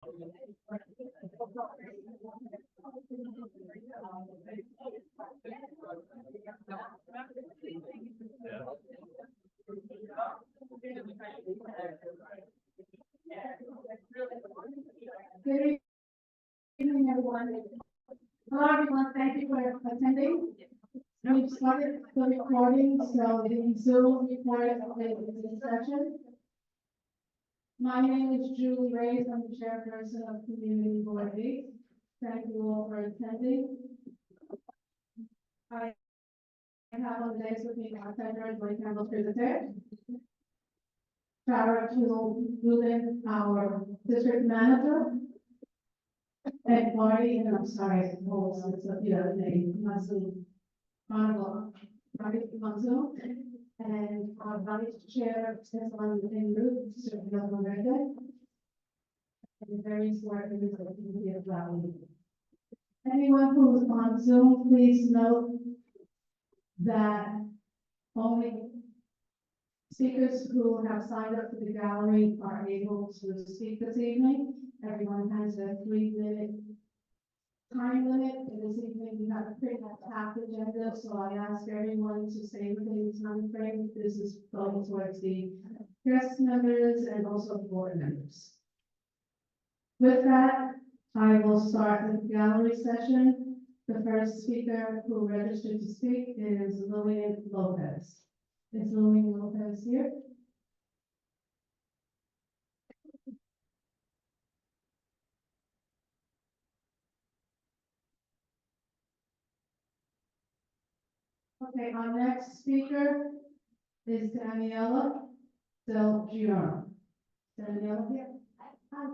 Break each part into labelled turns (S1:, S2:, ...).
S1: Good evening, everyone. Hello, everyone. Thank you for attending. We've started the recording, so the Zoom recording of the session. My name is Julie Reyes. I'm the chairperson of Community Board 8. Thank you all for attending. I have on the desk with me our treasurer, Joy Campbell, Secretary. Tara Rubin, our district manager. And Marty, and I'm sorry, it's a the other name, Mazu, Marty Mazu, and our vice chair, Stefan Enru, Mr. America, and various workers of the community of Valley. Anyone who's on Zoom, please note that only speakers who have signed up for the gallery are able to speak this evening. Everyone has a 3-minute time limit. This evening we have a pretty much half agenda, so I ask everyone to stay within the time frame. This is going towards the guest members and also board members. With that, I will start the gallery session. The first speaker who registered to speak is Lillian Lopez. Is Lillian Lopez here? Okay, our next speaker is Daniela Del Giorno. Daniela here. Hi.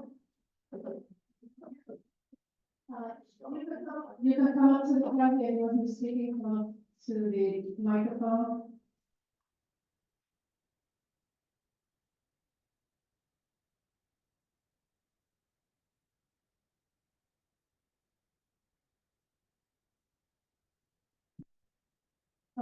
S1: You can come up to the podium, anyone who's speaking, come up to the microphone.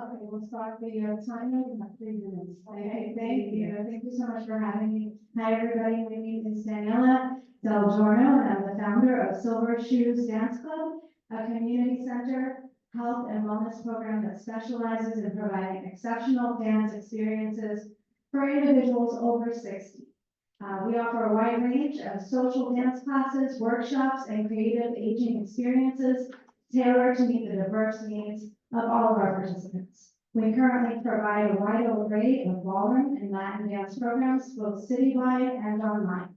S1: Okay, we'll start the timer. You have 3 minutes.
S2: Okay, thank you. Thank you so much for having me. Hi, everybody. My name is Daniela Del Giorno, and I'm the founder of Silver Shoes Dance Club, a community center health and wellness program that specializes in providing exceptional dance experiences for individuals over 60. We offer a wide range of social dance classes, workshops, and creative aging experiences tailored to meet the diverse needs of all of our participants. We currently provide a wide array of ballroom and Latin dance programs, both citywide and online.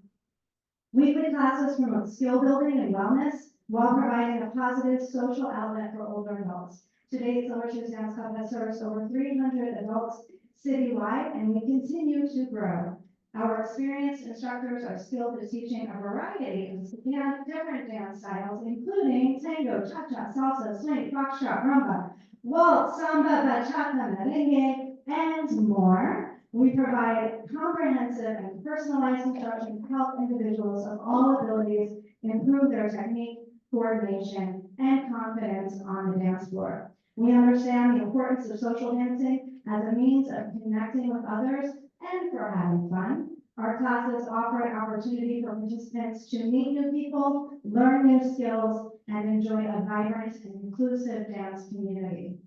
S2: Weekly classes promote skill building and wellness while providing a positive social outlet for older adults. Today, Silver Shoes Dance Club has serviced over 300 adults citywide, and we continue to grow. Our experienced instructors are skilled at teaching a variety of different dance styles, including tango, cha-cha, salsa, swing, foxtrot, rumba, waltz, samba, bachata, merengue, and more. We provide comprehensive and personalized instruction to help individuals of all abilities improve their technique, coordination, and confidence on the dance floor. We understand the importance of social dancing as a means of connecting with others and for having fun. Our classes offer an opportunity for participants to meet new people, learn new skills, and enjoy a vibrant and inclusive dance community.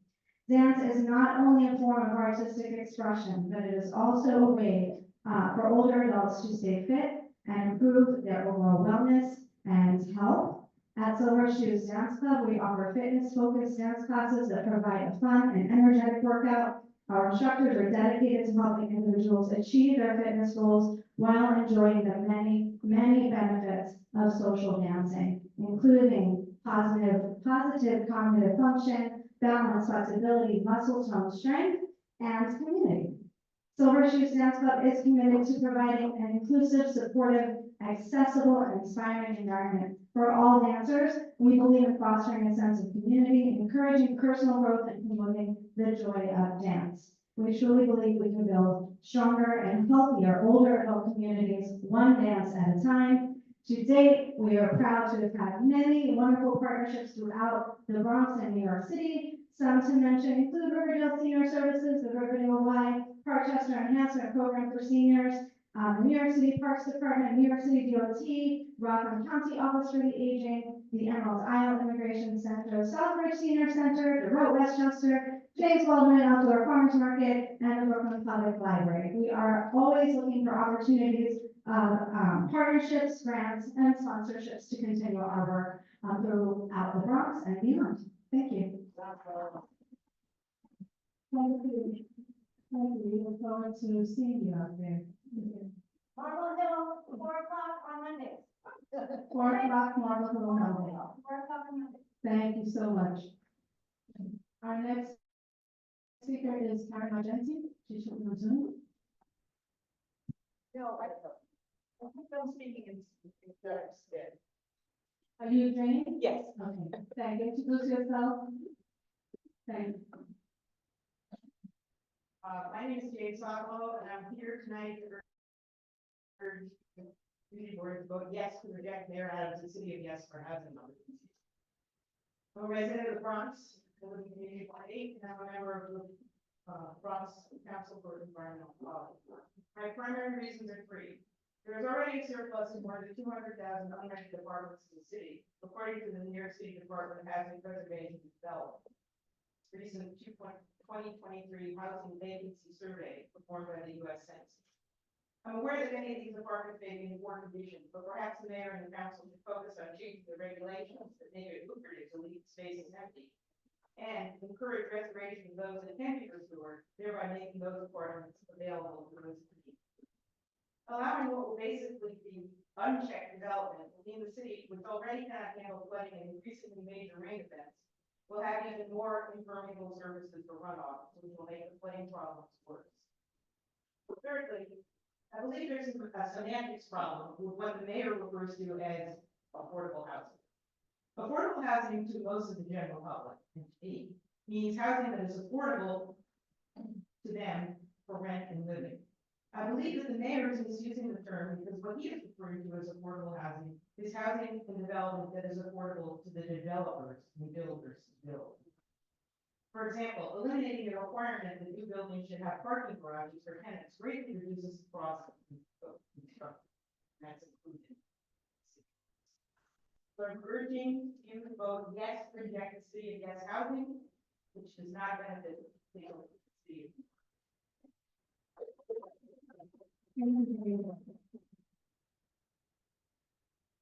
S2: Dance is not only a form of artistic expression, but it is also a way for older adults to stay fit and improve their overall wellness and health. At Silver Shoes Dance Club, we offer fitness-focused dance classes that provide a fun and energetic workout. Our instructors are dedicated to helping individuals achieve their fitness goals while enjoying the many, many benefits of social dancing, including positive cognitive function, balance, flexibility, muscle tone, strength, and community. Silver Shoes Dance Club is committed to providing an inclusive, supportive, accessible, and inspiring environment for all dancers. We believe in fostering a sense of community, encouraging personal growth, and promoting the joy of dance. We truly believe we can build stronger and healthier older adult communities, one dance at a time. To date, we are proud to have had many wonderful partnerships throughout the Bronx and New York City. Some to mention include Riverdale Senior Services, the Riverdale Y Parkchester Enhancement Program for Seniors, New York City Parks Department, New York City DOT, Rockland County Office for the Aging, the Emerald Isle Immigration Center, Southbridge Senior Center, the Road Westchester, James Baldwin Outdoor Farmers Market, and the Brooklyn Public Library. We are always looking for opportunities of partnerships, grants, and sponsorships to continue our work throughout the Bronx and beyond. Thank you. Thank you. Thank you. We look forward to seeing you out there.
S3: Marble Hill, 4 o'clock on Monday.
S2: 4 o'clock, Marble Hill, Monday.
S3: 4 o'clock on Monday.
S2: Thank you so much. Our next speaker is Karen Argenti. She should be on Zoom.
S3: No, I think I'm speaking in instead.
S2: Are you training?
S3: Yes.
S2: Okay, thank you. Introduce yourself. Thank you.
S3: My name is Jane Sokolow, and I'm here tonight to urge the community board to vote yes to reject Mayor Adams' City of Yes for housing emergencies. I'm a resident of the Bronx, I live in Community 1-8, and I'm a member of the Bronx Council for Environmental Quality. My primary reasons are three. There is already a surplus of more than 200,000 unrented apartments in the city, according to the New York City Department of Housing Preservation and Development. Recent 2023 housing vacancy survey performed by the U.S. Census. I'm aware that many of these apartments may be in poor condition, but perhaps the mayor and the council should focus on changing the regulations that make it lucrative to leave spaces empty and encourage restoration of those that can be restored, thereby making those apartments available to those in need. Allowing what will basically be unchecked development within the city, which already cannot handle flooding and increasingly major rain events, will have even more impermeable surfaces for runoff, which will make the flooding problems worse. Thirdly, I believe there's a semantics problem with what the mayor refers to as affordable housing. Affordable housing to most of the general public means housing that is affordable to them for rent and living. I believe that the mayor is misusing the term because what he is referring to as affordable housing is housing and development that is affordable to the developers and builders to build. For example, eliminating the requirement that new buildings should have parking garages for tenants greatly reduces the cost of construction. That's included. So I'm urging you to vote yes to reject the City of Yes housing, which does not benefit the city.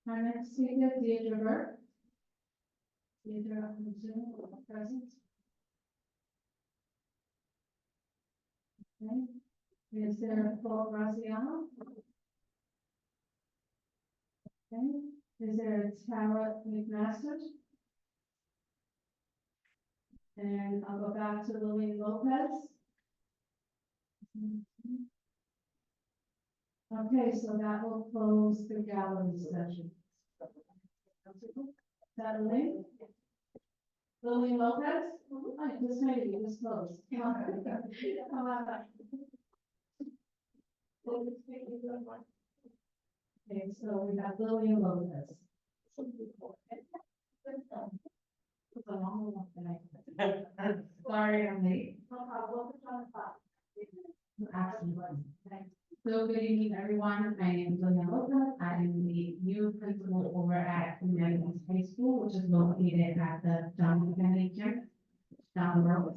S2: Our next speaker, Deirdre Burke. Deirdre on Zoom, present. Okay. Is there Paul Graziano? Okay. Is there Tara McMaster? And I'll go back to Lillian Lopez. Okay, so that will close the gallery session. Is that a link? Lillian Lopez? Oh, this maybe you just closed. Come on back. Okay, so we got Lillian Lopez. It's a long one tonight. Sorry, I'm late. Absolutely. So good evening, everyone. My name is Lillian Lopez. I am the new principal over at Community High School, which is located at the John Kennedy campus down the road.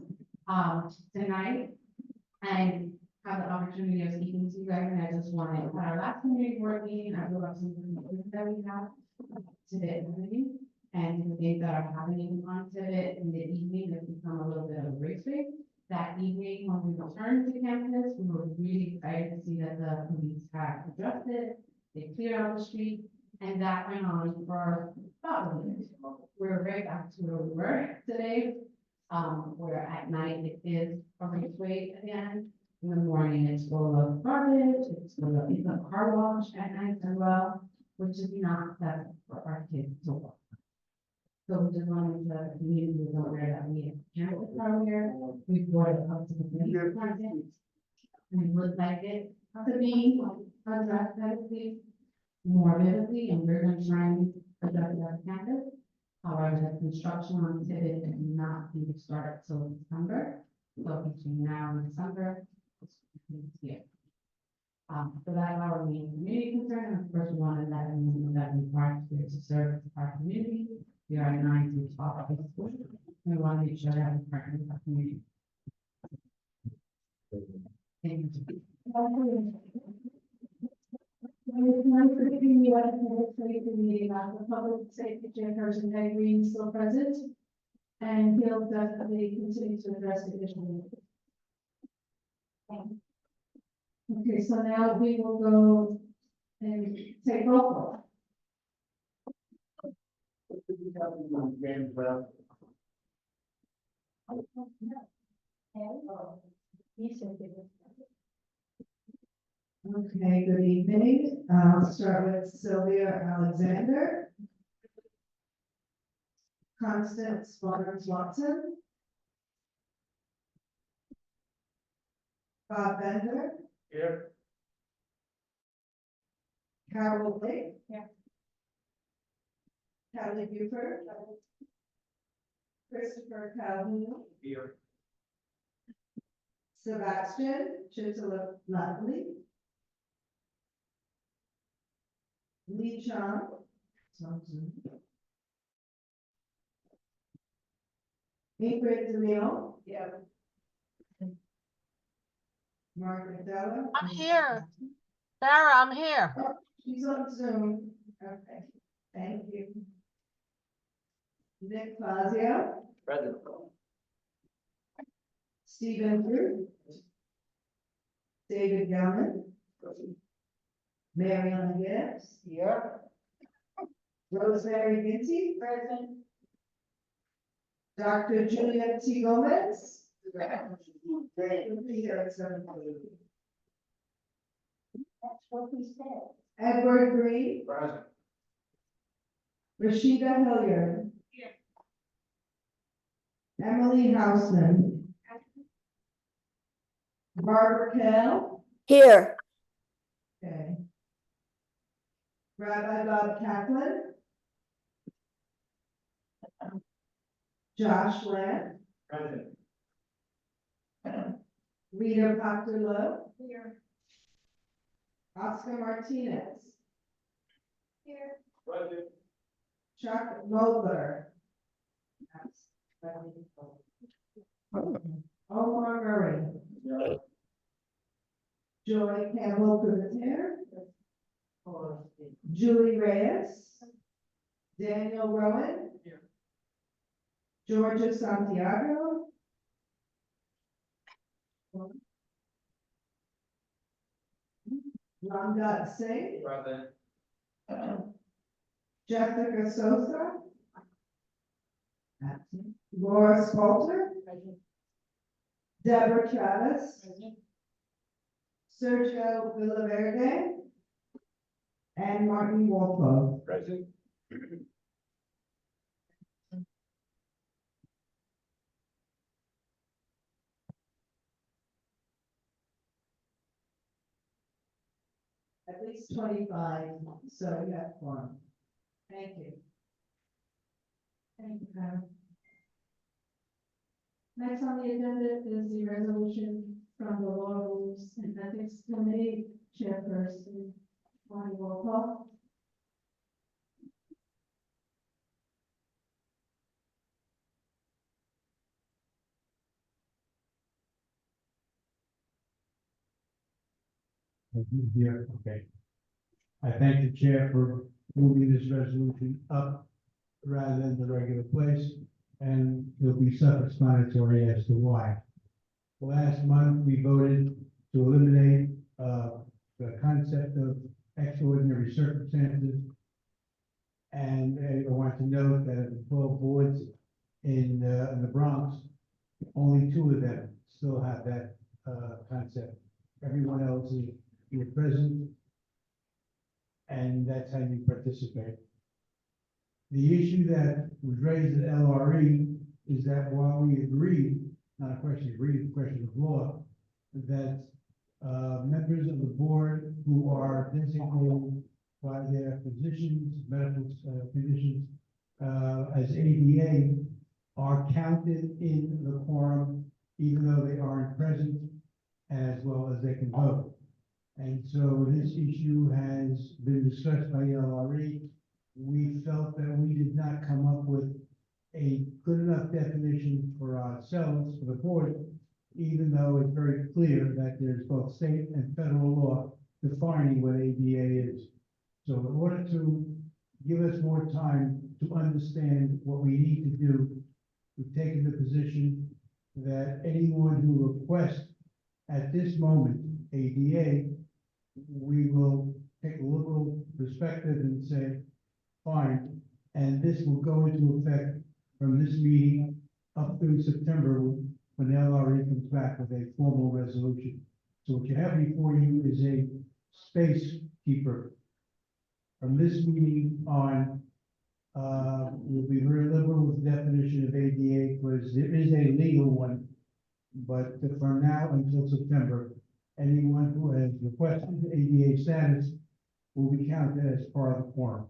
S2: Tonight, I have the opportunity of speaking to you guys, and I just wanted, at our last community board meeting, I wrote up some things that we have today, and the things that are happening on Civic in the evening have become a little bit of a race race. That evening, when we returned to campus, we were really excited to see that the police had addressed it, they cleared out the street, and that went on for about a minute. We're right back to where we were today, where at night it is a race race again. In the morning, it's full of garbage, it's full of a car wash at night as well, which is not pleasant for our kids to walk. So we just wanted the community to aware that we have campus earlier, we brought it up to the police department. And we would like it to be addressed medically, more vividly, and we're going to try and address that campus. However, the construction on Civic is not due to start until December. So between now and December, it's here.
S1: For that, our main community concern, and of course, we wanted that in that we participate to serve our community. We are 9 through 12 high school. We want to make sure that we partner with our community. Thank you. The public safety chairperson, Peg Green, is still present, and he'll definitely continue to address the issue. Okay, so now we will go and take roll call. Okay, good evening. I'll start with Sylvia Alexander. Constance Barnes Watson. Bob Bender.
S4: Here.
S1: Carol Blake.
S2: Here.
S1: Kelly Buford. Christopher Calhoun.
S4: Here.
S1: Sebastian Chitala-Lovely. Lee Chung. Ingrid DeLeon.
S3: Yeah.
S1: Mark McDowell.
S5: I'm here. Sarah, I'm here.
S1: She's on Zoom. Okay, thank you. Nick Fazio.
S4: Present.
S1: Stephen Drew. David Gellman. Marion Gibbs.
S3: Here.
S1: Rosemary Ginty.
S3: Present.
S1: Dr. Julia T. Gomez.
S3: Great.
S1: We'll be here at 7:30.
S3: That's what we said.
S1: Edward Green.
S4: Present.
S1: Rashida Hilliard.
S3: Here.
S1: Emily Houseman. Barbara Kell.
S6: Here.
S1: Okay. Rabbi Bob Kaplan. Josh Lamb.
S4: Present.
S1: Rita Pactulo.
S3: Here.
S1: Oscar Martinez.
S3: Here.
S4: Present.
S1: Chuck Vogler. Omar Murray. Joy Campbell Couture. Julie Reyes. Daniel Rowan.
S4: Here.
S1: Georgia Santiago. Ramdat Singh.
S4: Present.
S1: Jessica Sosa. Absent. Laura Spalter. Deborah Travis. Sergio Villaverde. And Martin Wolfo.
S4: Present.
S1: At least 25, so you have one. Thank you.
S2: Thank you, Kyle. Next on the agenda is the resolution from the Law Rules and Ethics Committee Chairperson, Bonnie Wolcott.
S7: Here, okay. I thank the chair for moving this resolution up rather than the regular place, and it'll be self-explanatory as to why. Last month, we voted to eliminate the concept of extraordinary circumstances. And I want to note that of the 12 boards in the Bronx, only 2 of them still have that concept. Everyone else is you're present, and that's how you participate. The issue that was raised at LRE is that while we agreed, not a question of agreed, it's a question of law, that members of the board who are designated by their physicians, medical physicians, as ADA are counted in the quorum, even though they aren't present, as well as they can vote. And so this issue has been discussed by LRE. We felt that we did not come up with a good enough definition for ourselves, for the board, even though it's very clear that there's both state and federal law defining what ADA is. So in order to give us more time to understand what we need to do, we've taken the position that anyone who requests at this moment ADA, we will take a liberal perspective and say, fine, and this will go into effect from this meeting up through September when LRA comes back with a formal resolution. So what you have before you is a space keeper. From this meeting on, we'll be very liberal with the definition of ADA because there is a legal one. But from now until September, anyone who has requested ADA status will be counted as part of the quorum.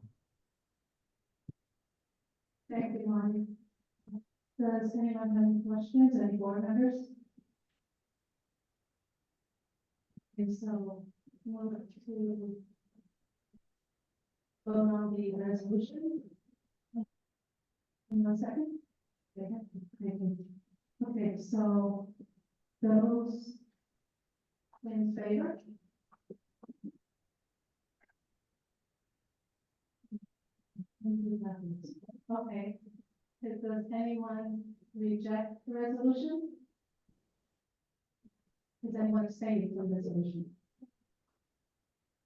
S2: Thank you, Marty. Does anyone have any questions, any board members? Okay, so, move to vote on the resolution. In 1 second. Okay, thank you. Okay, so those in favor? Okay, does anyone reject the resolution? Is anyone abstaining from the resolution?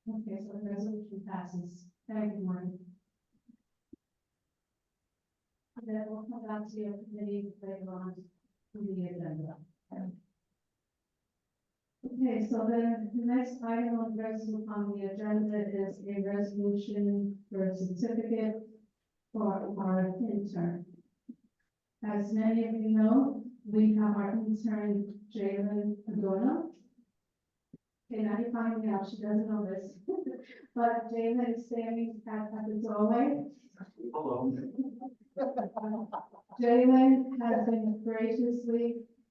S2: Okay, so the resolution passes. Thank you, Martin. And then we'll come back to your committee later on to the agenda. Okay, so then the next item on the agenda is a resolution for a certificate for our intern. As many of you know, we have our intern Jalen Adorno. Okay, now you're finding out she doesn't know this, but Jalen is standing at the doorway.
S4: Hello.
S2: Jalen has been graciously,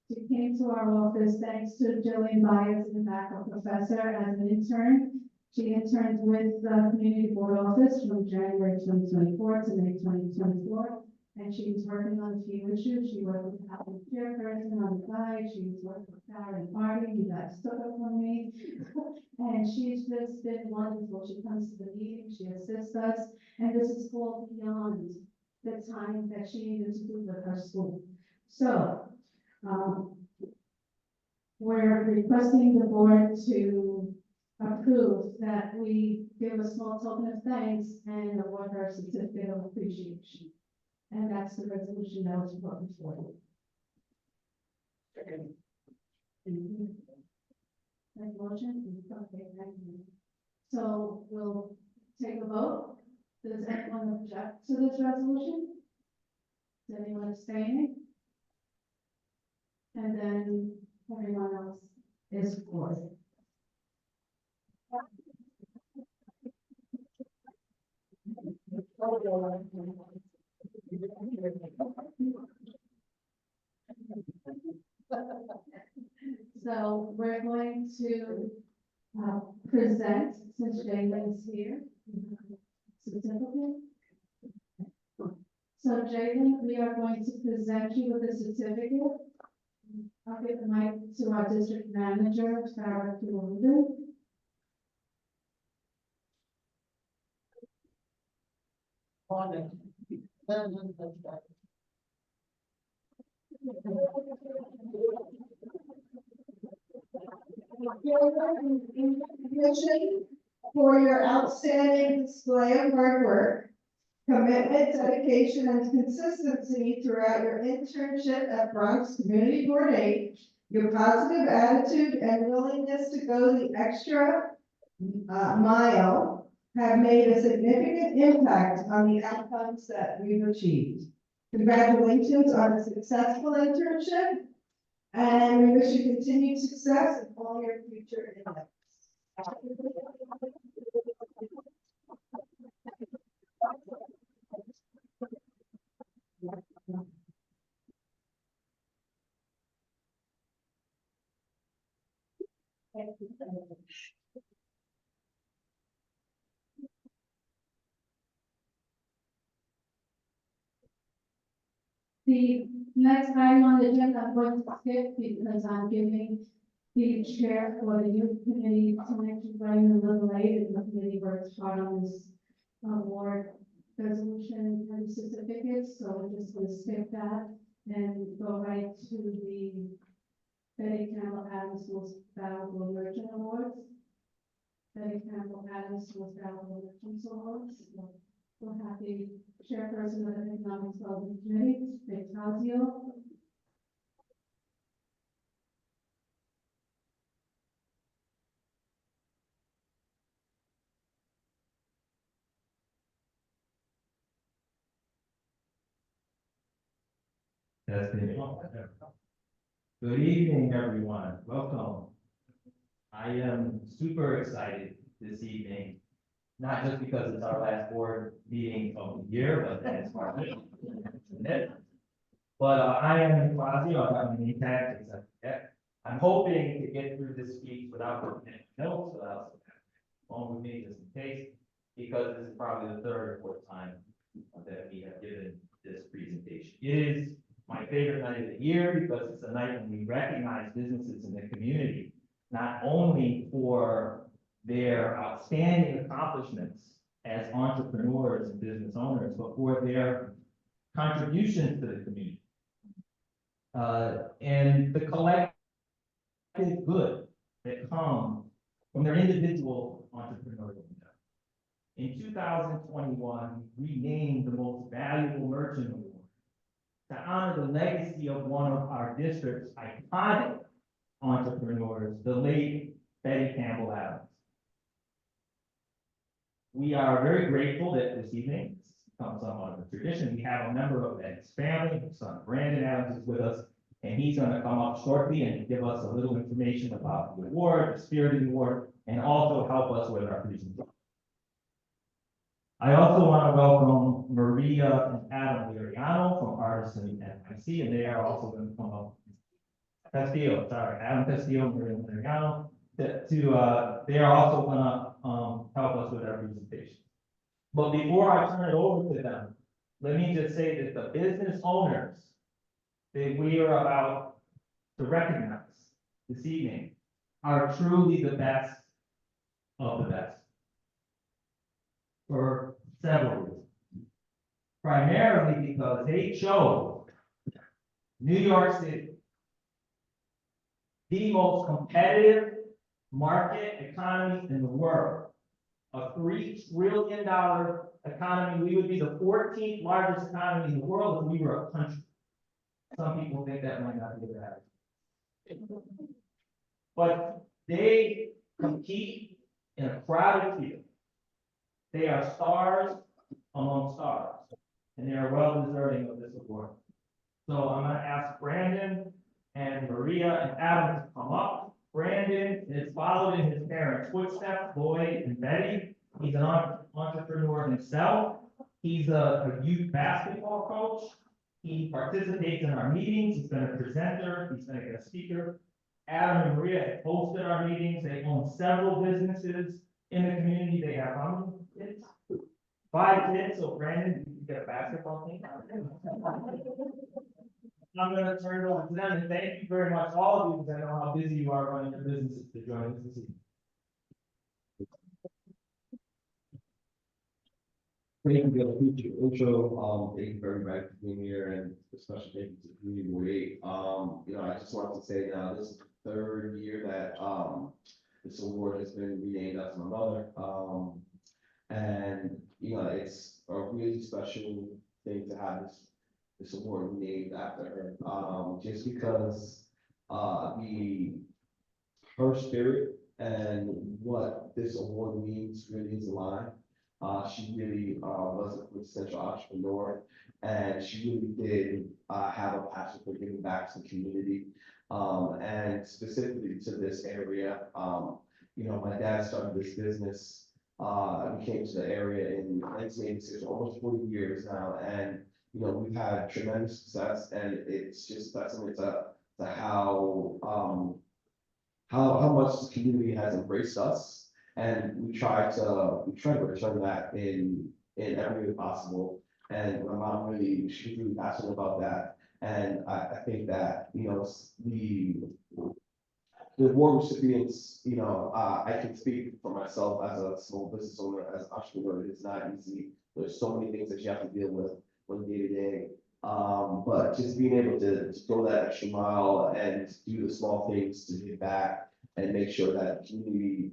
S2: she came to our office thanks to Jillian Byers, in fact, a professor as an intern. She interned with the Community Board Office from January 2024 to May 2024. And she was working on a few issues. She worked with the Housing Chairperson on the side. She was working with Karen Hardy, who got stuck up on me. And she's just been wonderful. She comes to the meeting, she assists us, and this is all beyond the time that she needed to do with her school. So, we're requesting the board to approve that we give a small token of thanks and award her a certificate of appreciation. And that's the resolution that was brought before you.
S4: Second.
S2: That motion? Okay, thank you. So we'll take a vote. Does anyone object to this resolution? Is anyone abstaining? And then everyone else is for it. So we're going to present, since Jalen's here, certificate. So Jalen, we are going to present you with a certificate. I'll give the mic to our district manager, Farah Kiwanudu.
S3: Recognition for your outstanding display of hard work, commitment, dedication, and consistency throughout your internship at Bronx Community Board 8. Your positive attitude and willingness to go the extra mile have made a significant impact on the outcomes that we've achieved. Congratulations on a successful internship, and we wish you continued success in all your future endeavors.
S1: The next item on the agenda, I'm going to skip because I'm giving the chair for the youth committee tonight, she's running a little late, and the committee works hard on this award resolution and certificates, so we're just gonna skip that and go right to the Betty Campbell Adams Most Valuable Merchant Awards. Betty Campbell Adams Most Valuable Merchant Awards. We'll have the chairperson of the Economic Development Committee, Dick Fazio.
S4: That's it. Good evening, everyone. Welcome. I am super excited this evening, not just because it's our last board meeting of the year, but that's part of it. But I am Fazio, I got my name tag, I'm hoping to get through this speech without looking at notes, without on with me just in case, because this is probably the third or fourth time that we have given this presentation. It is my favorite night of the year because it's a night when we recognize businesses in the community, not only for their outstanding accomplishments as entrepreneurs and business owners, but for their contributions to the community. And the collective good that comes from their individual entrepreneurial endeavor. In 2021, we named the Most Valuable Merchant Award to honor the legacy of one of our district's iconic entrepreneurs, the late Betty Campbell Adams. We are very grateful that this evening, this becomes somewhat of a tradition, we have a member of Betty's family, his son Brandon Adams is with us, and he's going to come up shortly and give us a little information about the award, the spirit of the award, and also help us with our presentation. I also want to welcome Maria and Adam Liriano from Artisan NYC, and they are also going to come up. Adam Castillo, Maria Liriano, they are also going to help us with our presentation. But before I turn it over to them, let me just say that the business owners that we are about to recognize this evening are truly the best of the best. For several reasons. Primarily because they chose New York City, the most competitive market economy in the world. A $3 trillion economy. We would be the 14th largest economy in the world if we were a country. Some people think that might not be a bad. But they compete in a crowded field. They are stars among stars, and they are well deserving of this award. So I'm going to ask Brandon and Maria and Adam to come up. Brandon is followed in his parents' footsteps, Lloyd and Betty. He's an entrepreneur himself. He's a youth basketball coach. He participates in our meetings. He's been a presenter. He's been a guest speaker. Adam and Maria have hosted our meetings. They own several businesses in the community. They have how many kids? 5 kids. So Brandon, you get a basketball team. I'm going to turn it over to them, and thank you very much, all of you, because I know how busy you are running your businesses to join us this evening.
S6: Thank you for the intro. Thank you very much for being here, and especially thank you to Community Board 8. I just wanted to say now this is the 3rd year that this award has been renamed after my mother. And it's a really special thing to have this award named after her. Just because her spirit and what this award means really is aligned. She really was a quintessential entrepreneur, and she really did have a passion for giving back to the community, and specifically to this area. My dad started this business. We came to the area in 1986, almost 40 years now, and we've had tremendous success, and it's just testament to how much the community has embraced us. And we try to return that in every way possible. And my mom really, she's really passionate about that. And I think that, you know, the award recipients, you know, I can speak for myself as a small business owner, as an entrepreneur, it's not easy. There's so many things that you have to deal with from day to day. But just being able to go that extra mile and do the small things to give back and make sure that the community,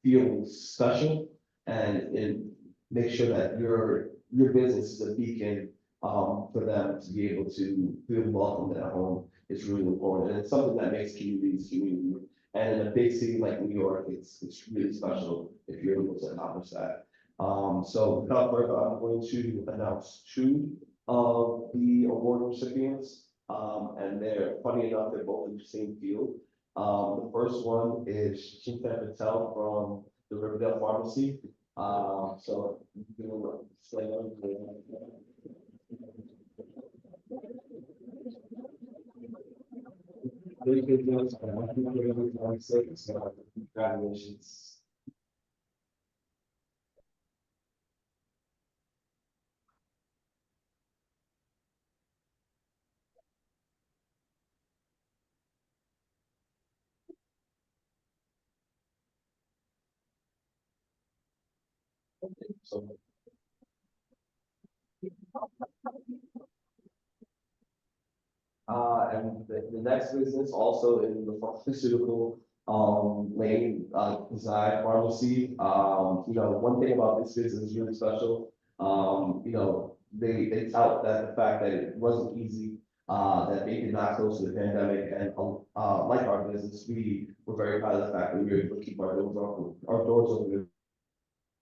S6: feels special and make sure that your business is a beacon, for them to be able to feel welcomed at home is really important. And it's something that makes communities community. And in a big city like New York, it's really special if you're able to accomplish that. So without further, I'm going to announce two of the award recipients. And they're, funny enough, they're both in the same field. The first one is Chintan Patel from the Riverdale Pharmacy. So you can explain everything. Very good news. Congratulations. So. And the next business also in the pharmaceutical, lane, design pharmacy. You know, one thing about this business is really special. You know, they tout that the fact that it wasn't easy, that they did not go through the pandemic and, like our business, we were very proud of the fact that we were able to keep our doors open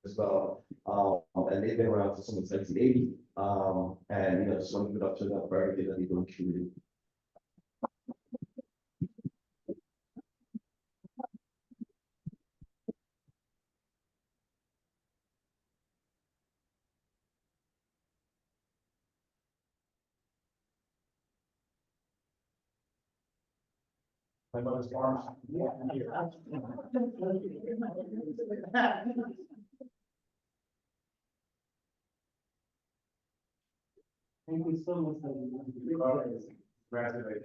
S6: as well. And they've been around since almost 1980. And, you know, just want to give it up to them for everything that they do in the community. My mother's arms.
S3: Thank you so much.
S6: Congratulations.
S3: She's the one who.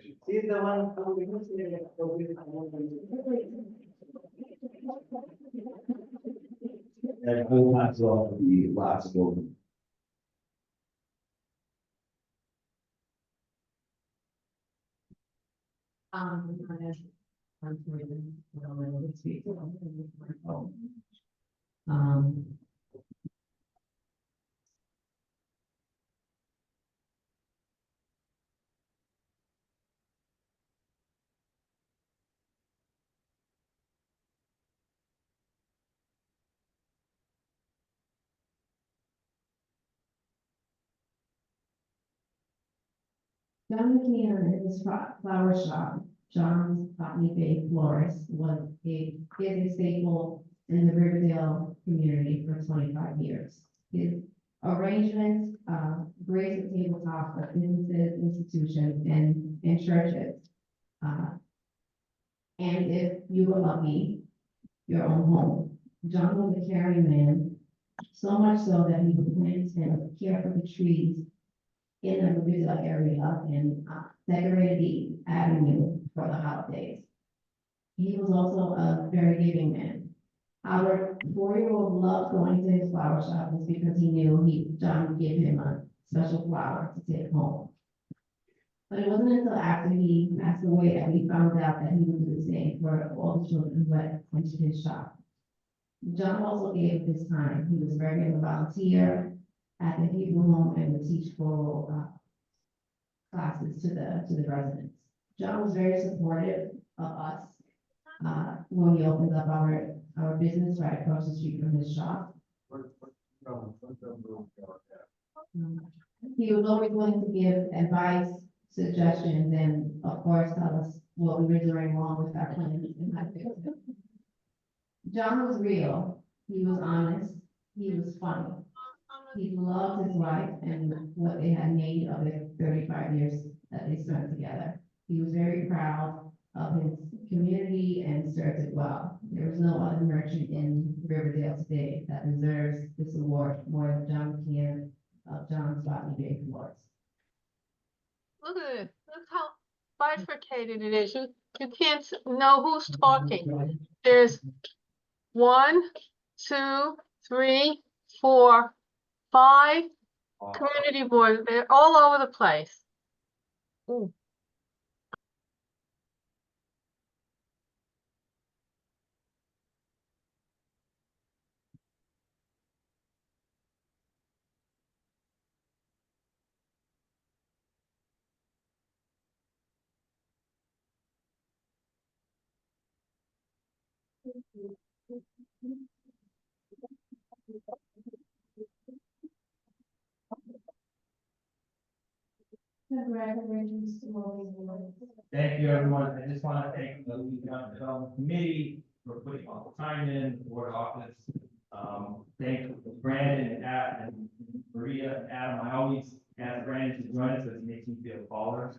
S6: And whole hats off to the lots of them.
S2: John McKeon and his flower shop, John's Botany Bay Florist, is a staple in the Riverdale community for 25 years. His arrangements, grace the tabletop for businesses, institutions, and churches. And if you were lucky, your own home. John was a caring man, so much so that he would plant and care for the trees in the Riverdale area and decorated the avenue for the holidays. He was also a very giving man. Our 4-year-old loved going to his flower shop was because he knew John would give him a special flower to take home. But it wasn't until after he passed away that we found out that he would do the same for all the children who went into his shop. John also gave his time. He was very good volunteer at the Hebrew home and would teach choral classes to the residents. John was very supportive of us when we opened up our business right across the street from his shop. He was always willing to give advice, suggestions, and of course tell us what we were doing wrong with our plans and how to fix it. John was real. He was honest. He was funny. He loved his wife and what they had made of the 35 years that they spent together. He was very proud of his community and served it well. There was no other merchant in Riverdale today that deserves this award more than John McKeon of John Scott Day Flores.
S5: Look at it. Look how bifurcated it is. You can't know who's talking. There's 1, 2, 3, 4, 5 community boards. They're all over the place. Ooh.
S2: Congratulations to all these boards.
S4: Thank you, everyone. I just want to thank the Economic Development Committee for putting all the time in, the board office. Thank Brandon and Maria and Adam. I always ask Brandon to join us because he makes me feel taller.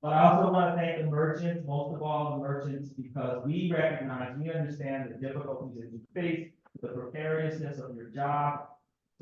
S4: But I also want to thank the merchants, most of all the merchants, because we recognize, we understand the difficulties that you face, the precariousness of your job.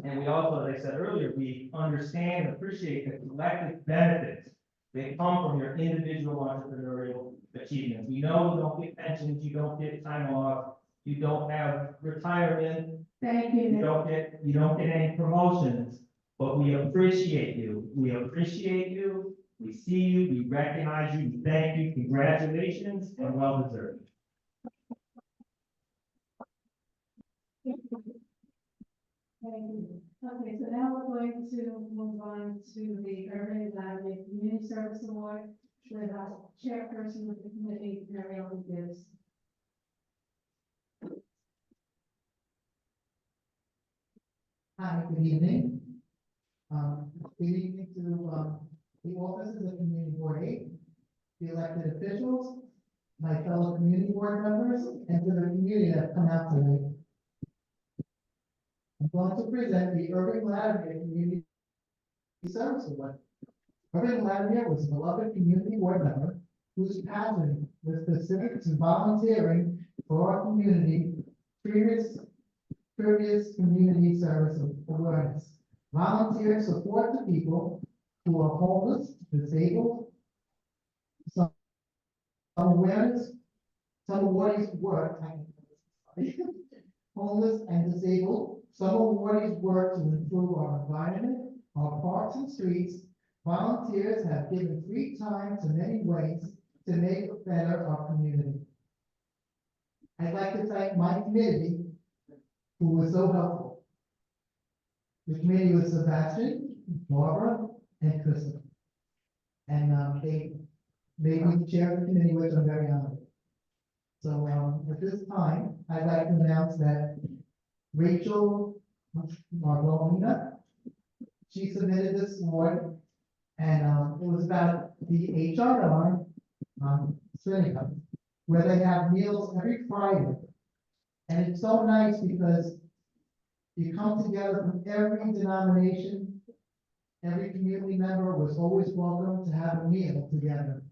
S4: And we also, as I said earlier, we understand and appreciate the collective benefits that come from your individual entrepreneurial achievements. We know you don't get pensions, you don't get time off, you don't have retirement,
S2: Thank
S4: you
S2: you.
S4: don't get any promotions, but we appreciate you. We appreciate you. We see you, we recognize you, we thank you, congratulations, and well deserved.
S2: Thank you. Okay, so now we're going to move on to the Urban Environment Community Service Award with our chairperson of the committee, Mary Ellen Gibbs.
S8: Hi, good evening. Good evening to, the officers of Community Board 8, the elected officials, my fellow community board members, and to the community that come out tonight. I'm going to present the Irving Latimer Community Service Award. Irving Latimer was a beloved community board member whose passion was for civics and volunteering for our community, previous community service awareness. Volunteers support the people who are homeless, disabled. Some awareness, some awardees work, homeless and disabled. Some awardees work to improve our environment, our parks and streets. Volunteers have given free time to many ways to make better our community. I'd like to thank my committee who was so helpful. The committee was Sebastian, Barbara, and Kristen. And they made me chair of the committee, which I'm very honored. So at this time, I'd like to announce that Rachel Margolina, she submitted this award, and it was about the HRR Seneca, where they have meals every Friday. And it's so nice because you come together from every denomination, every community member was always welcome to have a meal together.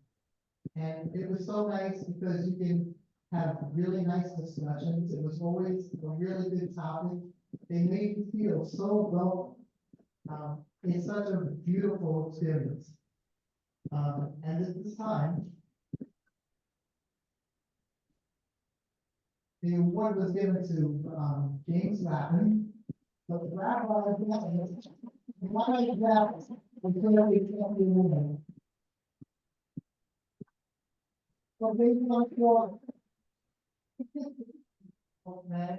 S8: And it was so nice because you can have really nice discussions. It was always a really good topic. They made you feel so welcome. It's such a beautiful experience. And at this time, the award was given to James Lappin, but the rabbi why that until we can't be moving. So based on your okay.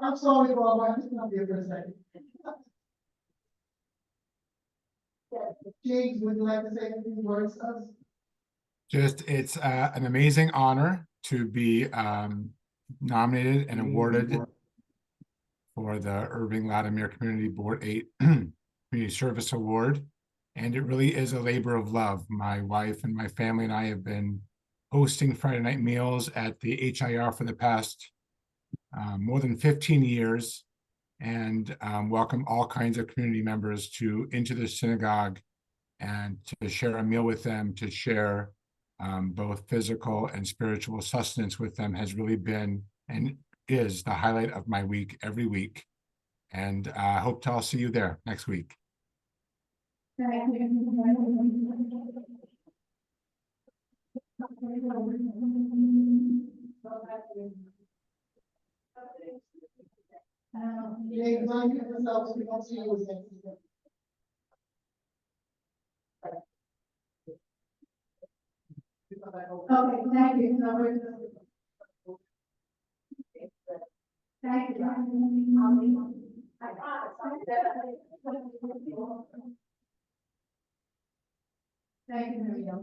S8: I'm sorry, Bob, I just not here for a second. James, would you like to say a few words to us?
S9: It's an amazing honor to be nominated and awarded for the Irving Latimer Community Board 8 Community Service Award. And it really is a labor of love. My wife and my family and I have been hosting Friday night meals at the HIR for the past more than 15 years, and welcome all kinds of community members into the synagogue and to share a meal with them, to share both physical and spiritual sustenance with them has really been and is the highlight of my week every week. And I hope to all see you there next week.
S2: Thank you.
S8: They remind themselves, we don't see you again.
S2: Okay, thank you. No, we're- Thank you. Thank you, Maria.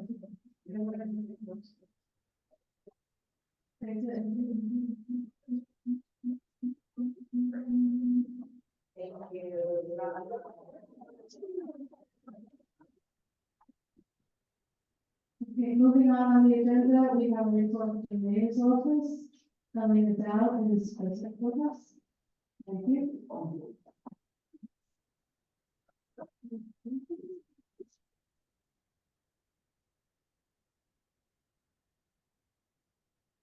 S2: Thank Okay, moving on the agenda, we have a report from the mayor's office, coming it out and discussing with us. Thank you.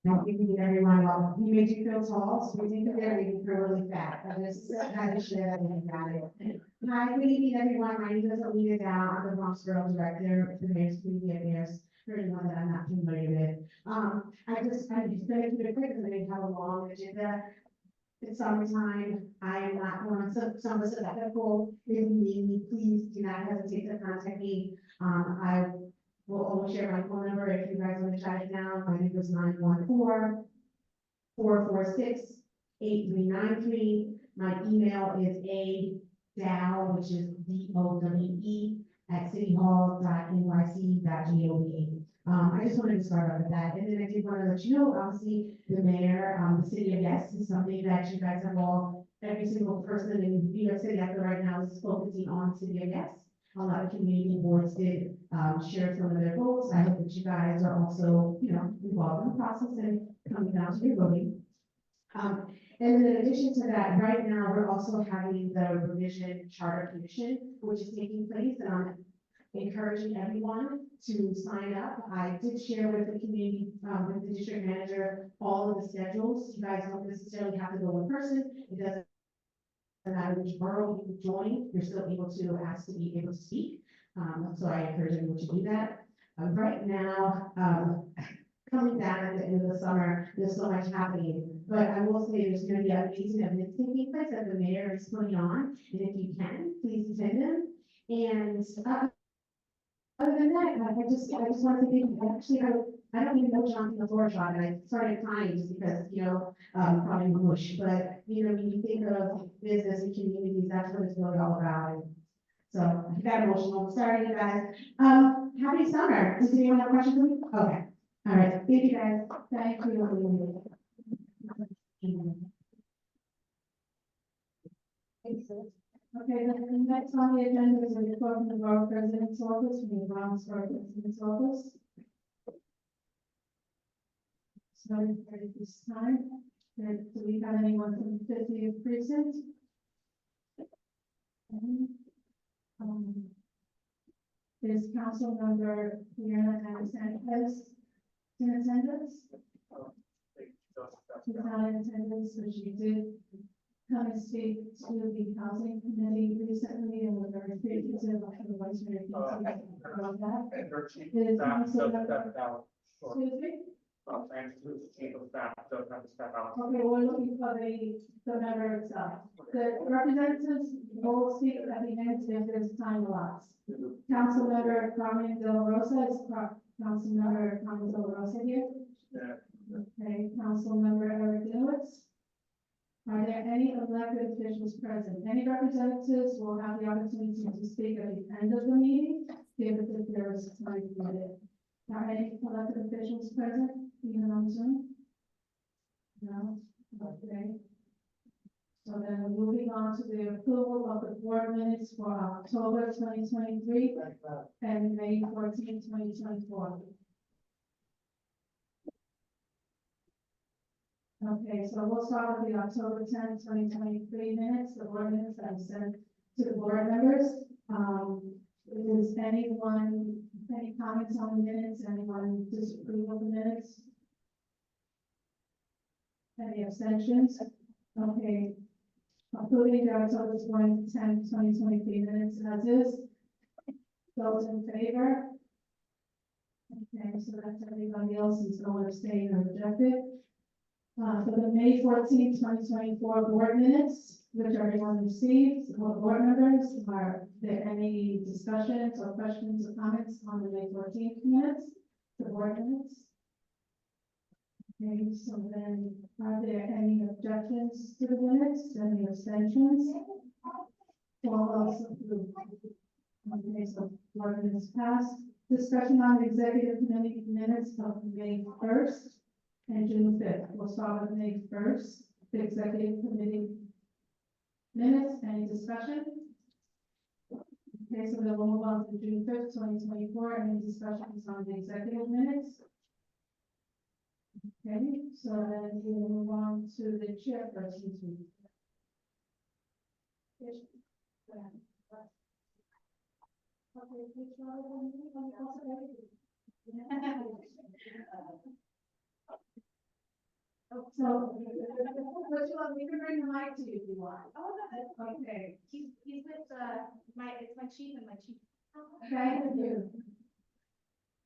S3: Don't give me everyone, well, you made you feel tall, so we think that they're making feel really fat, but this is kind of shit, and got it. Hi, good evening, everyone, my name is Alina Dow, I'm the Bronx Borough Director, of the Mayor's Community Affairs, for anyone that I'm not familiar with. I just gonna keep it quick, because I have a long agenda. It's summertime, I am not going, some of us are ethical, if you need me, please do not hesitate to contact me. I will always share my phone number if you guys want to try it now. My number is 914-446-8393. My email is adow, which is DOWE @cityhall.nyc.gov. I just wanted to start off with that, and then I did want to let you know, obviously, the mayor, the city of Yes is something that you guys have all, every single person in New York City after right now is focusing on city of Yes. A lot of community boards did share some of their votes. I hope that you guys are also, involved in the process and coming down to your voting. And in addition to that, right now, we're also having the revision charter commission, which is taking place, and I'm encouraging everyone to sign up. I did share with the community, with the district manager, all of the schedules. You guys don't necessarily have to go in person. It doesn't matter which borough you join, you're still able to ask to be able to speak. So I encourage everyone to do that. Right now, coming down at the end of the summer, there's so much happening. But I will say there's going to be amazing events taking place that the mayor is putting on. And if you can, please attend them. And other than that, I just want to thank you. Actually, I don't even know Jonathan LaFleur, and I started crying just because, probably mush, but, when you think of business and communities, that's what it's really all about. And so I got emotional. Sorry, you guys. Happy summer. Does anyone have questions for me? Okay. All right. Thank you, guys. Thank you.
S2: Okay, the next on the agenda is a report from the Borough President's Office, from the Bronx Borough President's Office. Starting at this time, do we have anyone from the 50th precinct? Is council member Fiona Sanchez in attendance? She's not in attendance, but she did come and speak to the housing committee recently, and we're very appreciative of the vice mayor about that. Is council member, excuse me? Okay, we're looking for the member itself. The representatives will speak at the end if there's time allowed. Council member Carmen De La Rosa, is council member Carmen De La Rosa here? Okay, council member Eric Lewis. Are there any elected officials present? Any representatives will have the opportunity to speak at the end of the meeting, if there is time permitted. Are any elected officials present, even on Zoom? No? Okay. So then moving on to the approval of the board minutes for October 2023 and May 14, 2024. Okay, so we'll start with the October 10, 2023 minutes, the board minutes that I sent to the board members.
S1: Is anyone, any comments on the minutes, anyone disapprove of the minutes? Any abstentions? Okay. Approving the October 10, 2023 minutes as is. Those in favor? Okay, so that's everybody else is no one abstained or rejected. For the May 14, 2024 board minutes, which everyone received, all board members, are there any discussions or questions or comments on the May 14th minutes, the board minutes? Okay, so then, are there any objections to the minutes, any abstentions? All those approved. Okay, so board minutes passed. Discussion on the executive committee minutes of May 1st and June 5th. We'll start with May 1st, the executive committee minutes. Any discussion? Okay, so then we'll move on to June 5th, 2024. Any discussions on the executive minutes? Okay, so then we will move on to the chairperson's meeting. Yes, go ahead. Okay, please, Robert, so, what you want, we can bring the mic to you if you want.
S3: Oh, no,
S1: Okay,
S3: he's with, it's my chief and my chief.
S1: thank you.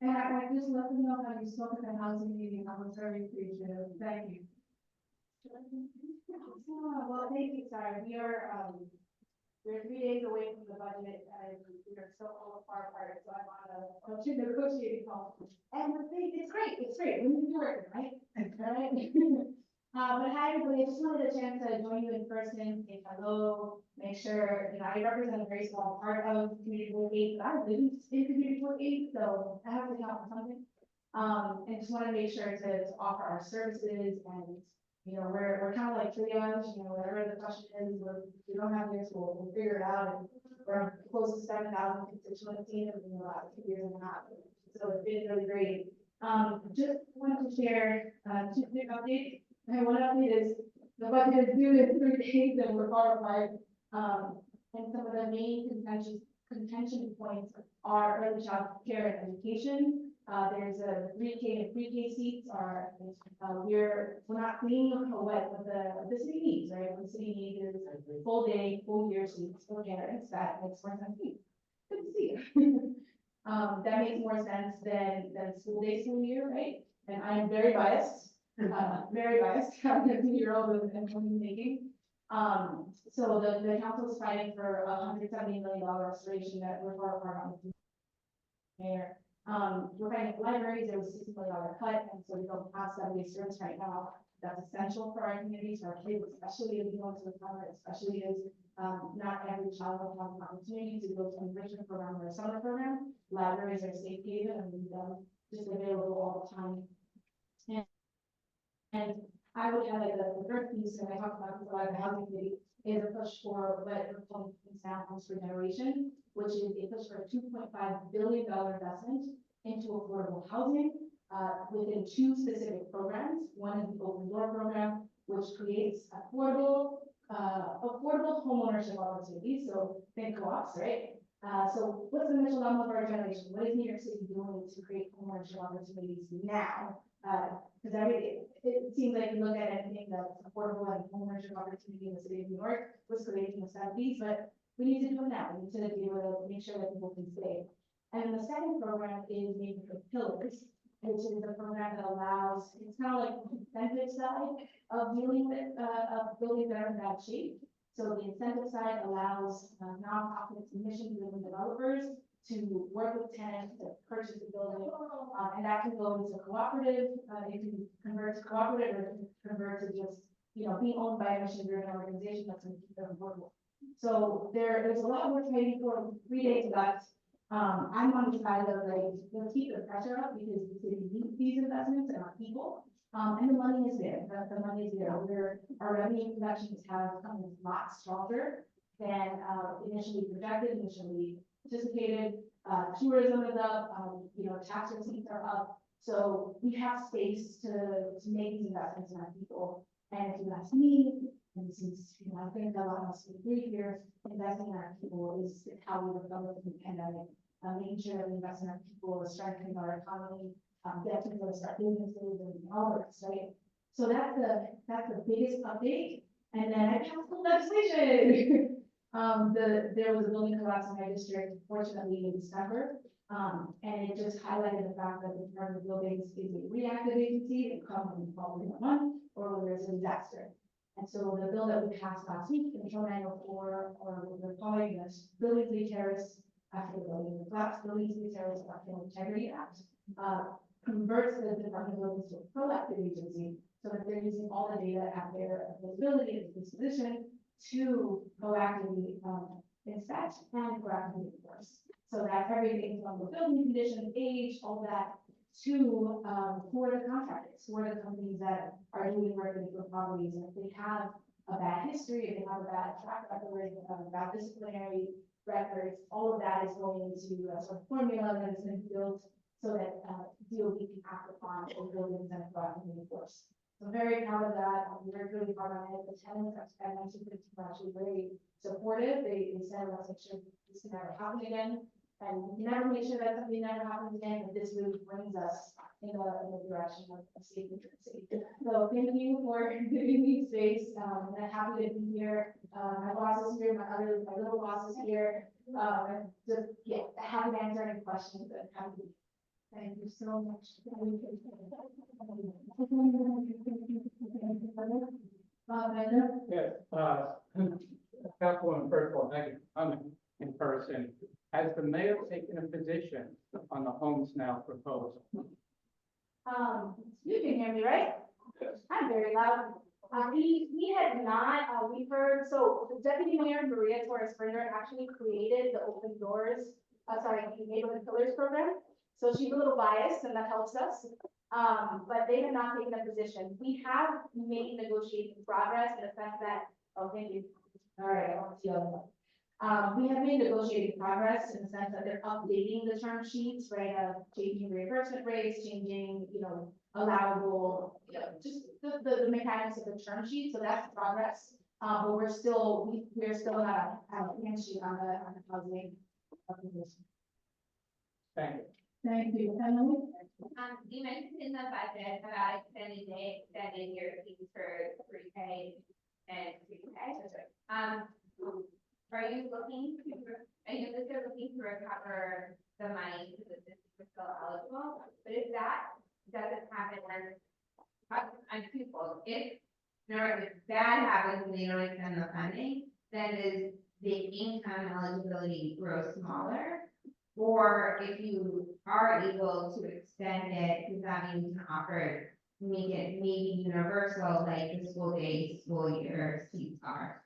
S1: And I just let them know how you spoke at the housing meeting, I was very appreciative, thank you.
S3: Oh, well, thank you, sorry, we're 3 days away from the budget, and we're so all far apart, so I'm on a negotiating call. And the thing, it's great, we need to work, right? All right. But hi, everybody, I just wanted a chance to join you in person, say hello, make sure, I represent a very small part of Community Board 8, but I live in Community Board 8, so I have to count for something. And just want to make sure to offer our services and, we're kind of like triage, whatever the question is, we don't have this, we'll figure it out. And we're close to 7,000 constituencies in the last 2 years and a half. So it's been really great. Just wanted to share, 2 quick updates. And one update is the budget is due in 3 days and we're far apart. And some of the main contention points are early child care and education. There's a pre-K and pre-K seats we're not cleaning what the city needs, right? What the city needs is full day, full year seats for parents. That makes more sense. Good to see you. That makes more sense than school year, right? And I am very biased, I'm a 2-year-old and making. So the council is fighting for $170 million restoration that we're far apart on. Mayor. We're fighting for libraries, there was a $60 million cut, and so we don't have 7-day service right now. That's essential for our communities, for our kids, especially as we go into the summer, especially as not every child will have an opportunity to go to enrichment program or a summer program. Libraries are safe haven and just available all the time. And I would highlight the first piece, and I talked about this a lot of the housing committee, is a push for what we're calling Sound Homes for Generation, which is a push for a $2.5 billion investment into affordable housing within 2 specific programs. One is the Open Door program, which creates affordable homeownership opportunities. So think co-ops, right? So what's the mission of our generation? What is New York City doing to create homeownership opportunities now? Because it seems like you look at anything that's affordable and homeownership opportunity in the city of New York was created in the 70s, but we need to do it now. We need to be able to make sure that people can stay. And the second program is Neighborhood Pillars, which is a program that allows, it's kind of like the incentive side of dealing with buildings that are in bad shape. So the incentive side allows nonprofits and mission-driven developers to work with tenants to purchase the building, and that can go into cooperative. It can convert to cooperative, or it can convert to just being owned by a mission-driven organization that's going to keep them affordable. So there's a lot we're fighting for. 3 days left. I'm on the side of let's keep the pressure up because the city needs these investments and our people. And the money is there. The money is there. Our revenue projections have come in a lot stronger than initially projected, initially anticipated. Tourism is up. Tax receipts are up. So we have space to make these investments in our people. And if you ask me,
S2: And since, you know, I think a lot of us agree here, investing in our people is how we recover from the pandemic. Making sure that we invest in our people, strengthening our economy, getting people to start businesses and all the rest, right? So that's the biggest update. And then I passed the legislation. There was a building collapse in my district, fortunately in December. And it just highlighted the fact that the Department of Buildings is a reactive agency, it comes when you call 911 or when there's a disaster. And so the bill that we passed last week, Control 904, or what we're calling this Buildings Lead Terrorists after the building collapse, Buildings Lead Terrorists after Integrity Act, converts the Department of Buildings to a proactive agency so that they're using all the data at their availability and disposition to proactively inspect and proactively enforce. So that everything from the building condition, age, all that, to for the contractors, for the companies that are doing work in the properties, and if they have a bad history, if they have a bad track record, bad disciplinary records, all of that is going into a sort of formula that is then built so that DOB can act upon the buildings and proactively enforce. So I'm very proud of that. We worked really hard on it. The tenants, I mentioned, are actually very supportive. They said, let's make sure this can never happen again. And we can never make sure that something never happens again, but this really brings us in the direction of safe and safety. So thank you for giving me space. And I'm happy to be here. My boss is here, my little boss is here. Just, yeah, happy to answer any questions and happy to. Thank you so much.
S10: Yes, Councilwoman, first of all, thank you for coming in person. Has the mayor taken a position on the homes now proposal?
S2: You can hear me, right?
S10: Yes.
S2: I'm very loud. We had not, we've heard, so the Deputy Mayor Maria Torres Springer actually created the Open Doors, the Neighborhood Pillars program. So she's a little biased and that helps us. But they have not taken a position. We have made negotiating progress in the sense that, oh, thank you. All right, I want to see all of them. We have made negotiating progress in the sense that they're updating the term sheets, right, changing reimbursement rates, changing, allowable, just the mechanics of the term sheet, so that's progress. But we're still have a handshake on the housing.
S10: Thank you.
S2: Thank you, Emily.
S11: You mentioned in the budget about extended year fees for pre-K and pre-K. Are you looking to recover the money so that this is still eligible? But if that doesn't happen, then I'm twofold. If that happens and they don't extend the funding, then does the income eligibility grow smaller? Or if you are able to extend it, does that mean you can make it maybe universal, like the school day, school year seats are?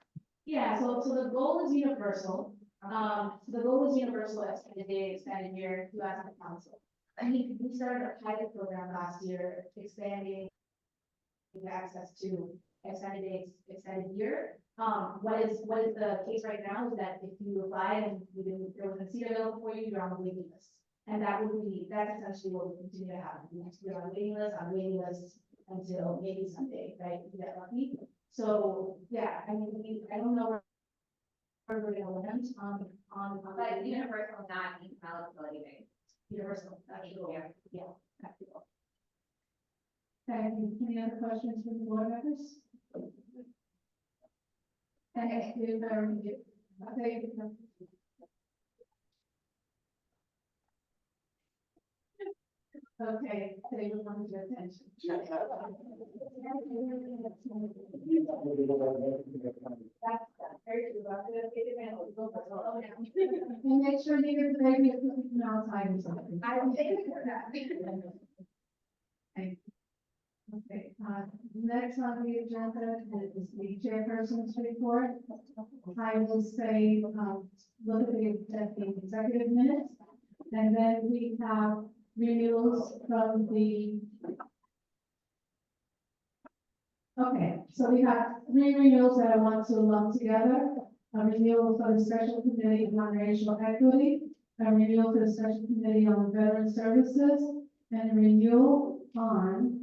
S2: Yeah, so the goal is universal. The goal is universal extended day, extended year, you ask the council. I mean, we started a pilot program last year, expanding access to extended day, extended year. What is the case right now is that if you apply and there was a seat available for you, you're on the waiting list. And that's essentially what will continue to happen. You're on waiting lists until maybe someday, right? You get lucky. So, yeah, I mean, I don't know where we're gonna land on.
S11: But universal, not income eligibility based.
S2: Universal, that's cool. Yeah, that's cool. Thank you. Any other questions from the board members? Thank you very much. Okay. Okay, they will want your attention. That's very true. I'm gonna take advantage of it. And make sure you get the baby outside or something. I will take that. Okay, next on the agenda is the chairperson's report. I will say, look at the executive minutes, and then we have renewals from the. Okay, so we have 3 renewals that I want to lump together. A renewal for the Special Committee on Racial Equity, a renewal for the Special Committee on Veteran Services, and a renewal on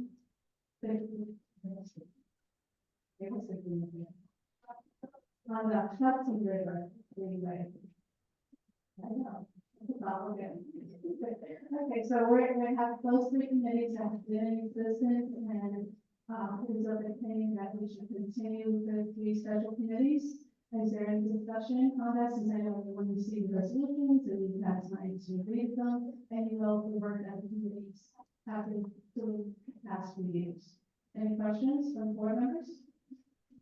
S1: on the Hudson River anyway. I know. It's all good. Okay, so we have those three committees that have been in existence and, is of the opinion that we should continue with the three special committees. Is there any discussion on that, since I know when you see the resolutions and you've had time to read them, and you know the work that the committees have been doing the past few years? Any questions from board members?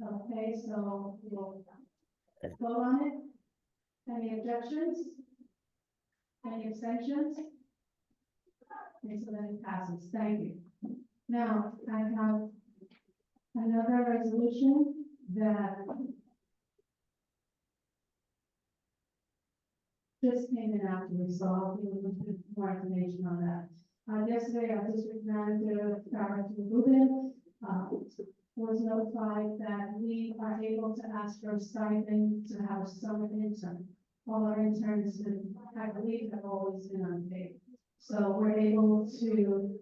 S1: Okay, so we'll vote on it. Any objections? Any abstentions? Okay, so then it passes. Thank you. Now, I have another resolution that just came in after, so I'll give a little bit more information on that. Yesterday, our district manager, Kara Rubin, was notified that we are able to ask for a stipend to have a summer intern. All our interns, I believe, have always been unpaid. So we're able to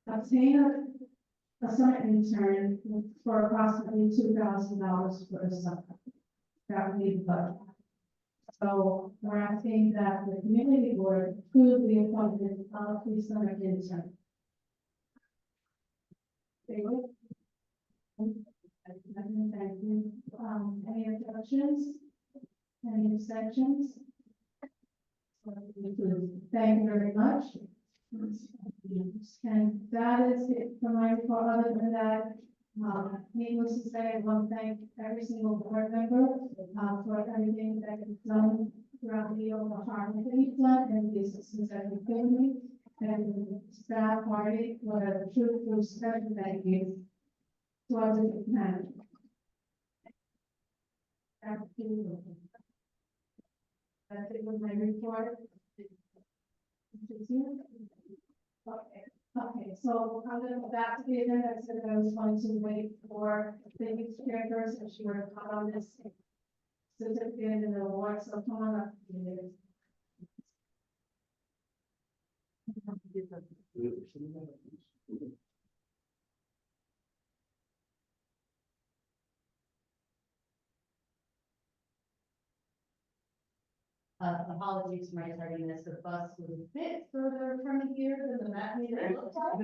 S1: obtain a summer intern for approximately $2,000 for a summer. That would be the budget. So we're asking that the community board approve the appointment of the summer intern. They will. Thank you. Any objections? Any abstentions? Thank you very much. And that is it for my report. Other than that, needless to say, I want to thank every single board member for everything that you've done throughout the year, the hard work that you've done, and the assistance that you've given me. And the staff party, what a true special thank you to our district manager. Absolutely. That's it with my report. Okay, so I'm going to go back to the agenda. I said I was going to wait for the youth chairperson if she were to come on this certificate and the award, so come on up.
S3: Apologies for my tardiness, the bus was a bit further from here than the map made it look like.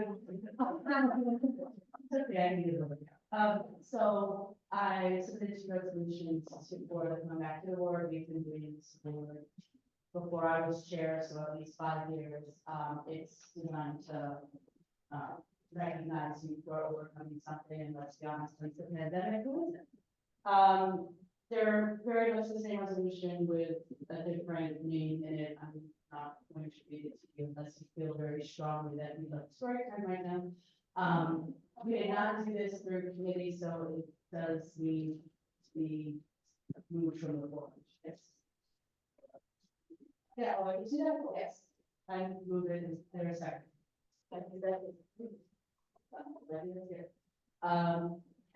S3: Okay, I needed to look out. So I submitted two resolutions to board to come back to the board. We've been doing this for before I was chair, so at least 5 years. It's designed to recognize you for overcoming something, and let's be honest, since the pandemic, who isn't? They're very much the same resolution with a different name in it. I'm not going to read it to you unless you feel very strongly that you'd like story time right now. We did not do this through committee, so it does need to be moved from the board. Yes. Yeah, well, you see that? Yes. I move it in there a second.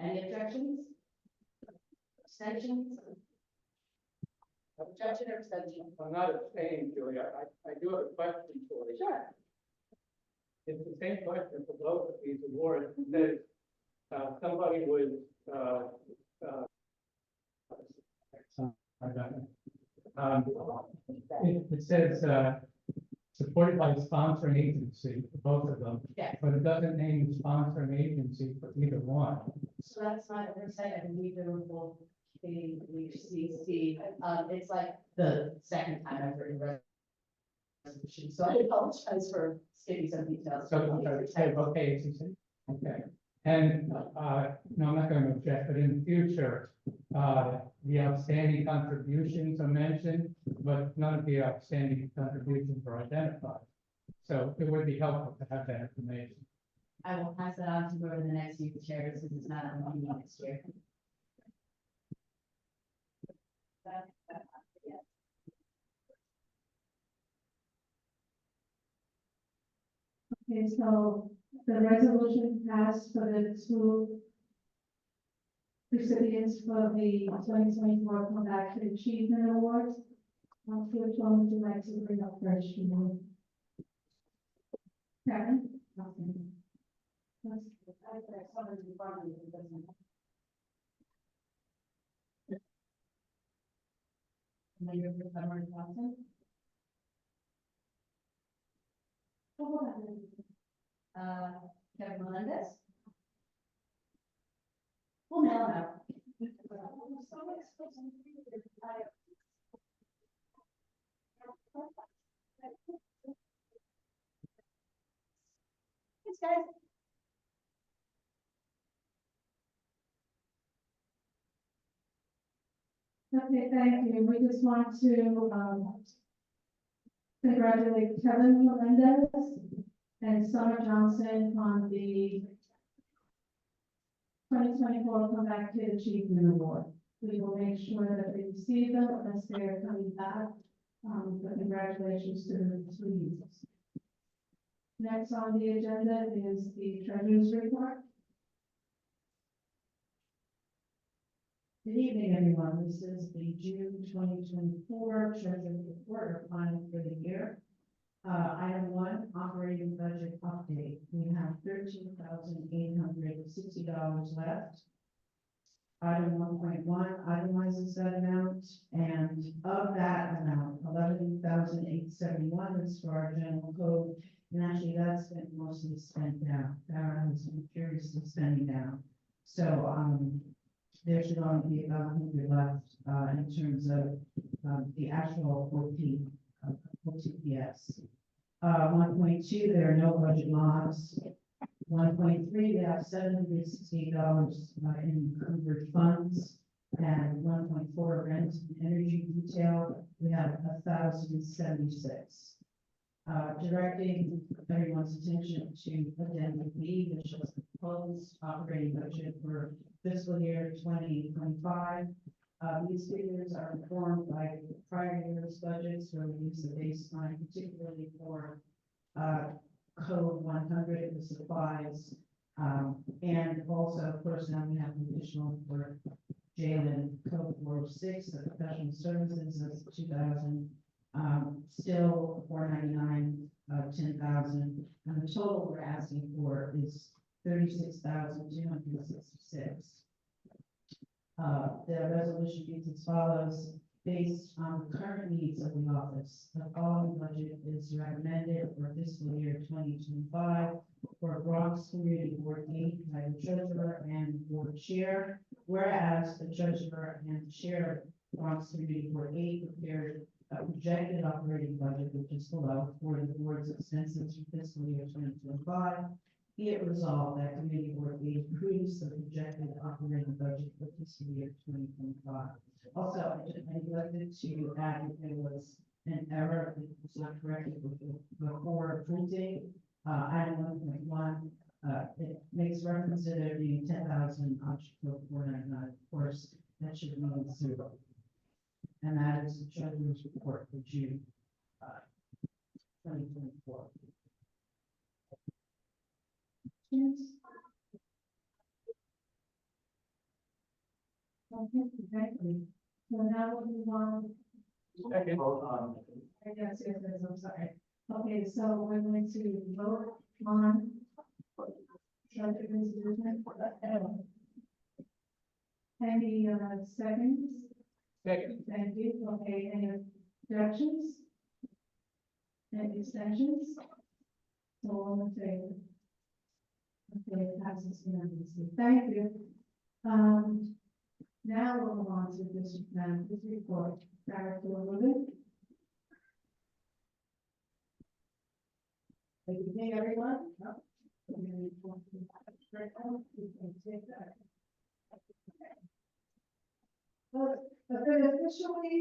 S3: Any objections? Abstentions? Objection or abstention?
S10: I'm not abstaining, Julia. I do have a question for you.
S3: Sure.
S10: It's the same question for both of these awards. That somebody was it says supported by the sponsoring agency for both of them.
S3: Yeah.
S10: But it doesn't name the sponsoring agency for either one.
S3: So that's not oversight, I believe there will be HCC. It's like the second time I've written resolution, so I apologize for skipping some details.
S10: So okay, agency. Okay. And no, I'm not going to object, but in the future, the outstanding contributions are mentioned, but none of the outstanding contributions are identified. So it would be helpful to have that information.
S3: I will pass that on to whoever the next youth chair is, since it's not on the meeting next year.
S1: Okay, so the resolution passed for the two recipients for the 2024 Comeback to Achievement Award. Which one would you like to bring up first? Karen? Mayor Summer Johnson. Kevin Melendez. Well, no. Thanks, guys.
S2: Okay, thank you. We just want to, congratulate Kevin Melendez and Summer Johnson on the 2024 Come Back Kid Achievement Award. We will make sure that they receive them as they are coming back. But congratulations to the students. Next on the agenda is the treasurer's report.
S1: Good evening, everyone. This is the June 2024 Treasury Report or final for the year. Item 1, operating budget update. We have $13,860 left. Item 1.1 itemizes that amount, and of that amount, $11,871 is for our general code. And actually, that's been mostly spent down. That has been curiously spending down. So, there should only be about 100 left, in terms of, the actual OTPS. 1.2, there are no budget mods. 1.3, we have $760 in encumbered funds. And 1.4, rent and energy detail, we have 1,076. Directing everyone's attention to addendum B, which is the proposed operating budget for fiscal year 2025. These figures are informed by prior year's budgets where we use the baseline, particularly for code 100, the supplies, and also, of course, now we have an additional for Jalen code 406, the professional services, that's 2,000. Still 499, 10,000, and the total we're asking for is 36,266. The resolution reads as follows: based on the current needs of the office, the following budget is recommended for fiscal year 2025 for Bronx Community Board 8 by the treasurer and board chair, whereas the treasurer and chair of Bronx Community Board 8 prepared a projected operating budget, which is below, for the board's expenses for fiscal year 2025. Be it resolved that Community Board 8 approves the projected operating budget for fiscal year 2025. Also, I neglected to add that there was an error that was not corrected before printing. Item 1.1, it makes reference to there being 10,000 option code 499. Of course, that should mean 0. And that is the treasurer's report for June 2024.
S2: Yes. Okay, thank you. So now we'll move on. Yes, I'm sorry. Okay, so we're going to vote on treasurer's report. Any seconds?
S10: Second.
S2: Thank you. Okay, any objections? Any extensions? So all in favor? Okay, it passes unanimously. Thank you. Now we'll move on to this report. Director Rubin.
S1: Good evening, everyone. Well, it's been officially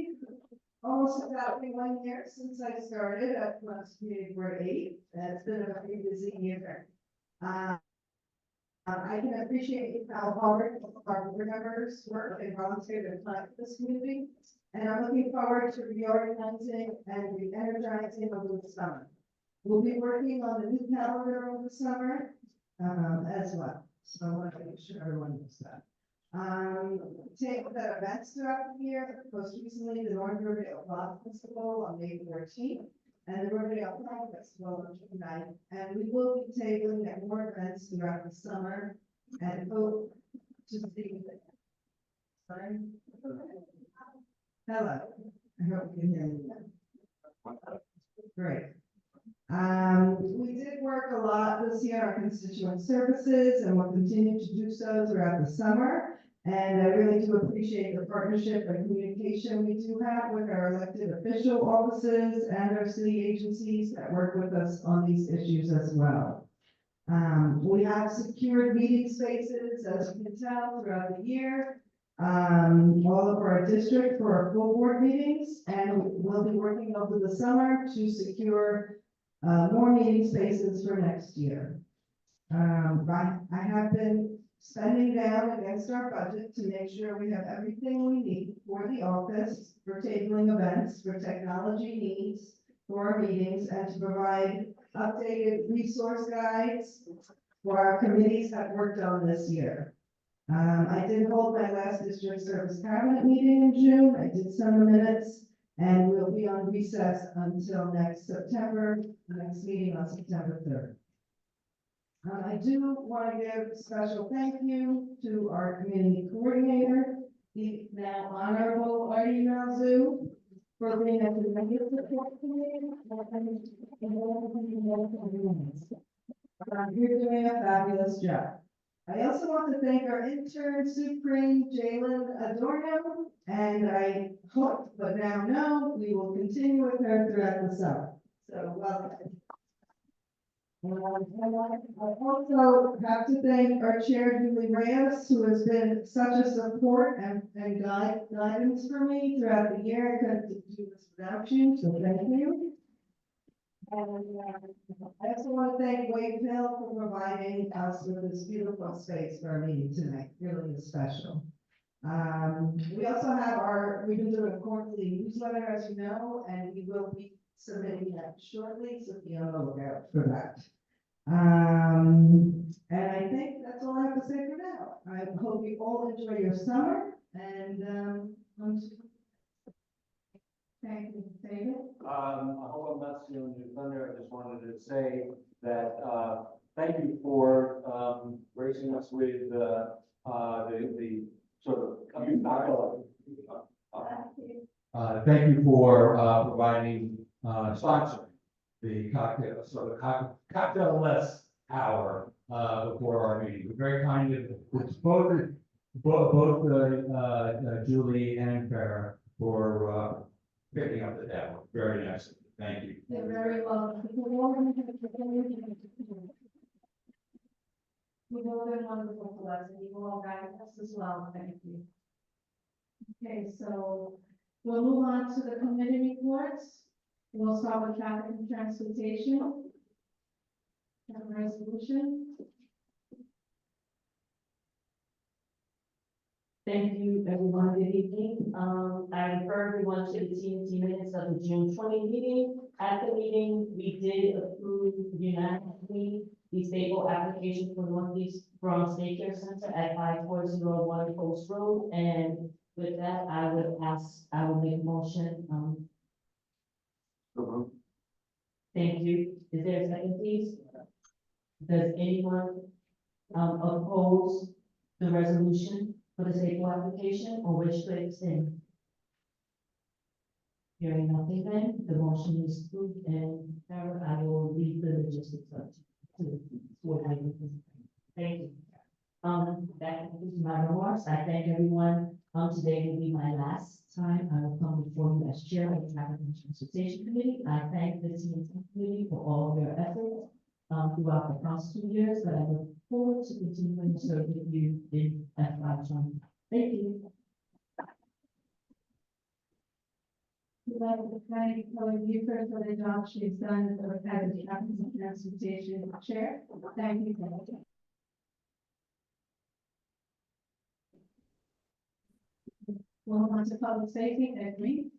S1: almost exactly 1 year since I started at Bronx Community Board 8. It's been a very busy year. I can appreciate how hard our board members work and volunteer their time for this community. And I'm looking forward to reorganizing and re-energizing over the summer. We'll be working on the new calendar over the summer, as well. So I want to make sure everyone knows that. Take the events throughout the year. Most recently, the North Riverdale Rock Festival on May 14th, and the Riverdale Pride Festival on June 9th. And we will be taking more events throughout the summer and hope to see. Sorry. Hello.
S3: I hope you can hear me now. Great. We did work a lot this year on constituent services and will continue to do so throughout the summer. And I really do appreciate the partnership and communication we do have with our elected official offices and our city agencies that work with us on these issues as well. We have secured meeting spaces, as you can tell, throughout the year. All of our district for our full board meetings, and we'll be working over the summer to secure more meeting spaces for next year. I have been spending down against our budget to make sure we have everything we need for the office, for tabling events, for technology needs, for our meetings, and to provide updated resource guides for our committees that worked on this year. I did hold my last district service cabinet meeting in June. I did send the minutes, and we'll be on recess until next September, the next meeting on September 3rd. I do want to give a special thank you to our community coordinator, the now honorable Artie Malzoo, for being a tremendous support to me. You're doing a fabulous job. I also want to thank our intern, Supreme Jalen Adorno, and I hope, but now know, we will continue with her throughout the summer. So welcome. I also have to thank our chair, Julie Reyes, who has been such a support and guidance for me throughout the year. I couldn't do this without you, so thank you. And I also want to thank Wade Hill for providing us with this beautiful space for our meeting tonight. Really is special. We also have we've been doing a quarterly newsletter, as you know, and we will be submitting that shortly, so be on the lookout for that. And I think that's all I have to say for now. I hope you all enjoy your summer, and thank you, David.
S12: I hope I'm not stealing your thunder. I just wanted to say that, thank you for, gracing us with, the sort of. Thank you for, providing, sponsoring the cocktail, sort of cocktail-less hour, before our meeting. We're very kind of, it's both Julie and Farah for, picking up the tab. Very nice. Thank you.
S1: You're very welcome. We've all been wonderful to us, and you've all guided us as well. Thank you. Okay, so we'll move on to the committee reports. We'll start with traffic and transportation. Have a resolution.
S13: Thank you, everyone. Good evening. I refer everyone to the TNT minutes of the June 20 meeting. At the meeting, we did approve unanimously the staple application for Northeast Bronx Daycare Center at 5401 Post Road. And with that, I will make a motion. Thank you. Is there a second, please? Does anyone oppose the resolution for the staple application or wish to extend? Hearing nothing, then the motion is approved, and I will leave the logistics up to the coordinator. Thank you. That concludes my remarks. I thank everyone. Today will be my last time I will come before you as chair of the Traffic and Transportation Committee. I thank the TNT committee for all of your efforts throughout the past 2 years, but I look forward to continuing to serve with you in FY20. Thank you.
S1: We'd like to thank Kelly Buford for the job she's done as the Traffic and Transportation Chair. Thank you, Kelly. We'll move on to public safety, Ed Green.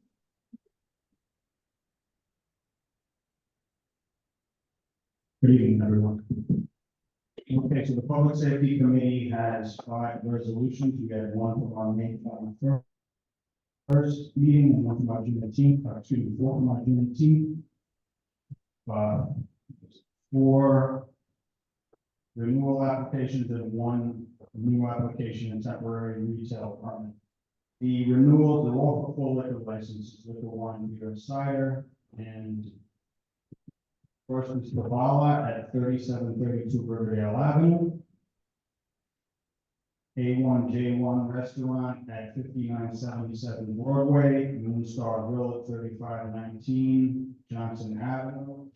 S7: Good evening, everyone. Okay, so the Public Safety Committee has 5 resolutions. We had one from our May 21st meeting and one from our June 18th, 4 from our June 18th. 4 renewal applications and 1 new application and temporary retail permit. The renewals are all for full liquor licenses, liquor wine, beer, and cider, and first is Kabbalah at 3732 Riverdale Avenue. A1J1 Restaurant at 5977 Broadway, Moonstar Grill at 3519 Johnson Avenue.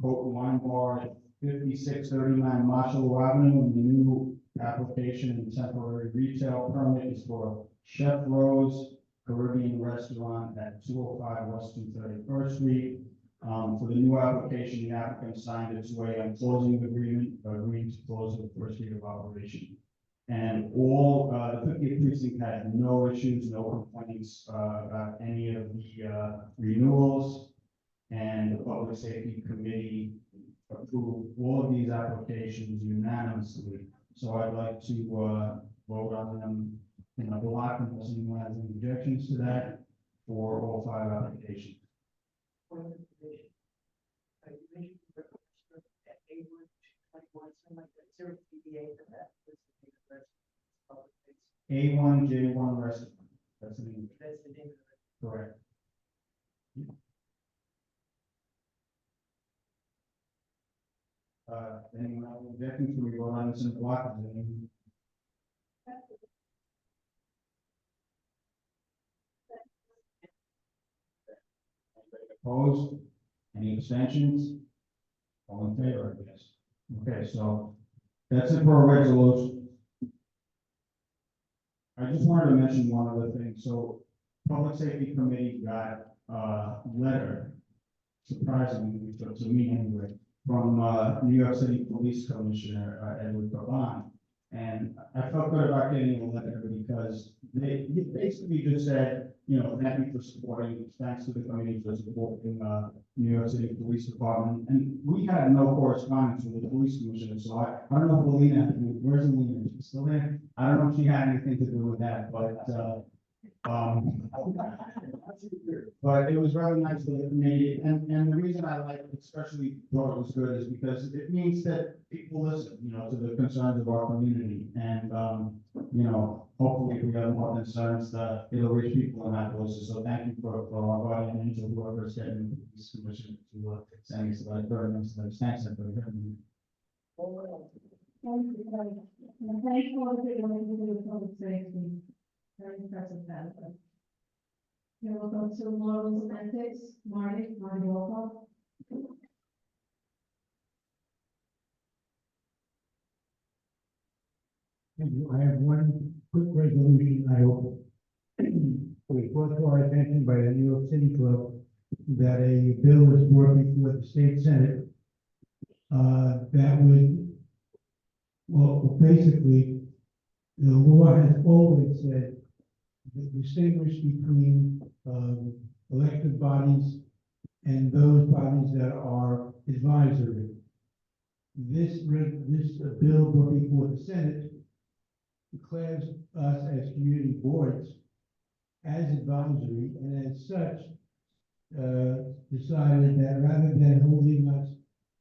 S7: Coat Wine Bar at 5639 Marshall Avenue, and the new application and temporary retail permit is for Chef Rose Caribbean Restaurant at 205 West 231st Street. For the new application, the applicant signed a two-way closing agreement, agreeing to close the first year of operation. And all, the 50th precinct had no issues, no complaints, about any of the, renewals. And the Public Safety Committee approved all of these applications unanimously. So I'd like to, vote on them in a block unless anyone has any objections to that for all 5 applications. A1J1 Restaurant, that's the name.
S3: That's the name of it.
S7: Correct. Anyone have objections, can we vote on this in a block? Is there any- Opposed? Any abstentions? All in favor, I guess. Okay, so that's it for a resolution. I just wanted to mention one other thing. So Public Safety Committee got a letter, surprisingly, to me anyway, from New York City Police Commissioner Edward Pavon. And I felt good about getting a letter because they basically just said, you know, thank you for supporting, thanks to the committee for supporting New York City Police Department. And we had no correspondence with the police commissioner, so I don't know if Alina, where's Alina? She's still there? I don't know if she had anything to do with that, but it was really nice that it made it, and the reason I like, especially thought it was good, is because it means that people listen, you know, to the concerns of our community, and, you know, hopefully if we have more concerns, it'll reach people in that places, so thank you for our guardian angel, whoever's getting the police commission to, send us a letter, very nice letter, thanks, everybody.
S1: Thank you, and thank you all for your work with public safety. Very impressive that. Okay, we'll go to Laurel's Antics, Marty Walpole.
S7: I have one quick resolution, I hope. We brought to our attention by the New York City Club that a bill was brought before the state senate. That would, well, basically, the law has always said that distinguish between elected bodies and those bodies that are advisory. This bill brought before the Senate declares us as community boards as advisory, and as such, decided that rather than holding us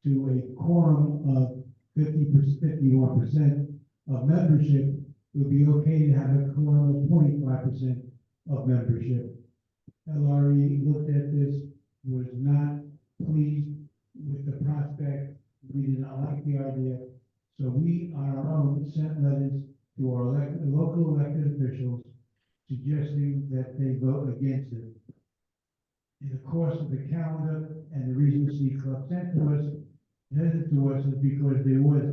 S7: to a quorum of 51% of membership, it would be okay to have a quorum of 25% of membership. LRE looked at this, was not pleased with the prospect. We did not like the idea. So we, on our own, sent letters to our local elected officials suggesting that they vote against it. In the course of the calendar, and the reason the City Club sent to us is because there was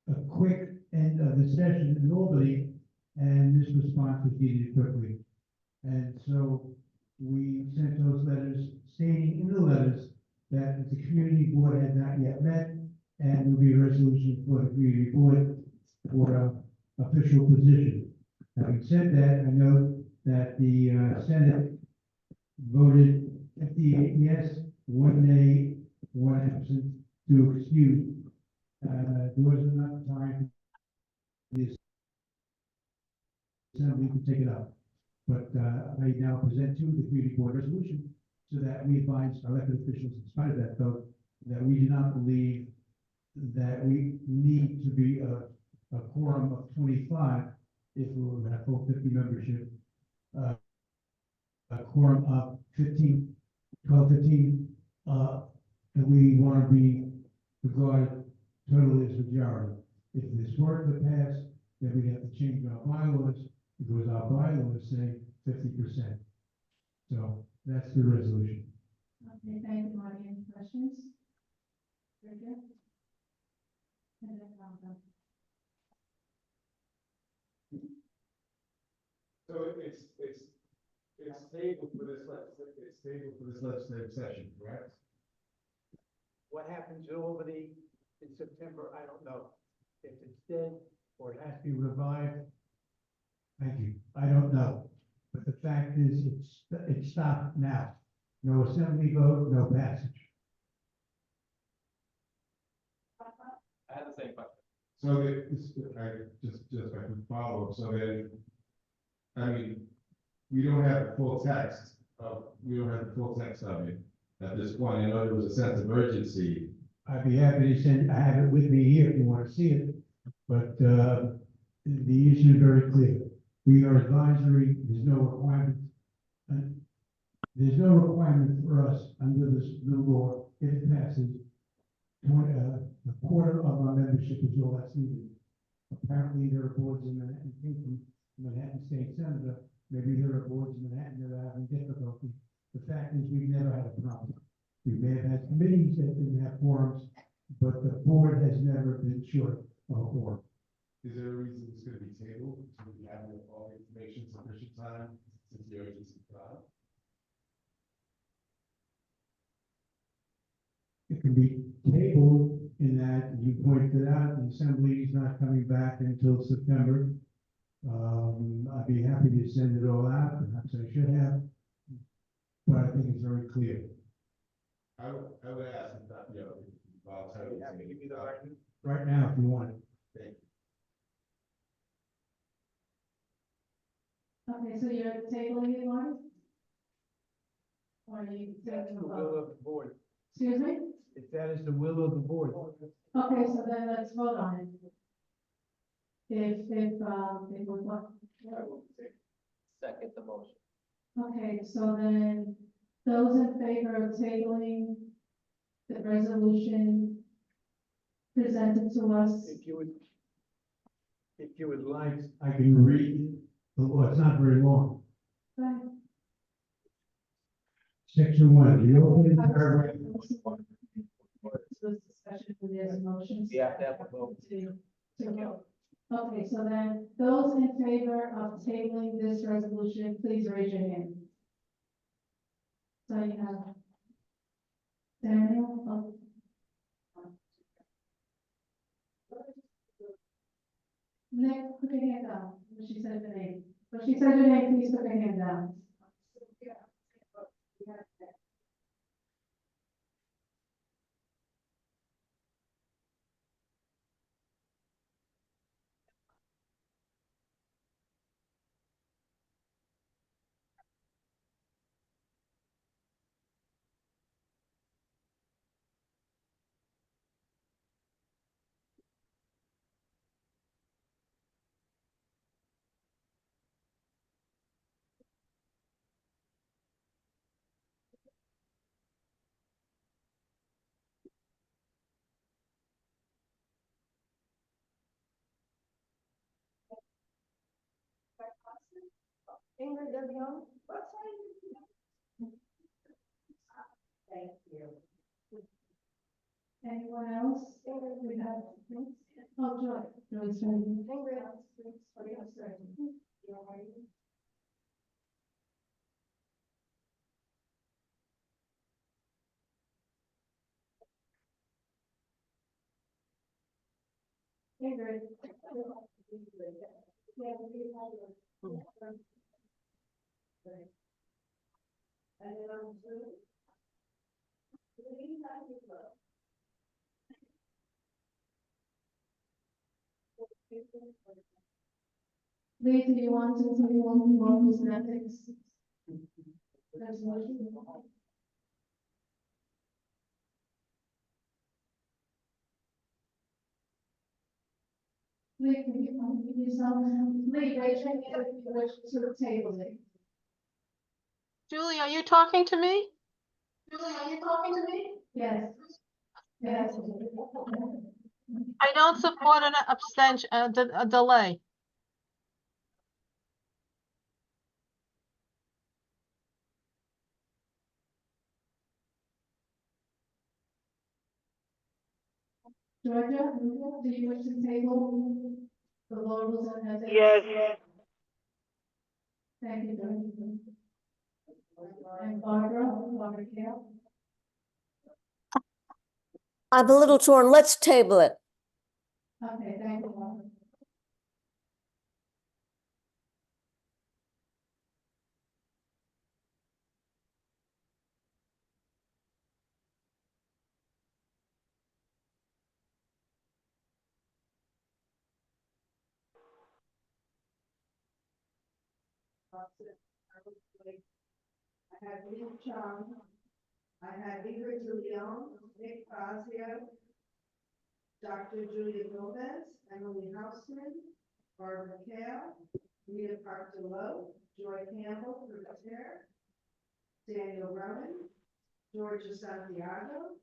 S7: a quick end of the session in Albany, and this response was needed quickly. And so we sent those letters stating in the letters that the community board had not yet met, and will be a resolution for the community board for official position. Having said that, I note that the Senate voted 58 yes, 1 nay, 1 absent to excuse. There was enough time for the Assembly to take it up. But I now present to the community board resolution so that we advise our elected officials, in spite of that vote, that we do not believe that we need to be a quorum of 25, if we were at full 50 membership, a quorum of 15, 12, 15, and we want to be regarded totally as majority. If this were to pass, then we'd have to change our bylaws, because our bylaws say 50%. So that's the resolution.
S2: Okay, thank you, Marty. Any questions? Very good. And then,
S6: So it's stable for this, it's stable for this legislative session, correct?
S8: What happens over in September, I don't know. If it's dead, or it has to be revived,
S7: Thank you. I don't know. But the fact is, it's stopped now. No assembly vote, no passage.
S12: I had the same question.
S6: So just I can follow, so then, I mean, we don't have the full text of it at this point. I know there was a sense of urgency.
S7: I'd be happy to send, I have it with me here if you want to see it, but, the issue is very clear. We are advisory, there's no requirement. There's no requirement for us under this new law, if it passes, a quarter of our membership is all that's needed. Apparently, there are boards in Manhattan, came from Manhattan State Senator, maybe there are boards in Manhattan that are having difficulty. The fact is, we've never had a problem. We may have had committees that didn't have forums, but the board has never been short of a forum.
S6: Is there a reason it's gonna be tabled, so we have all the information sufficient time, since the urgency filed?
S7: It can be tabled in that you pointed out, the assembly is not coming back until September. I'd be happy to send it all out, perhaps I should have, but I think it's very clear.
S6: I would ask if that, voluntarily. Give me the argument.
S7: Right now, if you want it.
S6: Thank you.
S2: Okay, so you're tabling it, Marty? Or are you taking a vote?
S8: of the board.
S2: Excuse me?
S8: If that is the will of the board.
S2: Okay, so then let's vote on it. If we want.
S12: Second the motion.
S2: Okay, so then those in favor of tabling the resolution presented to us.
S8: If you would like,
S7: I can read, well, it's not very long.
S2: Right.
S7: Section 1, the opening paragraph.
S2: This discussion for these motions.
S12: You have to have a vote.
S2: To vote. Okay, so then those in favor of tabling this resolution, please raise your hand. So you have Daniel. Nick, put your hand down. When she said your name. When she said your name, please put your hand down.
S3: Ingrid Young, what time? Thank you.
S2: Anyone else? We have. Oh, Joy. Joy's ready.
S3: Ingrid.
S2: Ingrid.
S3: And then on Zoom.
S2: Lee, do you want to tell me one more who's ethics? Resolution?
S1: Lee, can you do something? Lee, raise your hand if you wish to table it.
S5: Julie, are you talking to me?
S1: Yes. Yes.
S5: I don't support an abstention, a delay.
S1: Georgia, do you wish to table the laurels and ethics?
S3: Yes.
S1: Thank you, Georgia. And Barbara Kale?
S14: I'm a little torn. Let's table it.
S1: Okay, thank you, Barbara.
S3: I had Lee Chung, I had Ingrid DeLeon, Nick Fazio, Dr. Julia Gomez, Emily Houseman, Barbara Kale, Rita Park-Delow, Joy Campbell, for the chair, Daniel Rowan, Georgia Santiago,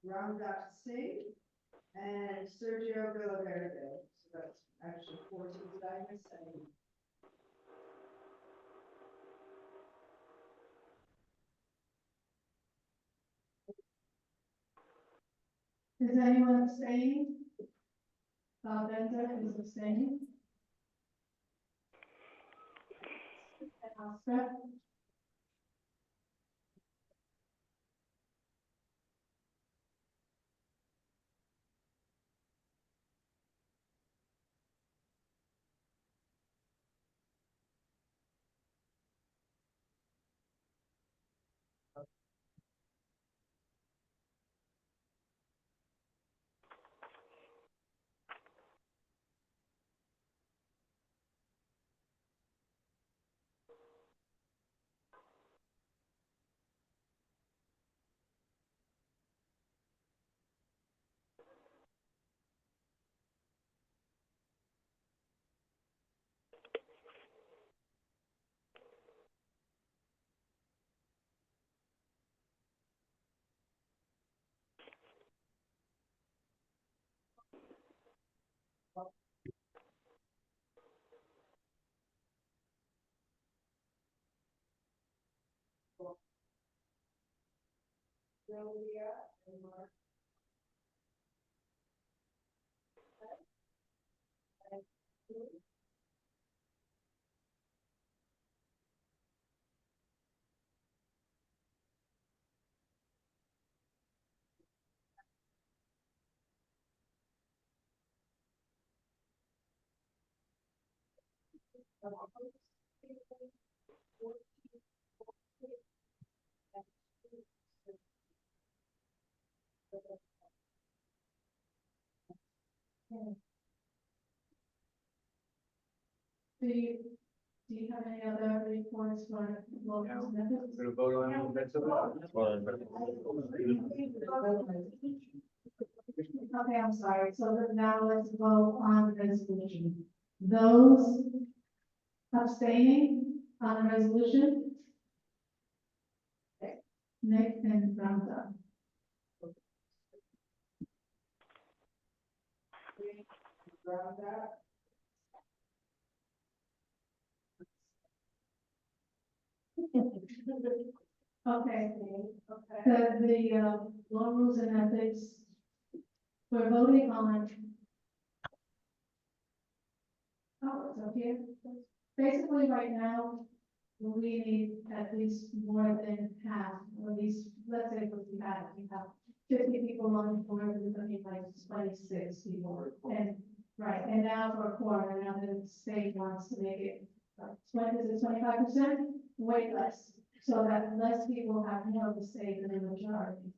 S3: Ramdas Singh, and Sergio Villaverde. So that's actually 14 that I missed.
S1: Is anyone abstaining? Bob Bender is abstaining. Oscar? Do you have any other reports for local methods? Okay, I'm sorry. So now let's vote on the resolution. Those abstaining on the resolution? Nick and Brenda. Okay, the law, rules and ethics, we're voting on. Oh, it's up here. Basically, right now, we need at least more than half, or at least, let's say what we have 50 people on the board, we're looking like 26 people. And, right, and now for a quarter, now the state wants to make it, 25%, way less. So that less people have more of a say than the majority.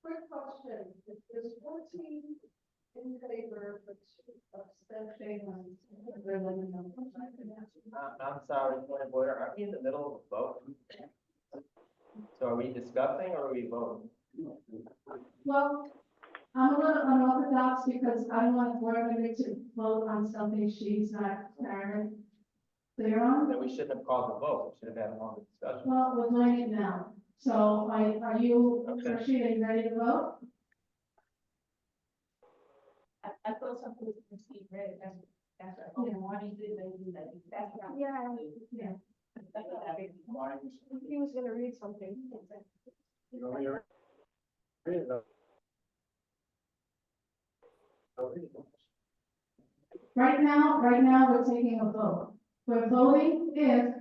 S3: Quick question, if there's 14 in favor, but 2 abstentions.
S15: I'm sorry, point of order, are we in the middle of a vote? So are we discussing or are we voting?
S1: Well, I'm a little unorthodox because I don't want board member to vote on something she's not clear on.
S15: Then we shouldn't have called the vote, we should have had a longer discussion.
S1: Well, we're doing it now. So are you,
S15: Okay.
S1: Rashid, are you ready to vote?
S11: I thought something was received, right? That's right. Oh, morning, do that. That's right.
S1: Yeah. Yeah.
S11: That's what I mean.
S3: He was gonna read something.
S15: You want me to read it?
S1: Right now, we're taking a vote. We're voting if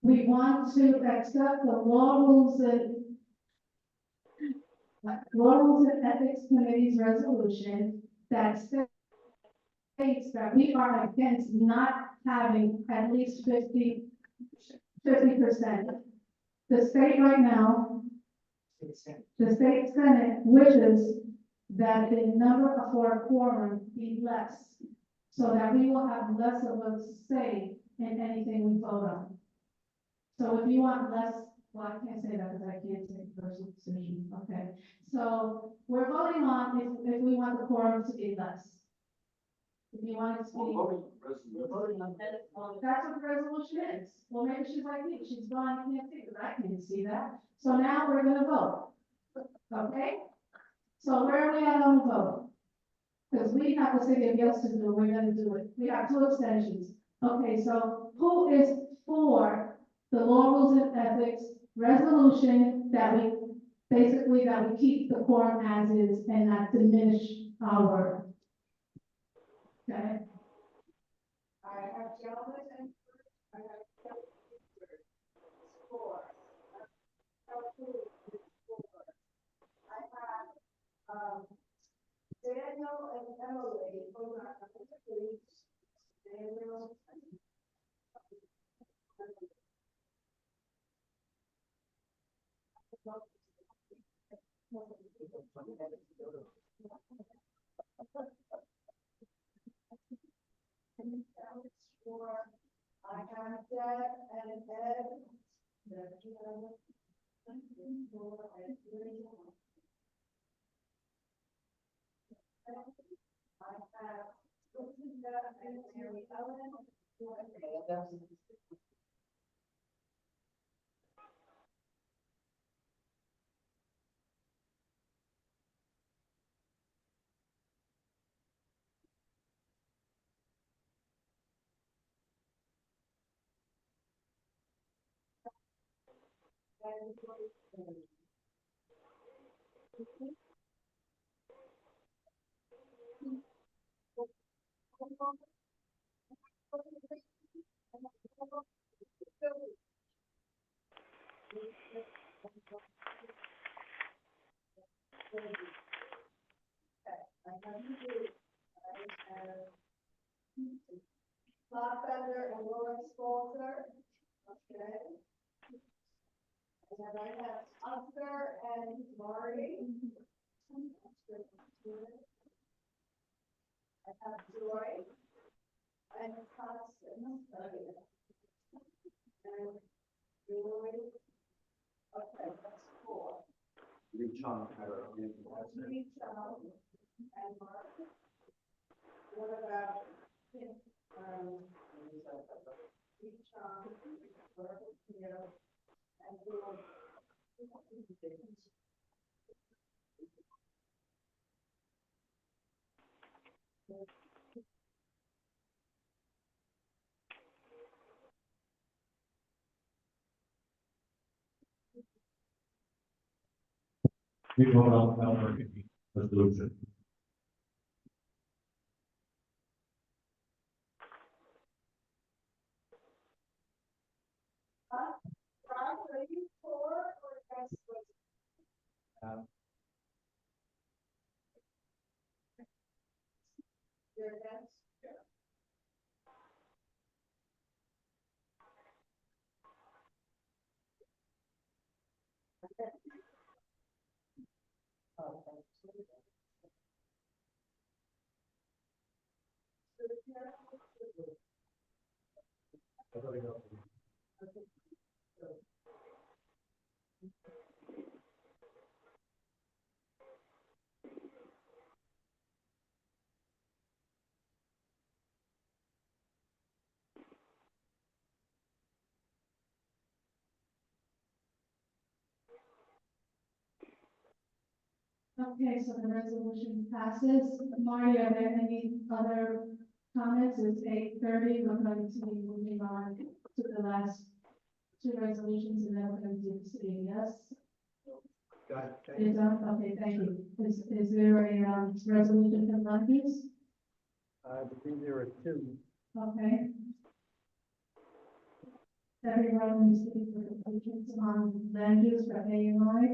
S1: we want to accept the Law Rules and Ethics Committee's resolution that states that we are against not having at least 50%. The state right now, the state senate wishes that the number for a quorum be less, so that we will have less of a say in anything we vote on. So if you want less, well, I can't say that because I can't take personal decision, okay? So we're voting on if we want the quorum to be less. If you want it to be. That's what the resolution is. Well, maybe she's like me, she's blind, can't see, because I can't see that. So now we're gonna vote. Okay? So where are we at on the vote? Because we have to say if yes to do, we're gonna do it. We have 2 abstentions. Okay, so who is for the Law Rules and Ethics resolution that we keep the quorum as is and not diminish our. Okay?
S3: I have gentlemen and I have four. I have, Daniel and Emily, hold on, please. Daniel. I have Deb and Ed. I have Lucinda and Mary Ellen. Bob Bender and Lawrence Walter. Okay. And then I have Oscar and Marty. I have Joy and Constance. And Julie. Okay, that's 4.
S6: Reach on,
S3: Reach out and Mark. What about, reach on, and Julie.
S12: We vote on the resolution.
S3: Rob, are you for or against this? You're against?
S1: Okay, so the resolution passes. Marty, are there any other comments? It's 8:30. We're going to be moving on to the last two resolutions, and then we're going to do the city, yes? It's done? Okay, thank you. Is there a, resolution from Monkeys?
S15: I believe there are two.
S1: Okay. Everyone is looking for conclusions on land use for AMI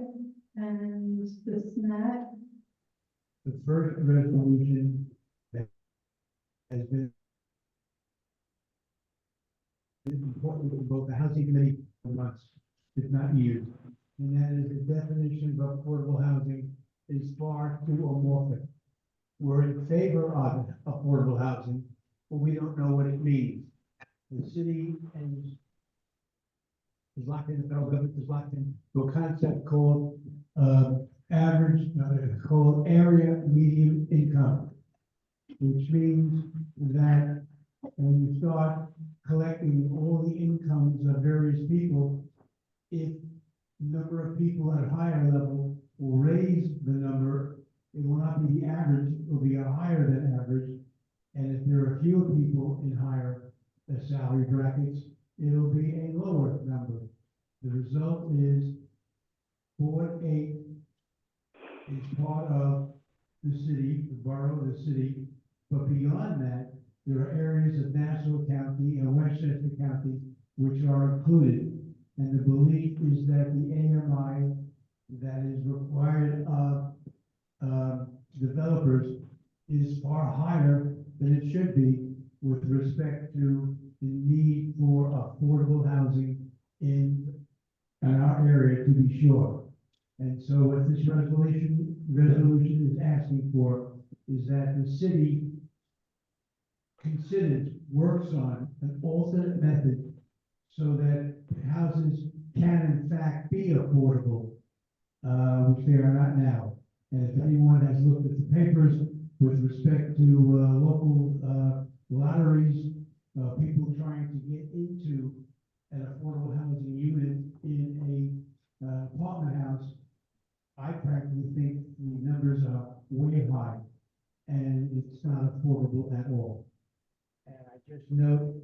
S1: and the SNAP.
S7: The first resolution that has been important to both the housing committee for months, if not years. And that is the definition of affordable housing is far too amorphic. We're in favor of affordable housing, but we don't know what it means. The city is locked in, the federal government is locked in to a concept called called area median income, which means that when you start collecting all the incomes of various people, if the number of people at a higher level will raise the number, it will not be the average, it will be a higher than average. And if there are fewer people in higher salary brackets, it'll be a lower number. The result is Ward 8 is part of the city, the borough of the city, but beyond that, there are areas of Nassau County and Westchester County which are included. And the belief is that the AMI that is required of developers is far higher than it should be with respect to the need for affordable housing in our area, to be sure. And so what this resolution is asking for is that the city works on an alternate method so that houses can in fact be affordable, which they are not now. And if anyone has looked at the papers with respect to local lotteries, people trying to get into an affordable housing unit in a apartment house, I practically think the numbers are way high, and it's not affordable at all. And I just note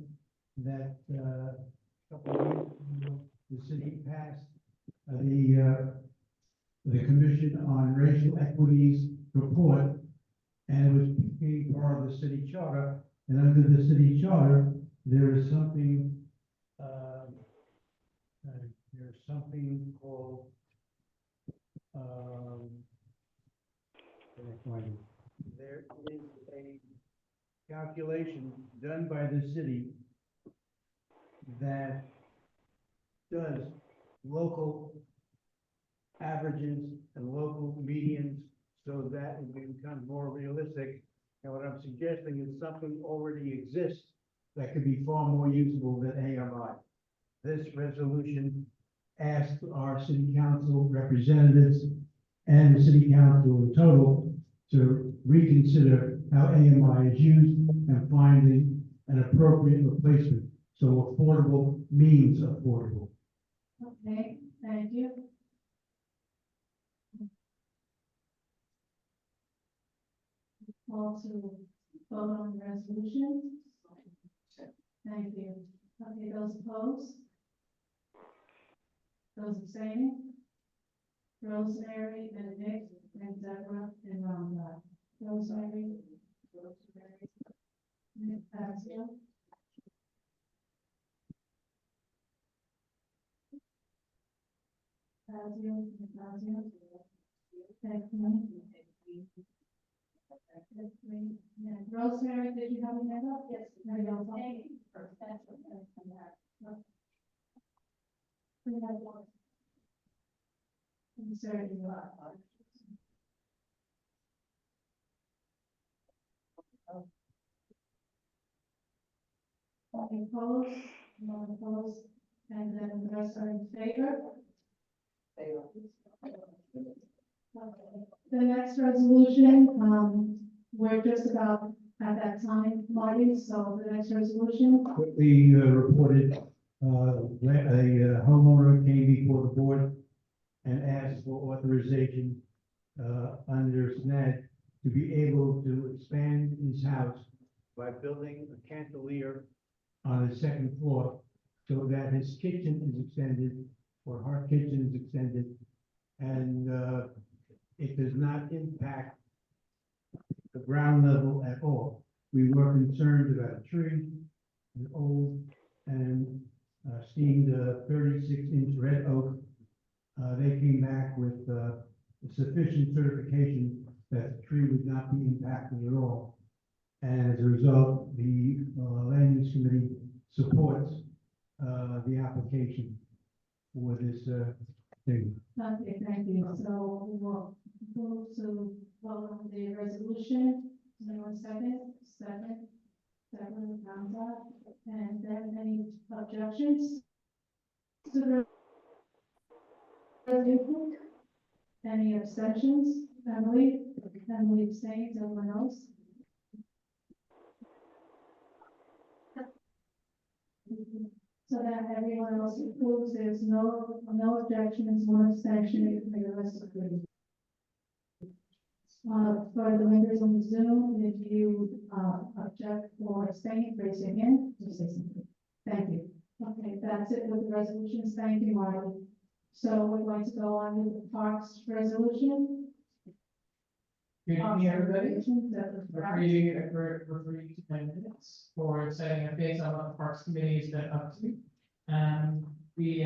S7: that a couple of years ago, the city passed the Commission on Racial Equities report, and it was became part of the city charter. And under the city charter, there is something called there is a calculation done by the city that does local averages and local medians so that it becomes more realistic. And what I'm suggesting is something already exists that could be far more usable than AMI. This resolution asks our city council representatives and the city council in total to reconsider how AMI is used and finding an appropriate replacement. So affordable means affordable.
S1: Okay, thank you. Call to vote on the resolution. Thank you. Okay, those opposed? Those abstaining? Rosemary and Nick and Deborah and Rhonda. Rosemary. Nick Fazio. Fazio. Thank you. Rosemary, did you have a hand up? Yes. There you go. Sorry, you are. Any opposed? No opposed? And then the rest are in favor? The next resolution, we're just about at that time, Marty, so the next resolution.
S7: Quickly reported, a homeowner came before the board and asked for authorization under SNED to be able to expand his house by building a cantilever on the second floor so that his kitchen is extended, or her kitchen is extended, and it does not impact the ground level at all. We were concerned about a tree, an old and steamed 36-inch red oak. They came back with sufficient certification that the tree would not be impacted at all. And as a result, the Land Use Committee supports the application for this thing.
S1: Okay, thank you. So we will move to vote on the resolution. Anyone second? Second, thumbs up. And then any objections to the resolution? Any abstentions? Emily abstains, everyone else? So that everyone else approves, there's no objections, one abstention, for the rest of the. For the members on Zoom, if you, object or abstain, raise your hand, or say something. Thank you. Okay, that's it with the resolutions. Thank you, Marty. So we're going to go on with the Parks resolution.
S10: Good evening, everybody.
S1: Refer
S10: Refer you to 10 minutes for setting a phase on what the Parks Committee has been up to. We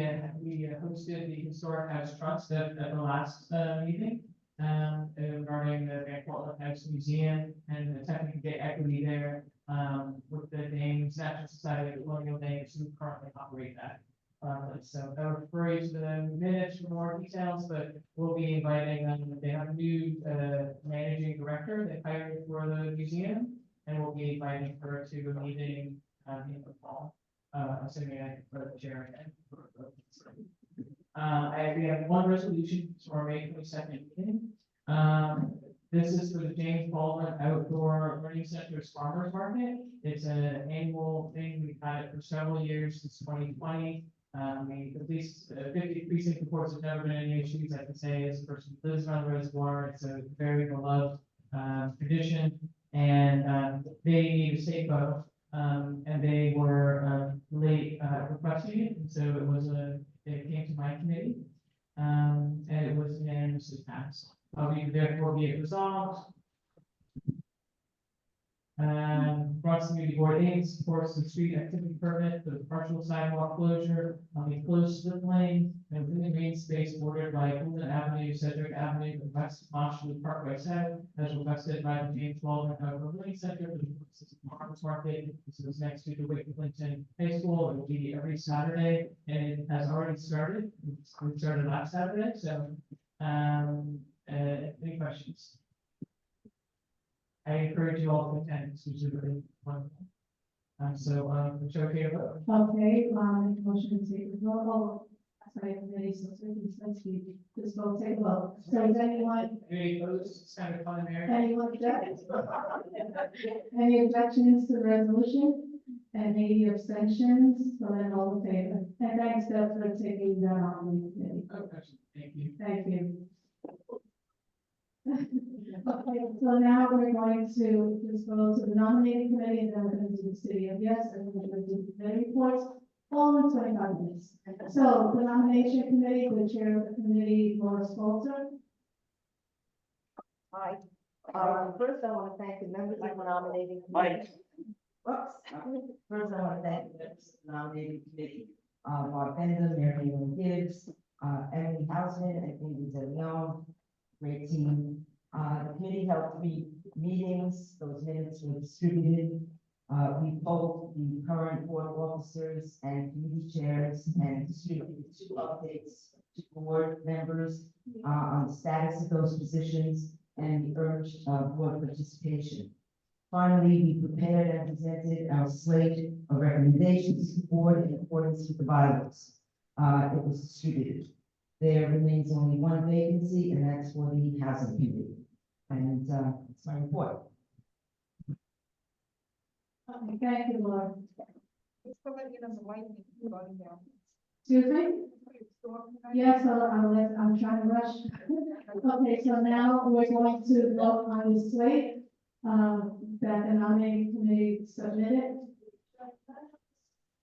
S10: hosted the Historic House Trust at the last meeting regarding the Van Cortlandt House Museum and attempting to get equity there with the Danes National Society of Colonial Danes who currently operate that. So I will refer you to the minutes for more details, but we'll be inviting them. They have a new managing director they hired for the museum, and we'll be inviting her to a meeting in the fall. Assuming I can put the chair again. We have one resolution for our May 22nd meeting. This is for the James Baldwin Outdoor Learning Center's Farmers Market. It's an annual thing. We've had it for several years since 2020. At least 50 precinct reports have never been any issues. I can say as a person who lives around the reservoir, it's a very beloved tradition, and they need a safe boat, and they were late requesting it, and so it came to my committee, and it was unanimously passed. We therefore be it resolved. Bronx Community Board 8 supports the street activity permit for the partial sidewalk closure on the closed slip lane and within the green space bordered by Golden Avenue, Cedric Avenue, and West Montclair Parkway South, as requested by the James Baldwin Outdoor Learning Center for the purposes of Farmers Market. This is next to the Whitney Clinton High School. It will be every Saturday, and it has already started. It started last Saturday, so any questions? I encourage you all to attend. It's usually really wonderful. It's okay to vote.
S1: Okay, motion to take a vote. Sorry, committee, so let's just vote, take a vote. So is anyone,
S10: Any opposed? It's kind of fun, Mary.
S1: anyone object? Any objections to the resolution? And any abstentions? So then all in favor. And thanks, Deb, for taking that on the committee.
S10: Oh, gotcha. Thank you.
S1: Thank you. Okay, so now we're going to just go to the nominating committee and then we're going to do the city of yes, and then we're going to do the committee reports, all in 25 minutes. So the nomination committee, the chair of the committee, Laura Spolter.
S16: Hi. First, I want to thank the members of the nominating committee. Whoops. First, I want to thank the members of the nominating committee. Mark Bender, Mary Ellen Gibbs, Emily Hausman, and David DeLeon. Great team. The committee held 3 meetings. Those minutes were distributed. We polled the current board officers and committee chairs and distributed 2 updates to board members on the status of those positions, and we urged board participation. Finally, we prepared and presented our slate of recommendations to the board in accordance with the bylaws. It was distributed. There remains only 1 vacancy, and that's for the housing committee. And it's my report.
S1: Okay, thank you, Laura.
S16: It's the lighting going down.
S1: Excuse me? Yes, I'm trying to rush. Okay, so now we're going to vote on the slate, that the nominating committee submitted.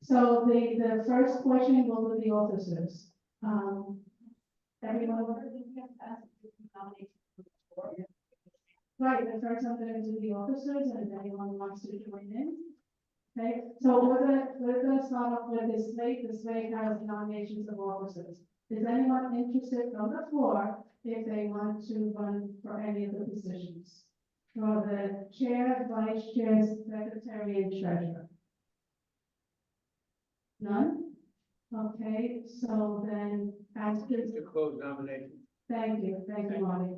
S1: So the first question will be the officers. Everyone. Right, the first I'm gonna do the officers, and if anyone wants to join in. Okay, so we're gonna start off with the slate. The slate has nominations of officers. Is anyone interested from the floor if they want to run for any of the positions? For the chair, vice chair, secretary, and treasurer? None? Okay, so then, as
S7: To close nomination.
S1: thank you, Marty.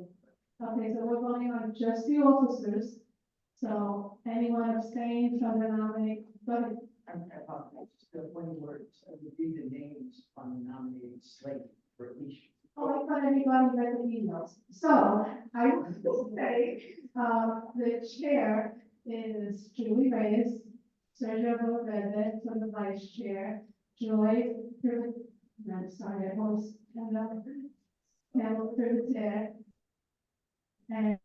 S1: Okay, so we're voting on just the officers. So anyone abstain from the nominate, but
S16: I apologize, just one word, would be the names on the nominated slate for each.
S1: oh, I thought everybody read the emails. So I will say, the chair is Julie Reyes, Sergio Boveda for the vice chair, Joy, I'm sorry, I almost, Campbell Privitere, and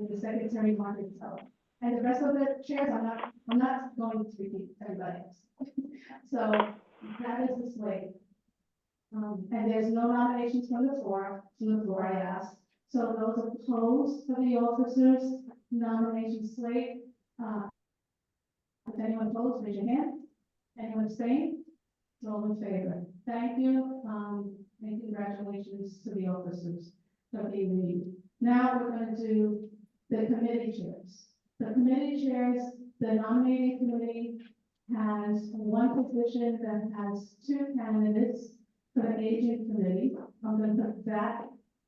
S1: the secretary Martin Sell. And the rest of the chairs, I'm not going to repeat everybody else. So that is the slate. And there's no nominations from the floor, I asked. So those opposed for the officers nomination slate, if anyone opposed, raise your hand. Anyone abstain? All in favor. Thank you, and congratulations to the officers for being renewed. Now we're going to do the committee chairs. The committee chairs, the nominating committee has one position that has two candidates for the aging committee. I'm going to put that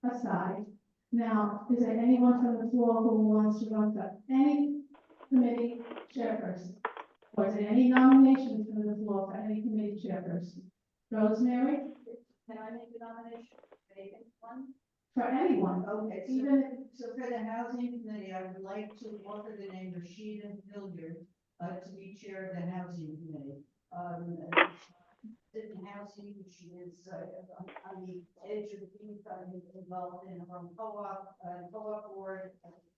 S1: aside. Now, is there anyone from the floor who wants to run for any committee chairperson? Or is there any nominations from the floor for any committee chairperson? Rosemary?
S16: Can I make a nomination? Vacant one?
S1: For anyone?
S16: Okay,
S1: Even,
S16: so for the housing committee, I would like to offer the name Rashida Hilliard, to be chair of the housing committee. In housing, she is, on the edge of being involved in her co-op board,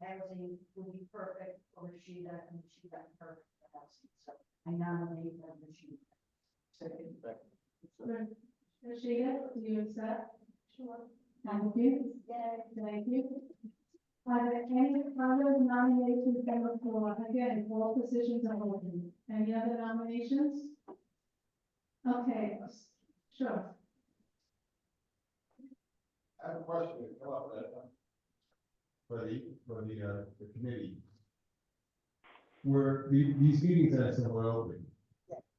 S16: housing would be perfect for Rashida, and she got perfect for housing, so I nominate Rashida. Second.
S1: Rashida, do you accept? Sure. Thank you. Thank you. Are there any other nominations from the floor? Again, all positions are open. Any other nominations? Okay, sure.
S17: I have a question to come up with, for the committee. Were these meetings that I said were open?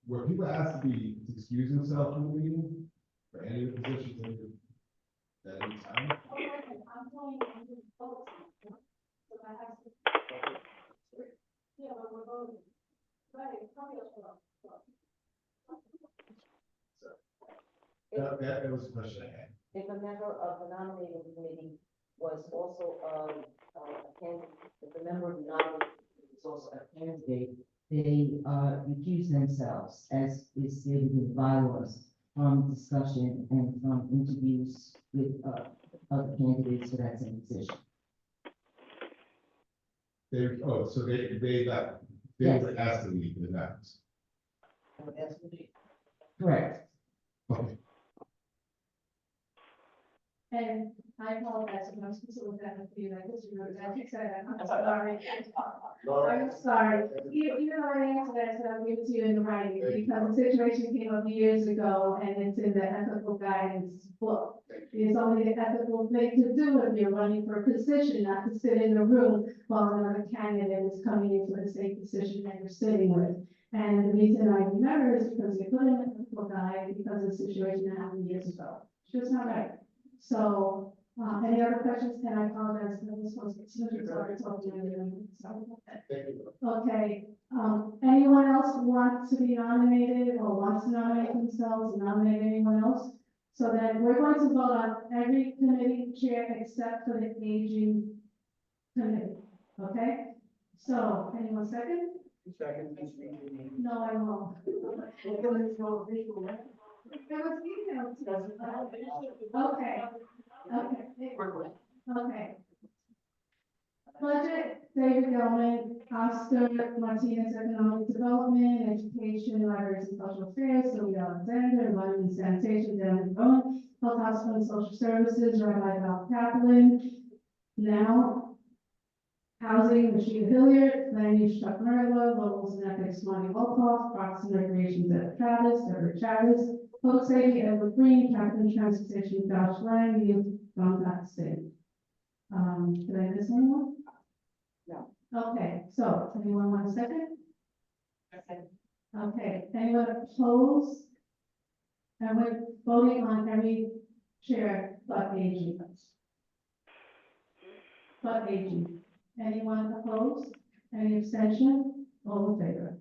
S17: Were people asked to excuse themselves from the meeting for any of the positions at any time?
S1: I'm going to vote. So I have to. Yeah, but we're voting. Right, probably
S17: That was the question I had.
S13: If a member of the nominating committee was also a candidate, if a member of the nominating committee was also a candidate, they recuse themselves, as is stated in the bylaws, from discussion and from interviews with other candidates for that same position.
S17: So they
S13: Yes.
S17: were asked to leave the matters.
S13: Correct.
S17: Okay.
S1: And I apologize if I'm supposed to look at it for you, like, this, as you said, I'm sorry. I'm sorry. Even though I answered that, so I'll give it to you in writing, because the situation came up years ago, and it's in the ethical guidance book. It's only the ethical thing to do if you're running for a position, not to sit in the room while another candidate is coming into the same position that you're sitting with. And the reason I remember is because you put in an ethical guide because of the situation that happened years ago. It's just not right. So, any other questions? And I apologize, because this was, sorry, talking to you. Okay, anyone else want to be nominated or wants to nominate themselves, nominate anyone else? So then we're going to vote on every committee chair except for the aging committee, okay? So, anyone second?
S7: Second.
S1: No, I won't. was emailed to us. Okay, okay. Budget, David Gilman, Oscar Martinez, Economic Development, Education, Libraries and Social Affairs, Sylvia Alexander, Environment and Sanitation, Dan Bowen, Health Hospital and Social Services, Rabbi Val Kaplan. Now, Housing, Rashida Hilliard, Land Use, Chuck Merlo, Locals and Ethics, Monty Volkov, Parks and Recreation, Deb Travis, Deborah Travis, Public Safety, Edward Green, Captain Transportation, Josh Lang, Youth, Don Paxton. Did I miss anyone?
S16: No.
S1: Okay, so anyone want a second? Okay, anyone opposed? And we're voting on every chair but AG. But AG. Anyone opposed? Any abstention? All in favor?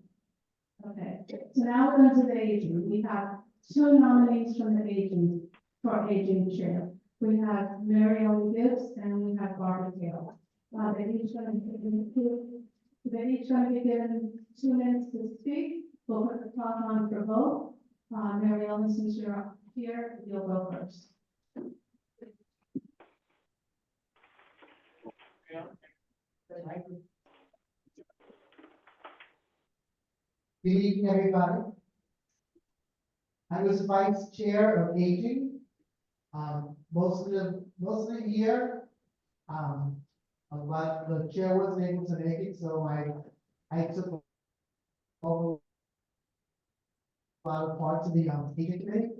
S1: Okay, so now we're going to the aging. We have two nominees from the aging, for aging chair. We have Mary Ellen Gibbs and we have Barbara Taylor. They're each going to be given 2 minutes to speak. We'll put the clock on for vote. Mary Ellen, since you're up here, you'll go first.
S8: Good evening, everybody. I was vice chair of aging, most of the year. But the chair wasn't able to make it, so I took over a lot of parts of the aging committee.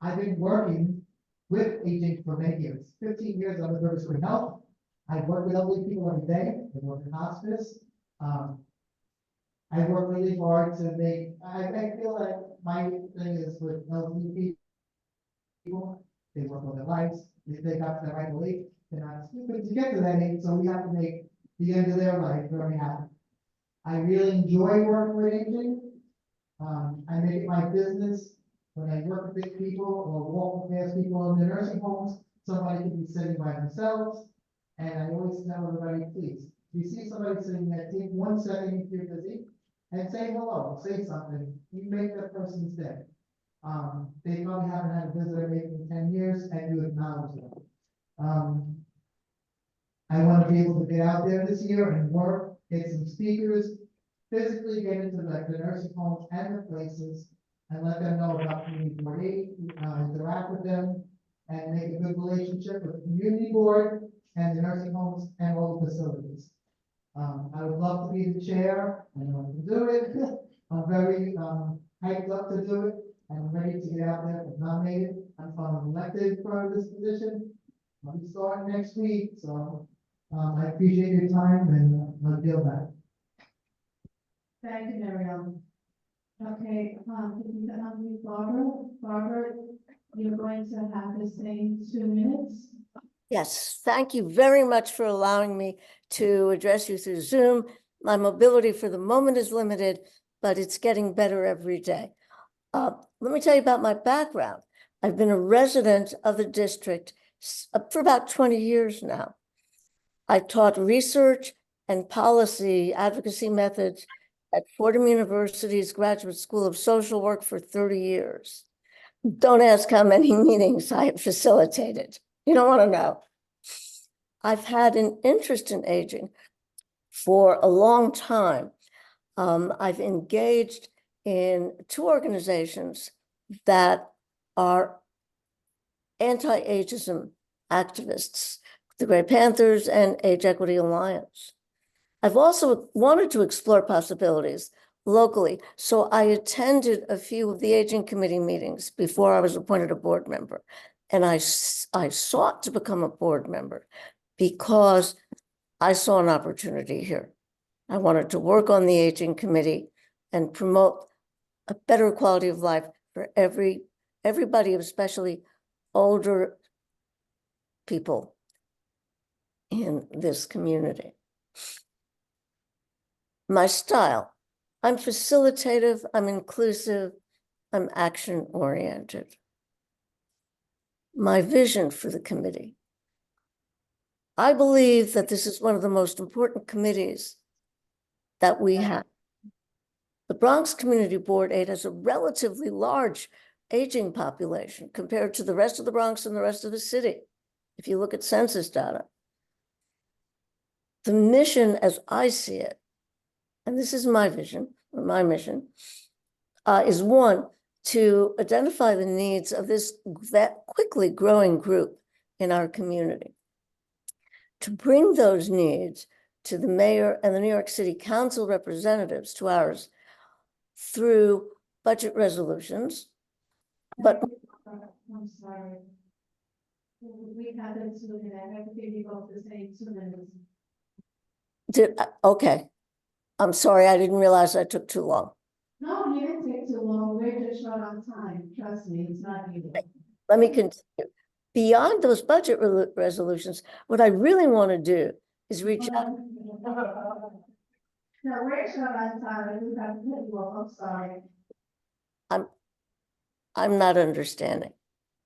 S8: I've been working with aging for many years, 15 years on the River Spring Health. I work with elderly people every day. I work in hospice. I work really hard to make, I feel like my thing is with elderly people, they work on their lives, they got to the right age, they're not stupid to get to that age, so we have to make the end of their life very happy. I really enjoy working with aging. I make it my business when I work with people or walk past people in the nursing homes, somebody can be sitting by themselves, and I always tell everybody, please, if you see somebody sitting there, take 1 second if you're busy, and say hello, say something, you make that person's day. They probably haven't had a visitor maybe in 10 years, and you acknowledge them. I want to be able to get out there this year and work, get some speakers, physically get into the nursing homes and the places, and let them know about community board 8, interact with them, and make a good relationship with the community board and the nursing homes and all the facilities. I would love to be the chair. I know I can do it. I'm very hyped up to do it. I'm ready to get out there and nominated. I'm elected for this position. I'll be starting next week, so I appreciate your time and I'll deal back.
S1: Thank you, Mary Ellen. Okay, Barbara. Barbara, you're going to have the same 2 minutes.
S14: Yes, thank you very much for allowing me to address you through Zoom. My mobility for the moment is limited, but it's getting better every day. Let me tell you about my background. I've been a resident of the district for about 20 years now. I taught research and policy advocacy methods at Fordham University's Graduate School of Social Work for 30 years. Don't ask how many meetings I have facilitated. You don't want to know. I've had an interest in aging for a long time. I've engaged in 2 organizations that are anti-ageism activists, the Grey Panthers and Age Equity Alliance. I've also wanted to explore possibilities locally, so I attended a few of the aging committee meetings before I was appointed a board member. And I sought to become a board member because I saw an opportunity here. I wanted to work on the aging committee and promote a better quality of life for everybody, especially older people in this community. My style, I'm facilitative, I'm inclusive, I'm action-oriented. My vision for the committee. I believe that this is one of the most important committees that we have. The Bronx Community Board 8 has a relatively large aging population compared to the rest of the Bronx and the rest of the city, if you look at census data. The mission, as I see it, and this is my vision, or my mission, is one, to identify the needs of that quickly growing group in our community, to bring those needs to the mayor and the New York City Council representatives, to ours, through budget resolutions. But
S1: I'm sorry. We haven't seen it, I have to give you both the same 2 minutes.
S14: okay, I'm sorry, I didn't realize I took too long.
S1: No, you didn't take too long, we're just short on time, trust me, it's not you.
S14: Let me continue. Beyond those budget resolutions, what I really want to do is reach out.
S1: No, we're short on time, I do have to cut you off, I'm sorry.
S14: I'm not understanding.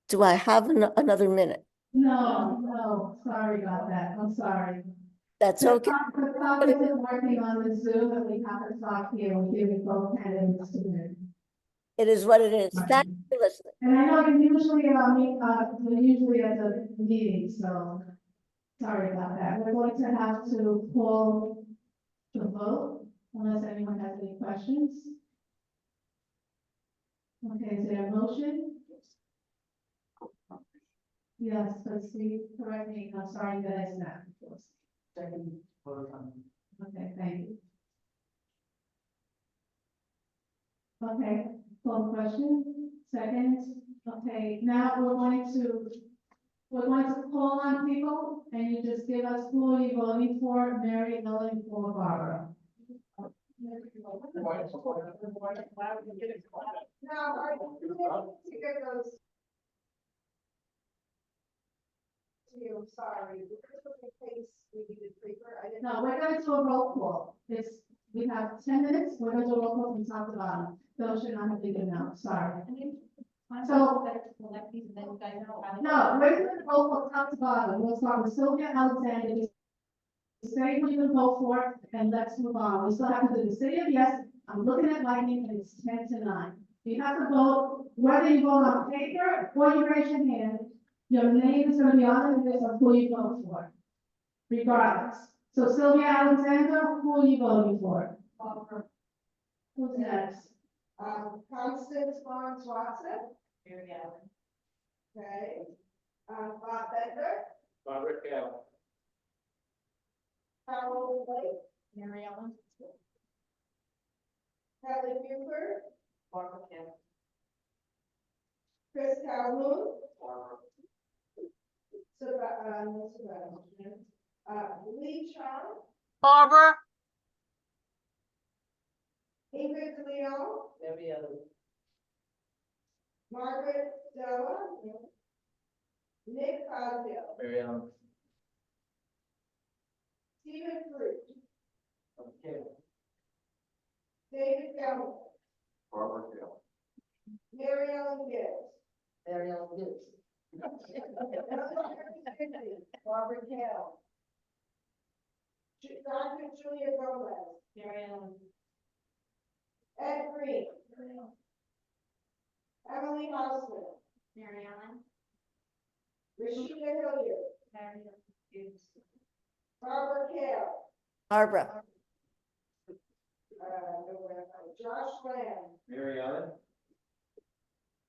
S14: Do I have another minute?
S1: No, sorry about that, I'm sorry.
S14: That's okay.
S1: The clock isn't working on the Zoom, and we have to talk here, we're giving both candidates 2 minutes.
S14: It is what it is. Thank you for listening.
S1: And I know you're usually we're usually at the meeting, so sorry about that. We're going to have to call the vote unless anyone has any questions. Okay, is there a motion? Yes, but Steve, correct me, I'm sorry that I snapped.
S15: Second, vote on.
S1: Okay, thank you. Okay, call question, second, okay, now we're going to call on people, and you just give us who you're voting for, Mary, Ellen, or Barbara.
S3: Sorry, in case we needed paper, I didn't.
S1: No, we're going to do a roll call. We have 10 minutes, we're going to do a roll call from top to bottom. Those should not have been good now, sorry. So, no, we're going to roll call top to bottom. We'll start with Sylvia Alexander. Just say who you can vote for, and let's move on. We still have to do the city of yes. I'm looking at lightning, and it's 10 to 9. You have to vote, whether you vote on paper or you raise your hand, your name is going to be on the list of who you vote for, regardless. So Sylvia Alexander, who are you voting for? Who's next?
S3: Constance Barnes Watson. Mary Ellen. Okay. Bob Bender.
S4: Barbara Kell.
S3: Harold Blake. Mary Ellen. Kelly Buford. Barbara Kim. Chris Calhoun. Lee Chong.
S5: Barbara,
S3: Ingrid Leon. Mary Ellen. Margaret Della. Nick Cosdale.
S15: Mary Ellen.
S3: Stephen Fruit.
S15: Okay.
S3: David Gilmore.
S17: Barbara Hill.
S3: Mary Ellen Gibbs.
S16: Mary Ellen Gibbs.
S3: Barbara Kell. Dr. Julia Gomez. Mary Ellen. Ed Green. Emily Hausman. Mary Ellen. Rashida Hilliard. Mary Ellen Gibbs. Barbara Kell.
S14: Barbara.
S3: Josh Lamb.
S15: Mary Ellen.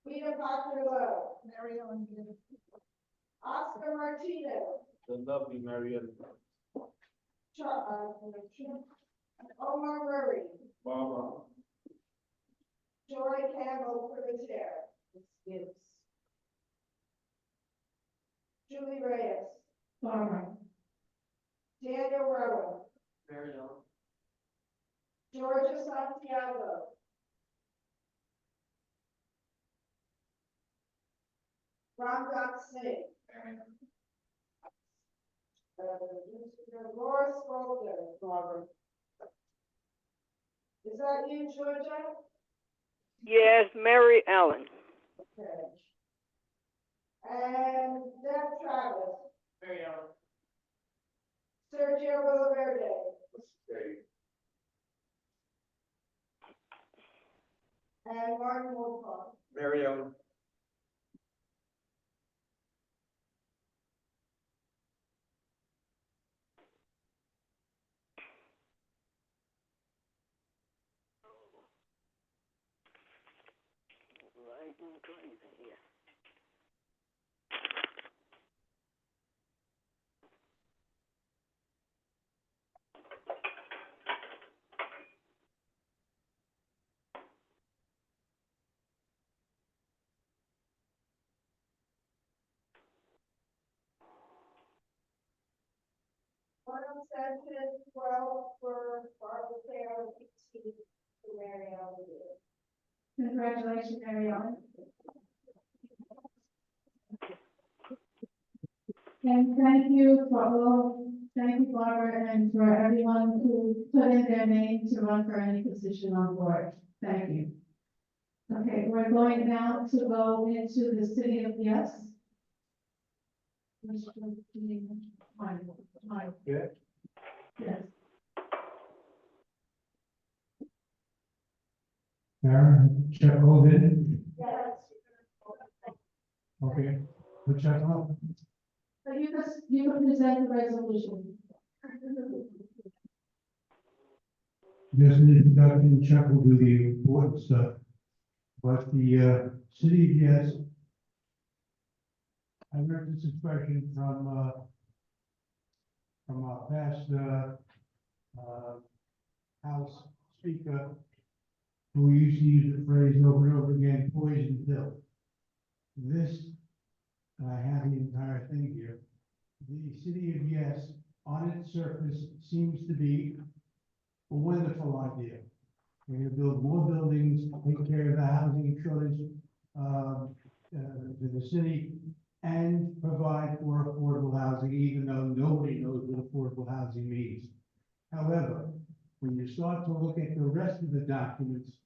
S3: Rita Parker Lowe. Mary Ellen Gibbs. Oscar Martinez.
S15: The lovely Mary Ellen.
S3: Omar Murray.
S15: Barbara.
S3: Joy Campbell for the chair. Gibbs. Julie Reyes.
S1: Barbara.
S3: Daniel Rowan.
S15: Mary Ellen.
S3: Georgia Santiago. Ramdas Singh. Laura Spolder. Barbara. Is that you, Georgia?
S5: yes, Mary Ellen.
S3: Okay. And Deb Travis.
S15: Mary Ellen.
S3: Sergio Villaverde. And Martin Wolfond.
S15: Mary Ellen.
S2: One session, 12 for Barbara Taylor, 16 for Mary Ellen. Congratulations, Mary Ellen. And thank you for all, thank you, Barbara, and for everyone who put in their name to run for any position on board. Thank you. Okay, we're going now to go into the city of Yes.
S7: Yeah.
S2: Yes.
S7: Karen, check all in.
S2: Yes.
S7: Okay, we'll check out.
S2: So you can present the resolution.
S7: Just an introduction, Chuck will do the important stuff. But the city of Yes. I heard this expression from our past House Speaker, who used to use the phrase over and over again, poison pill. This, and I have the entire thing here, the city of Yes, on its surface, seems to be a wonderful idea. We're gonna build more buildings, take care of the housing shortage, to the city, and provide for affordable housing, even though nobody knows what affordable housing means. However, when you start to look at the rest of the documents,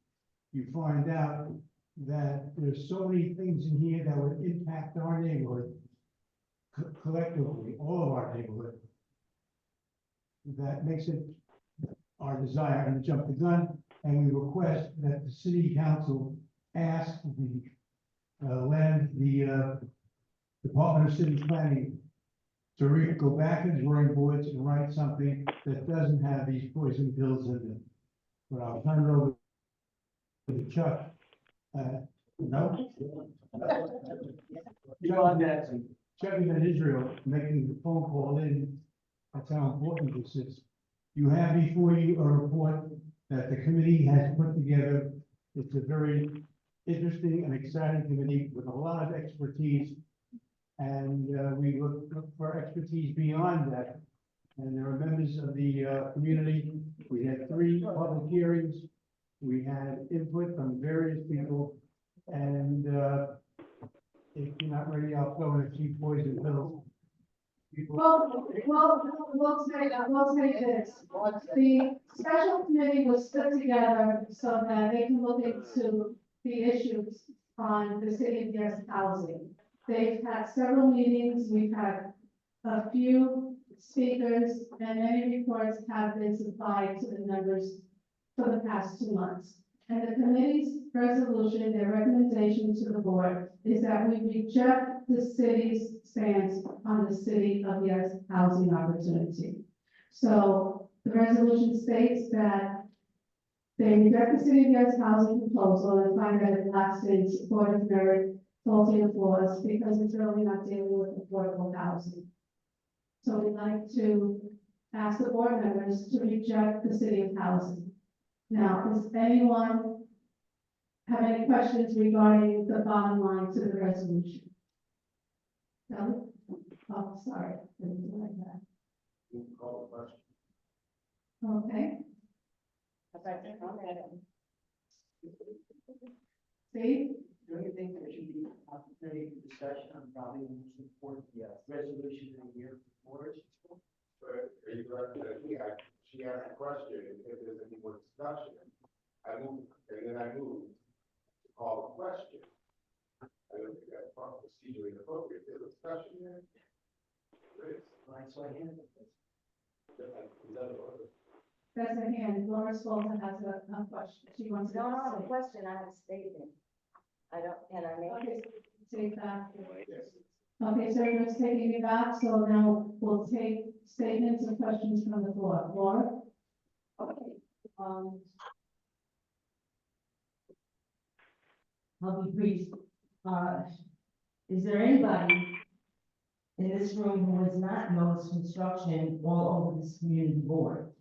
S7: you find out that there's so many things in here that would impact our neighborhood collectively, all of our neighborhood. That makes it our desire to jump the gun, and we request that the city council ask the Department of City Planning to go back to the drawing boards and write something that doesn't have these poison pills in it. But I'll turn it over to Chuck. No? John Jackson, checking in Israel, making the phone call in. That's how important this is. You have before you a report that the committee has put together. It's a very interesting and exciting committee with a lot of expertise. And we look for expertise beyond that. And there are members of the community. We had 3 public hearings. We had input from various people. And if you're not ready, I'll throw in a few poison pills.
S2: We'll say this. The special committee was put together so that they can look into the issues on the city of Yes housing. They've had several meetings, we've had a few speakers, and many reports have been supplied to the members for the past 2 months. And the committee's resolution, their recommendation to the board is that we reject the city's stance on the city of Yes housing opportunity. So the resolution states that they reject the city of Yes housing proposal and find that it lacks in supportive merit, faulty and flaws, because it's really not dealing with affordable housing. So we'd like to ask the board members to reject the city of housing. Now, does anyone have any questions regarding the bottom line to the resolution? No? Oh, sorry, didn't do like that.
S6: Call the question.
S2: Okay, Steve?
S15: Do you think there should be opportunity for discussion on probably the most important resolution in the year before?
S17: Are you correct? She asked a question, if there's any more discussion, I moved to call the question. I don't think that's procedurally appropriate, there's a discussion there. There is.
S15: Right, so I handle this.
S2: That's a hand. Laura Spolta has a question. She wants to.
S13: No, a question, I have a statement. I don't, can I make
S2: Okay,
S13: it?
S2: take that.
S17: Yes.
S2: Okay, so you're just taking it back, so now we'll take statements and questions from the floor. Laura?
S13: Okay,
S16: I'll be brief. Is there anybody in this room who has not noticed construction all over this community board?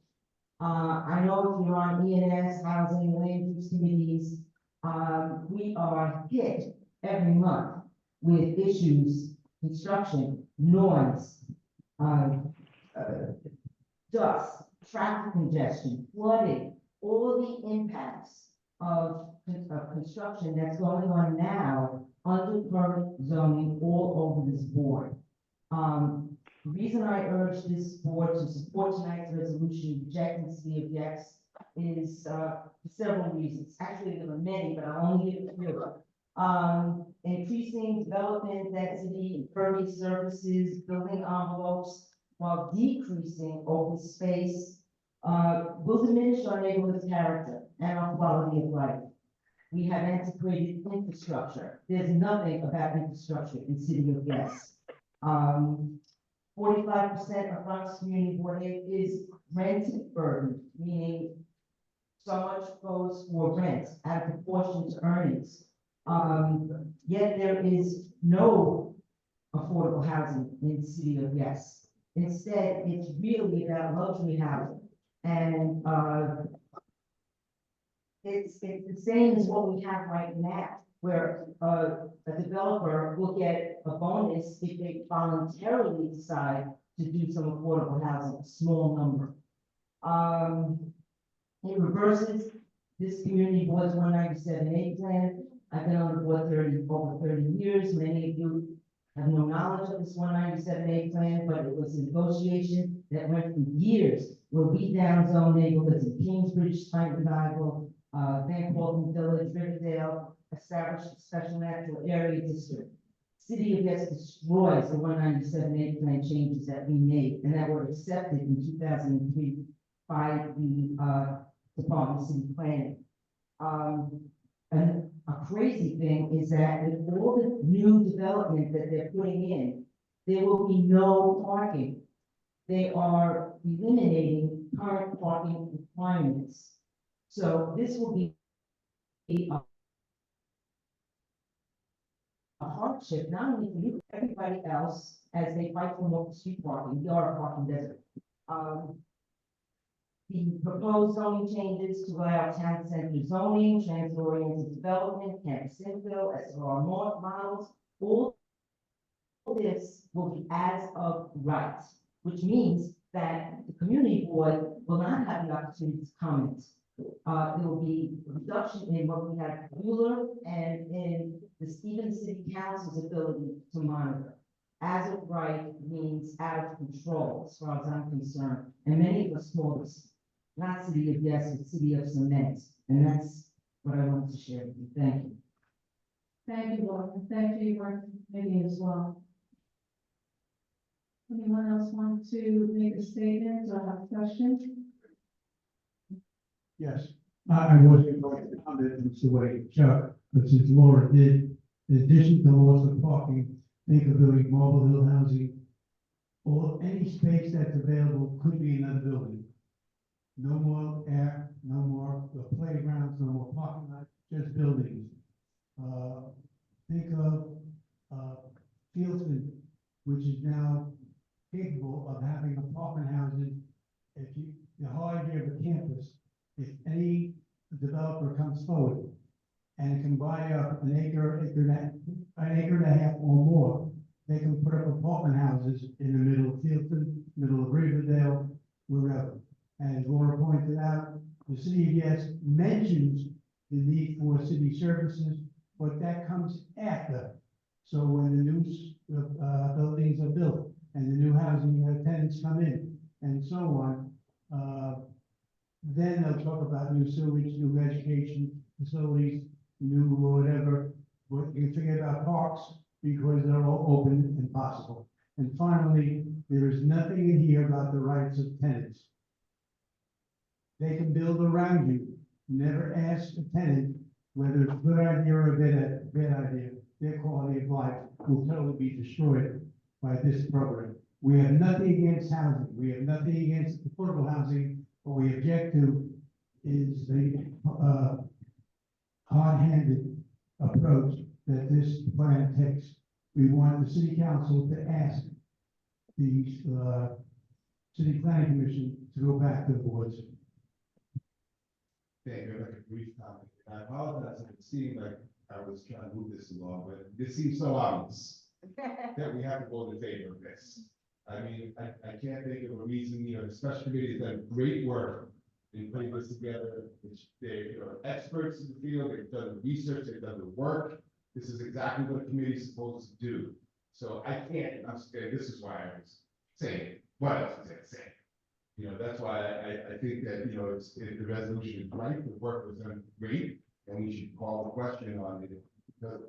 S16: I know if you're on E&S, housing, land use committees, we are hit every month with issues, construction, noise, dust, traffic congestion, flooding, all the impacts of construction that's going on now under current zoning all over this board. The reason I urge this board to support tonight's resolution rejecting City of Yes is for several reasons. Actually, there are many, but I'll only give a few. Increasing development density, impervious surfaces, building envelopes, while decreasing open space, will diminish our neighborhood's character and our quality of life. We have antiquated infrastructure. There's nothing about infrastructure in City of Yes. 45% of Bronx Community Board is rent burden, meaning so much goes for rent out of proportion to earnings. Yet there is no affordable housing in the City of Yes. Instead, it's really about luxury housing. And it's the same as what we have right now, where a developer will get a bonus if they voluntarily decide to do some affordable housing, a small number. It reverses this community board's 197A plan. I've been on the board over 30 years. Many of you have no knowledge of this 197A plan, but it was a negotiation that went for years, where we downzone neighborhoods in Kingsbridge, Titan Bible, Van Portland Village, Riverdale, established a special natural area district. City of Yes destroys the 197A plan changes that we made and that were accepted in 2003 by the Department of City Planning. And a crazy thing is that with all the new development that they're putting in, there will be no parking. They are eliminating current parking requirements. So this will be a hardship, not only for you, but everybody else, as they fight for more street parking. We are a parking desert. The proposed zoning changes to allow town center zoning, transit-oriented development, campus infill, SRR models, all this will be as of right, which means that the community board will not have the opportunity to comment. There will be a reduction in what we have Bueller and in the Stevens City Council's ability to monitor. As of right means out of control, as far as I'm concerned, and many of us call this not City of Yes, but City of Cement, and that's what I wanted to share with you. Thank you.
S1: Thank you, Laura. Thank you for making as well. Anyone else want to make a statement or have a question?
S7: Yes, I wasn't going to comment on the way Chuck, but since Laura did, in addition to loss of parking, think of building mobile hill housing, or any space that's available could be another building. No more air, no more playgrounds, no more parking lots, just buildings. Think of Fieldston, which is now capable of having apartment houses. If you, the whole idea of a campus, if any developer comes forward and can buy up an acre and a half or more, they can put up apartment houses in the middle of Fieldston, middle of Riverdale, wherever. As Laura pointed out, the City of Yes mentions the need for city services, but that comes after. So when the new buildings are built and the new housing tenants come in and so on, then they'll talk about new sewage, new education facilities, new whatever. But you forget about parks because they're all open and possible. And finally, there is nothing in here about the rights of tenants. They can build around you. Never ask a tenant whether it's a good idea or a bad idea. Their quality of life will totally be destroyed by this program. We have nothing against housing. We have nothing against affordable housing. What we object to is the hard-handed approach that this plan takes. We want the city council to ask the city planning commission to go back to the boards.
S17: Thank you, like a brief comment. I apologize if it seemed like I was trying to move this along, but this seems so obvious that we have to vote in favor of this. I mean, I can't think of a reason, you know, the special committee has done great work in putting this together, which they, you know, experts in the field, they've done the research, they've done the work. This is exactly what a committee is supposed to do. So I can't, I'm scared, this is why I was saying, what else was I saying? You know, that's why I think that, you know, the resolution is right, the work was done great, and we should call the question on it. Because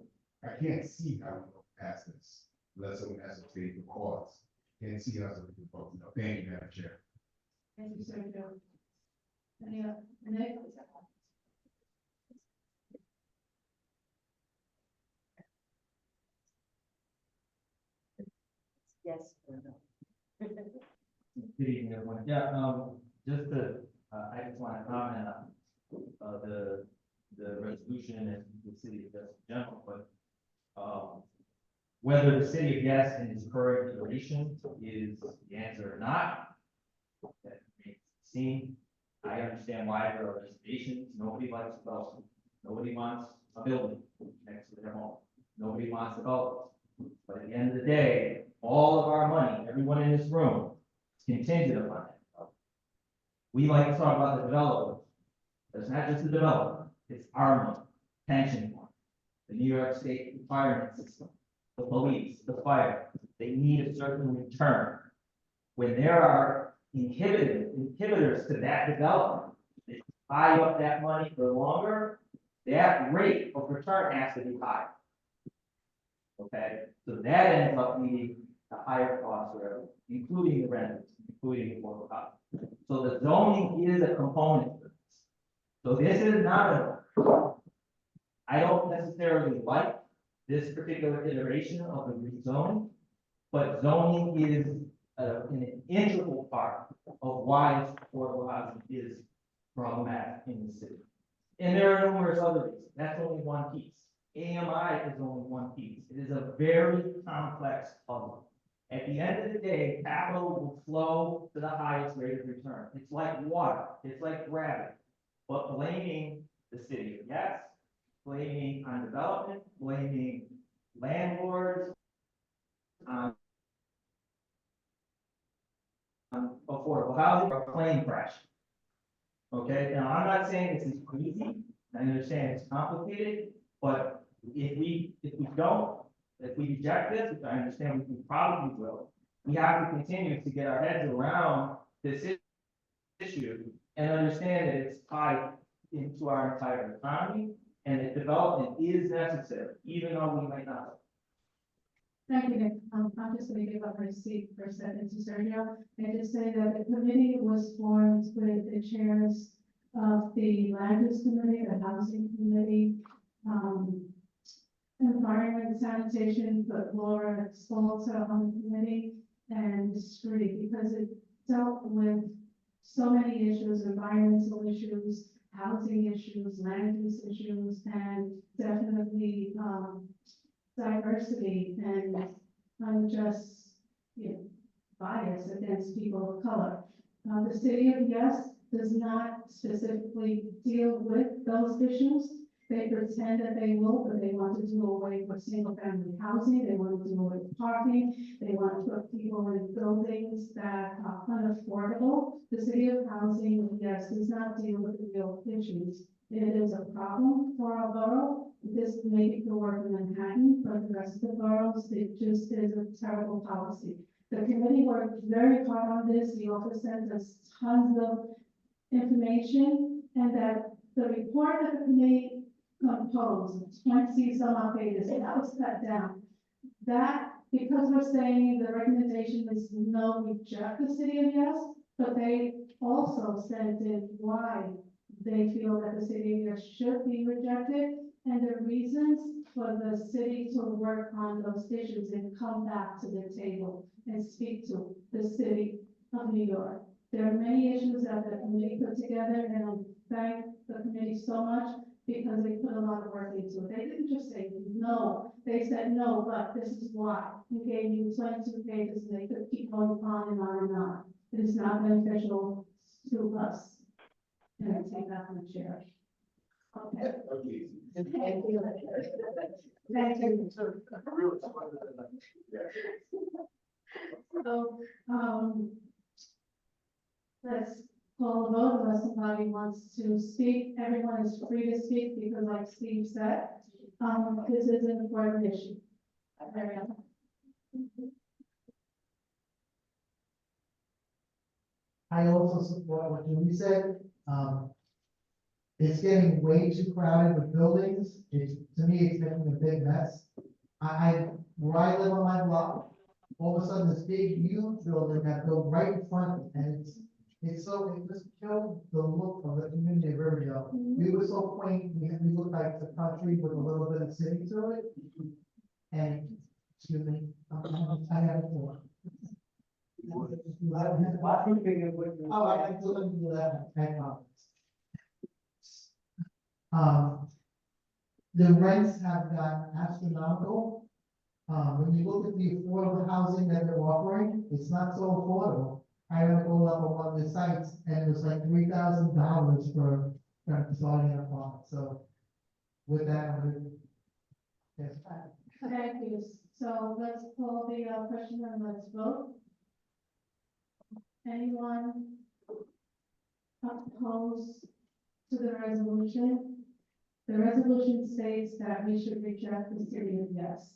S17: I can't see how we go past this, unless someone has to take the cause. Can't see how we can vote, no, thank you, Madam Chair.
S1: Thank you, Sir Joe. Any other, Nick?
S16: Yes or no?
S18: Good evening, everyone. Yeah, just to, I just want to comment on, the resolution and the city of Yes in general, but, whether the city of Yes in its current iteration is the answer or not, that remains seen. I understand why there are reservations. Nobody likes development. Nobody wants a building next to their home. Nobody wants development. But at the end of the day, all of our money, everyone in this room, is contingent upon that. We like to talk about the developer. But it's not just the developer, it's our money, pension fund, the New York State retirement system, the police, the fire. They need a certain return. When there are inhibitors to that development, they buy up that money for longer, that rate of return has to be high. Okay, so that ends up leading to higher costs for everyone, including the renters, including the affordable housing. So the zoning is a component for this. So this is not I don't necessarily like this particular iteration of the rezoning, but zoning is an integral part of why affordable housing is problematic in the city. And there are numerous other reasons. That's only one piece. AMI is only one piece. It is a very complex puzzle. At the end of the day, capital will flow to the highest rate of return. It's like water. It's like gravity. But blaming the city of Yes, blaming on development, blaming landlords, on affordable housing, or plane crash. Okay, now I'm not saying this is easy. I understand it's complicated, but if we reject this, which I understand we probably will, we have to continue to get our heads around this issue and understand that it's tied into our entire economy and that development is necessary, even though we might not.
S1: Thank you, Nick. I'm just going to give up my seat for a second to Sergio and just say that the committee was formed with the chairs of the land use committee, the housing committee, environment sanitation, but Laura Spolta on the committee and street because it dealt with so many issues, environmental issues, housing issues, land use issues, and definitely diversity and unjust, bias against people of color. The city of Yes does not specifically deal with those issues. They pretend that they will, but they want to do away with single family housing. They want to do away with parking. They want to put people in buildings that are unaffordable. The city of housing, Yes, does not deal with the real issues. It is a problem for our borough. This maybe could work in Manhattan, but the rest of the boroughs, it just is a terrible policy. The committee worked very hard on this. The office sent us tons of information, and that the report that the committee composed, 20 some odd pages, that was cut down. That, because we're saying the recommendation is no, reject the city of Yes, but they also sent in why they feel that the city of Yes should be rejected, and the reasons for the city to work on those issues and come back to the table and speak to the city of New York. There are many issues that the committee put together, and I thank the committee so much because they put a lot of work into it. They didn't just say no, they said no, but this is why. We gave you 22 pages, and they could keep going on and on and on. It is not beneficial to us. And I take that from the chair. Okay.
S17: Okay.
S1: Thank you. Thank you. So, let's call a vote unless somebody wants to speak. Everyone is free to speak because like Steve said, this is an important issue. Mariana.
S8: I also support what Julie said. It's getting way too crowded with buildings. It's, to me, it's making a big mess. Where I live on my block, all of a sudden this big huge building got built right in front of it, and it just killed the look of the community of Riverdale. We were so quaint, we looked like the country with a little bit of city to it. And, excuse me, I have a floor. Oh, I couldn't do that. The rents have gotten astronomical. When you look at the affordable housing that they're offering, it's not so affordable. I went all up on one of the sites and it was like $3,000 for starting an apartment. So with that, yes.
S1: Thank you. So let's call the question and let's vote. Anyone opposed to the resolution? The resolution states that we should reject the city of Yes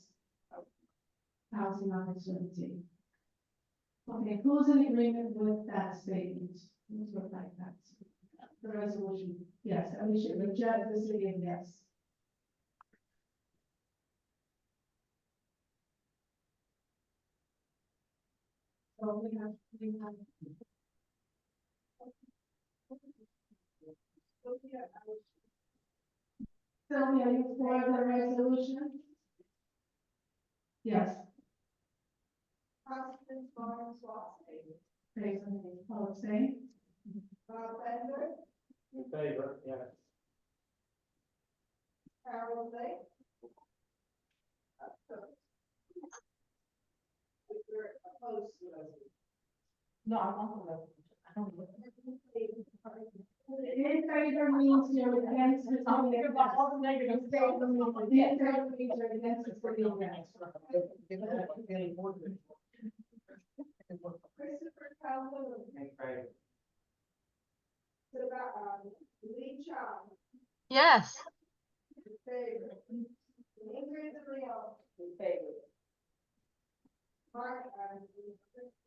S1: housing opportunity. Okay, who's in agreement with that statement? Who's with that? The resolution, yes, that we should reject the city of Yes. So we have. Sylvia, are you for the resolution? Yes.
S3: Constance Barnes Watson.
S1: Praise the name. All abstain?
S3: Bob Bender.
S4: In favor, yes.
S3: Carol Blake. You're opposed to it.
S16: No, I'm not gonna. I don't.
S1: In favor means you're against the.
S16: I'm thinking about all the negative
S1: In favor means you're against the city of Yes.
S3: Christopher Calhoun.
S4: In favor.
S3: Lee Chong.
S5: Yes.
S3: In favor. Ingrid DeLeon. In favor. Mark,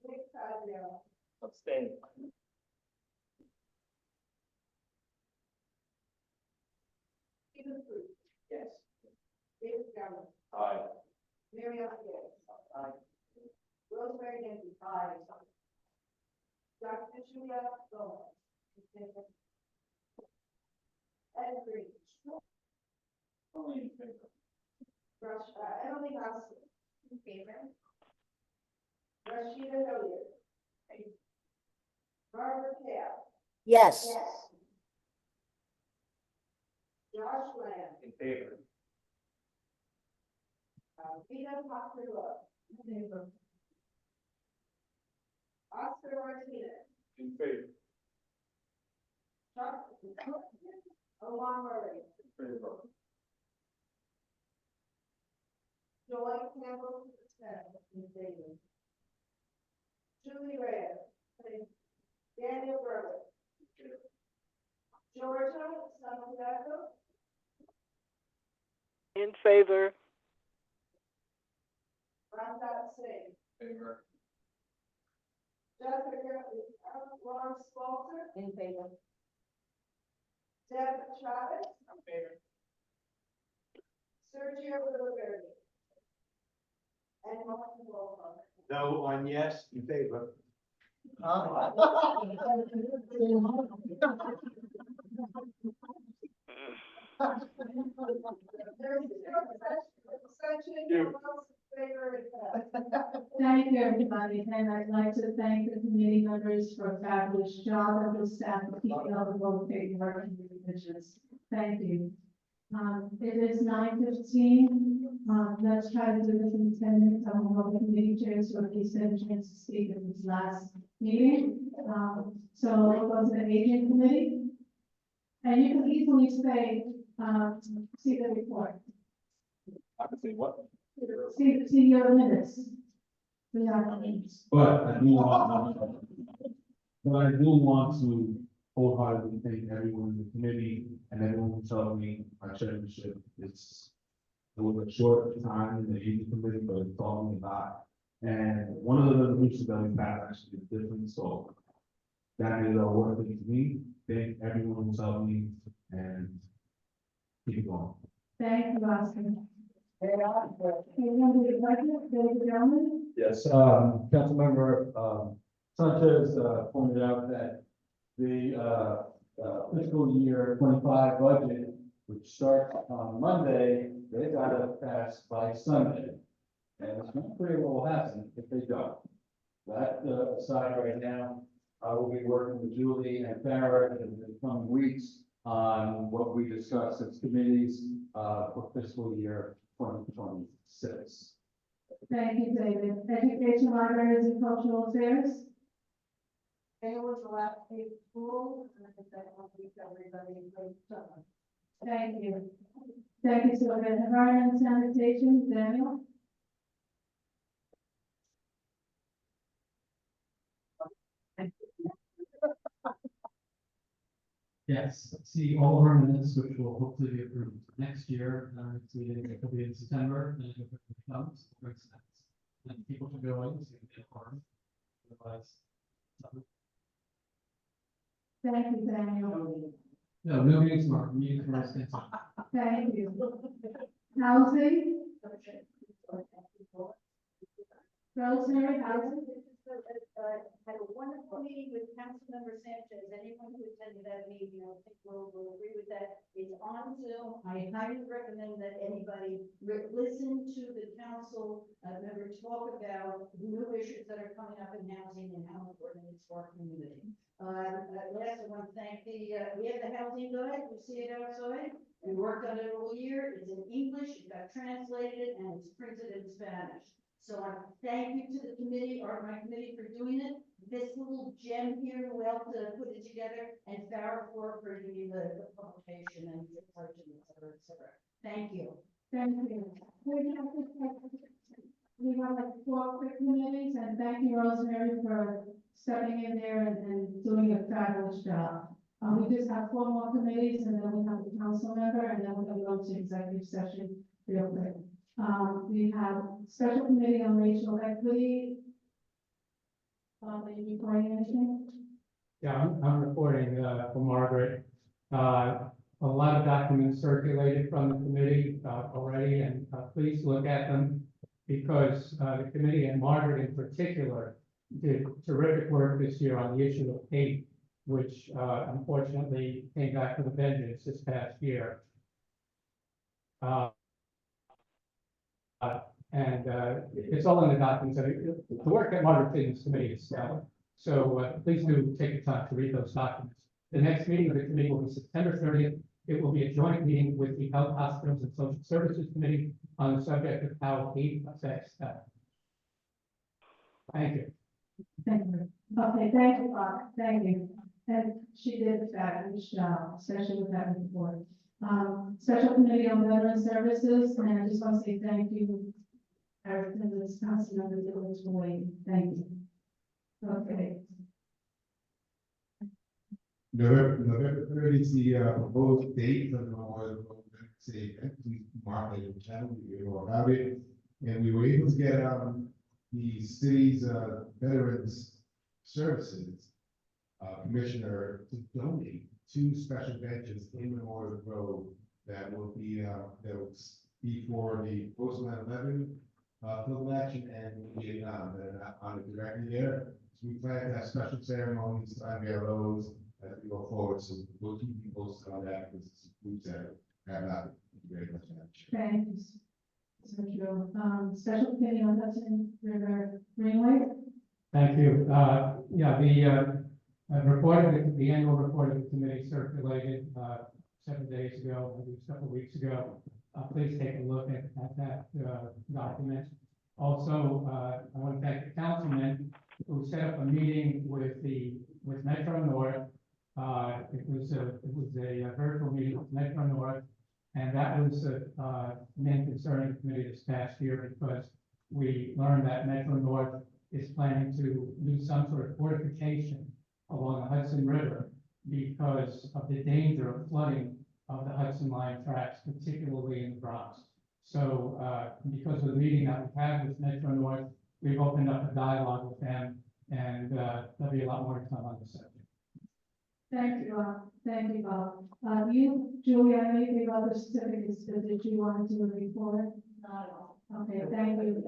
S3: Nick Taglio.
S4: Abstain.
S3: Stephen Fruit. Yes. David Gallo.
S4: Aye.
S3: Mary Ellen Gibbs. Aye. Rosemary Nancy. Aye. Dr. Julia Gomez. Ed Green.
S4: Only in favor.
S3: Emily Gossett. In favor. Rashida Hilliard. Barbara Hale.
S14: Yes.
S3: Josh Lamb.
S4: In favor.
S3: Vita Paparilla. In favor. Oscar Martinez.
S4: In favor.
S3: Chuck. Oman Murray.
S4: In favor.
S3: Joy Campbell. In favor. Julie Reyes. Daniel Burley. Georgia Santiago.
S5: In favor.
S3: Ramdat Singh.
S4: Favor.
S3: Jessica Lawrence Walter.
S16: In favor.
S3: Deb Chavez.
S4: In favor.
S3: Sergio Wilberti. And Martin Wolford.
S12: No on yes, in favor.
S1: Thank you, everybody, and I'd like to thank the committee members for a fabulous job and the staff for keeping all the local paperwork and revisions. Thank you. It is 9:15. Let's try to do this in 10 minutes. I will have the committee chairs so he said a chance to speak at his last meeting. So we'll go to the aging committee. And you can easily say, see the report.
S12: I can say what?
S1: See your minutes. We have minutes.
S7: But I do want to wholeheartedly thank everyone in the committee and everyone who told me our chairmanship. It was a short time in the evening committee, but it taught me a lot. And one of the resolutions that we passed actually is different, so that is a worth it to me. Thank everyone who told me and keep going.
S1: Thank you, Oscar. Okay, you want to do the budget, David Gentleman?
S12: Yes, Councilmember, Sanchez, pointed out that the, fiscal year 25 budget, which starts on Monday, they gotta pass by Sunday. And it's not clear what will happen if they don't. That, aside right now, I will be working with Julie and Farrah in the coming weeks on what we discussed as committees, for fiscal year 2026.
S1: Thank you, David. Education, libraries, and cultural affairs.
S3: There was the last day of school, and I think that will be everybody in great summer.
S1: Thank you. Thank you, Sylvia. Environment and sanitation, Daniel.
S19: Yes, see all of our minutes, which will hopefully be approved next year, next meeting, it will be in September, and if it comes, it makes sense. And people can go in, so you can get a quorum. Otherwise,
S1: Thank you, Daniel.
S19: no meetings tomorrow, meetings tomorrow.
S1: Thank you. Housing. Rosemary, housing.
S3: Had a wonderful meeting with Councilmember Sanchez. Anyone who attended that meeting, I think will agree with that. It's on Zoom. I highly recommend that anybody listen to the council member talk about new issues that are coming up in housing and how important it is for our community. Last, I want to thank we have the housing guide. We see it outside. We worked on it all year. It's in English. It got translated and it's printed in Spanish. So I thank you to the committee or my committee for doing it. This little gem here who helped to put it together, and Farrah for doing the publication and the searching, et cetera, et cetera. Thank you.
S1: Thank you. We have like 4 quick committees, and thank you, Rosemary, for stepping in there and doing a fabulous job. We just have 4 more committees, and then we have the council member, and then we're going to go to executive session real quick. We have special committee on racial equity. Are you reporting anything?
S10: Yeah, I'm reporting, for Margaret. A lot of documents circulated from the committee, already, and, please look at them because, the committee and Margaret in particular did terrific work this year on the issue of hate, which, unfortunately came back with a vengeance this past year. It's all in the documents. I mean, the work that Margaret did in this committee is stellar. So please do take the time to read those documents. The next meeting of the committee will be September 30th. It will be a joint meeting with the Health, Hospitals, and Social Services Committee on the subject of how hate affects health. Thank you.
S1: Thank you. Okay, thank you, Bob. Thank you. And she did a fabulous job, especially with that report. Special committee on veteran services, and I just want to say thank you, Eric, and the council members that was waiting. Thank you. Okay.
S7: November 30th is the proposed date of the Memorial Day event. We marked it in the channel, we knew about it. And we were able to get the city's veterans services commissioner to donate 2 special benches in Memorial Road that will be for the post 9/11 film action and Vietnam that are honored directly there. So we plan to have special ceremonies to unveil those as we go forward. So we'll keep you posted on that because it's groups that have not very much.
S1: Thank you. So, special committee on Hudson River Greenway.
S10: Thank you. Yeah, the report, the annual report of the committee circulated several days ago, maybe a couple of weeks ago. Please take a look at that document. Also, I want to thank the councilman who set up a meeting with Metro North. It was a virtual meeting with Metro North, and that was a main concern of the committee this past year, because we learned that Metro North is planning to do some sort of fortification along the Hudson River because of the danger of flooding of the Hudson Line tracks, particularly in the Bronx. So, because of the meeting that we had with Metro North, we've opened up a dialogue with them, and there'll be a lot more to come on the subject.
S1: Thank you, Bob. You, Julia, anything about the certificates that you wanted to report? Not at all. Okay, thank you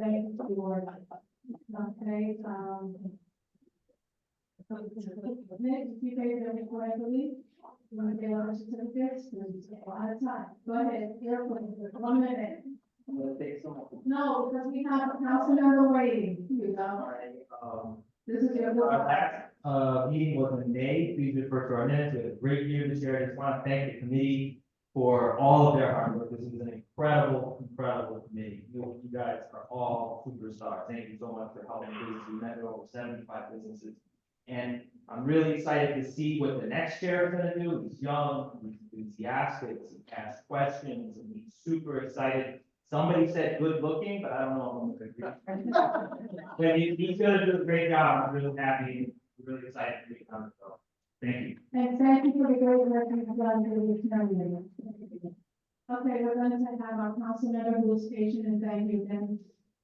S1: for, okay, Nick, if you pay them correctly, you want to pay all the certificates, there's a lot of time. Go ahead, you're putting 1 minute. No, because we have a council member waiting, you know. This is your.
S4: Meeting was in May, please refer to our minutes, we had a great year this year, I just want to thank the committee for all of their hard work, this is an incredible committee, you guys are all superstars, thank you so much for helping businesses, we met with over 75 businesses, and I'm really excited to see what the next chair is gonna do, he's young, he's enthusiastic, he asks questions, and he's super excited. Somebody said good looking, but I don't know if I'm gonna agree. But he's gonna do a great job, I'm really happy, really excited to be on the show. Thank you.
S1: And thank you for the great work you've done for the community. Okay, we're going to have our council member who is patient, and thank you again,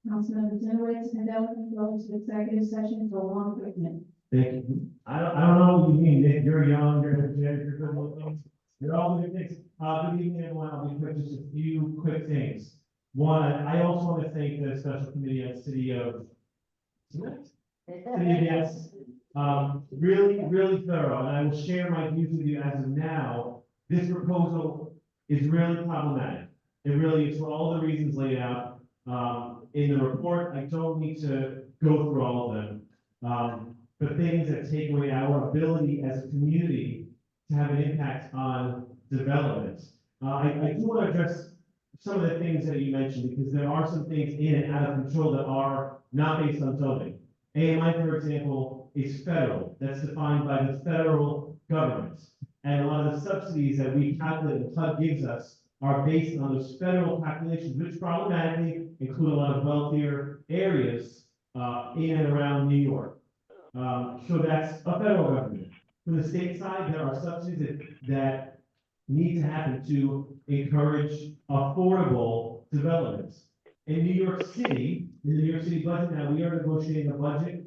S1: Councilmember Zinowitz, and then we can go to executive session for one quick minute.
S20: Thank you. I don't know what you mean, Nick, you're young, you're energetic, you're good looking, you're all good things. Good evening, everyone, I'll be quick, just a few quick things. One, I also want to thank the special committee on City of Yes. Really thorough, and I will share my views with you as of now. This proposal is really problematic. It really is for all the reasons laid out in the report. I don't need to go through all of them. But things that take away our ability as a community to have an impact on development. I do want to address some of the things that you mentioned, because there are some things in and out of control that are not based on zoning. AMI, for example, is federal. That's defined by the federal government. And a lot of the subsidies that we calculate and HUD gives us are based on those federal calculations, which problematically include a lot of wealthier areas in and around New York. So that's a federal government. From the state side, there are subsidies that need to happen to encourage affordable developments. In New York City, in the New York City budget now, we are negotiating a budget,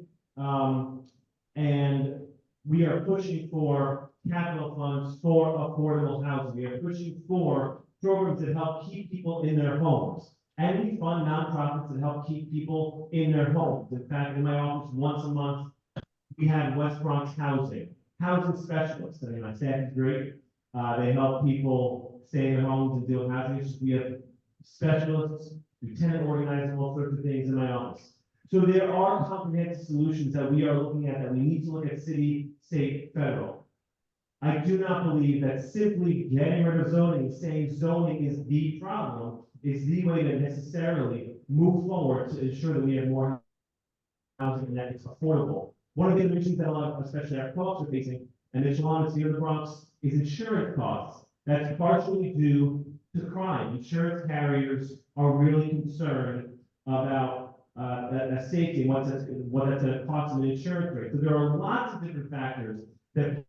S20: and we are pushing for capital funds for affordable housing. We are pushing for programs that help keep people in their homes. And we fund nonprofits that help keep people in their homes. In fact, in my office, once a month, we have West Bronx housing specialists. I mean, my staff is great. They help people stay in their homes and deal with housing issues. We have specialists, lieutenant organizers, all sorts of things in my office. So there are comprehensive solutions that we are looking at, that we need to look at city, state, federal. I do not believe that simply getting rid of zoning, saying zoning is the problem, is the way to necessarily move forward to ensure that we have more housing and that it's affordable. One of the other issues that a lot of, especially our co-ops are facing, and Mitchell Honest here in the Bronx, is insurance costs. That's partially due to crime. Insurance carriers are really concerned about that safety and what that's going to cost them an insurance rate. So there are lots of different factors that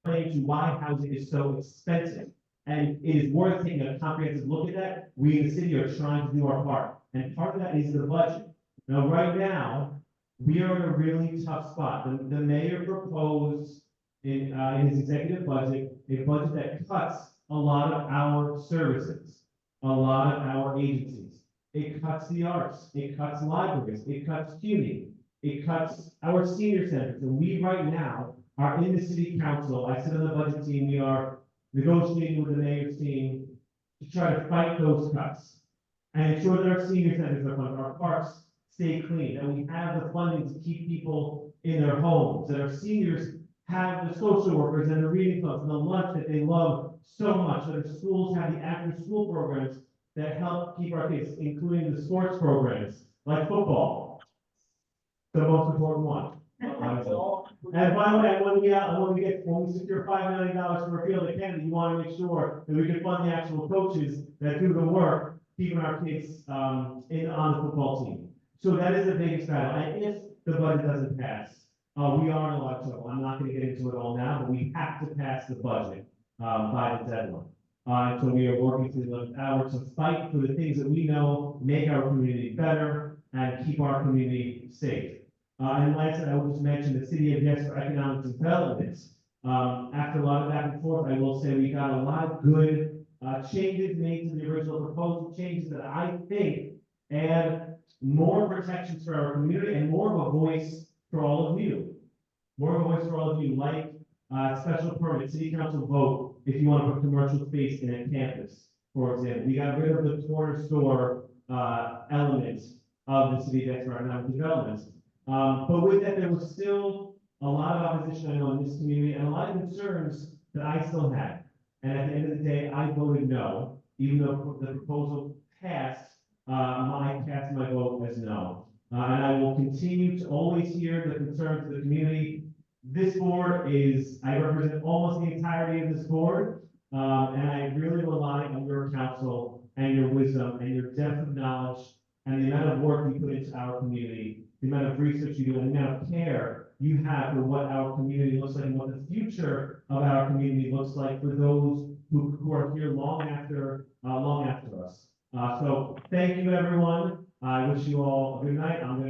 S20: play into why housing is so expensive. And it is worth taking a comprehensive look at that. We in the city are trying to do our part. And part of that is the budget. Now, right now, we are in a really tough spot. The mayor proposed in his executive budget, a budget that cuts a lot of our services, a lot of our agencies. It cuts the arts, it cuts libraries, it cuts CUNY, it cuts our senior centers. And we right now are in the city council. I sit on the budget team. We are negotiating with the mayor's team to try to fight those cuts and ensure that our senior centers are funded, our parks stay clean, and we have the funding to keep people in their homes, that our seniors have the social workers and the reading clubs and the lunch that they love so much, that the schools have the after-school programs that help keep our kids, including the sports programs, like football. The most important one. And finally, when we secure $5 million for a field at Kennedy, you want to make sure that we can fund the actual coaches that do the work, keeping our kids, on the football team. So that is the biggest battle. And if the budget doesn't pass, we are in a lot of trouble. I'm not gonna get into it all now, but we have to pass the budget, by the deadline. And so we are working to the 11th hour to fight for the things that we know make our community better and keep our community safe. And lastly, I will just mention the City of Yes for Economic Development. After a lot of back and forth, I will say we got a lot of good, changes made to the original proposal, changes that I think add more protections for our community and more of a voice for all of you. More of a voice for all of you, like, special permit, city council vote, if you want to put commercial space in a campus, for example. We got rid of the corner store, elements of the City of Yes for Economic Development. But with that, there was still a lot of opposition, I know, in this community, and a lot of concerns that I still had. And at the end of the day, I voted no, even though the proposal passed, I cast my vote as no. And I will continue to always hear the concerns of the community. This board I represent almost the entirety of this board, and I really rely on your counsel and your wisdom and your depth of knowledge and the amount of work you put into our community, the amount of research you do, and the amount of care you have for what our community looks like and what the future of our community looks like for those who are here long after us. So thank you, everyone. I wish you all a good night. I'm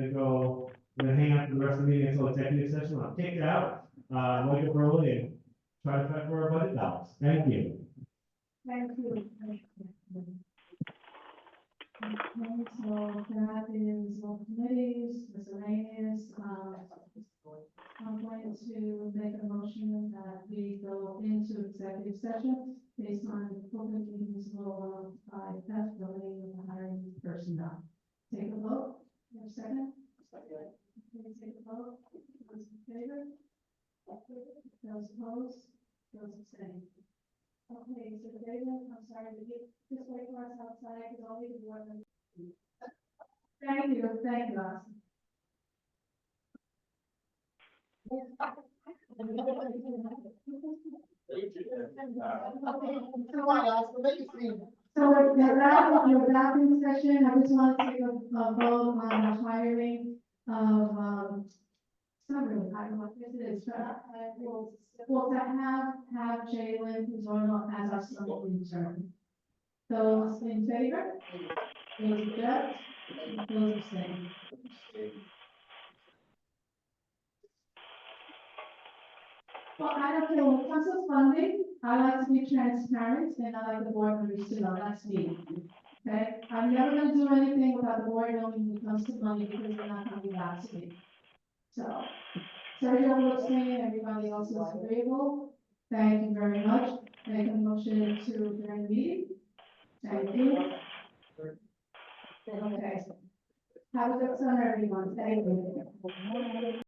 S20: gonna hang out for the rest of the meeting until executive session. I'll kick it out, wake up early and try to fight for our budget dollars. Thank you.
S2: Thank you. Okay, so that is all committees, miscellaneous, I'm going to make a motion that we go into executive session based on open meetings law by Beth Building with the hiring personnel. Take a vote. You have a second? Okay, take a vote. Those in favor? Those opposed? Those abstaining? Okay, so David, I'm sorry, just wait for us outside, because I'll leave the board. Thank you, Austin. So we're back in session. I just want to take a vote on the hiring of, somebody, I don't know what this is, well, to have Jalen, who's on as our summer intern. Those in favor? Those against? Those abstaining? Well, I don't know, when it comes to funding, I like to be transparent and I like the board members to know that's me. Okay, I'm never gonna do anything without the board knowing when it comes to money because they're not coming back to me. So everyone looks me, everybody else is agreeable. Thank you very much. Make a motion to adjourn the meeting. Thank you. Okay. Have a good summer, everyone. Thank you.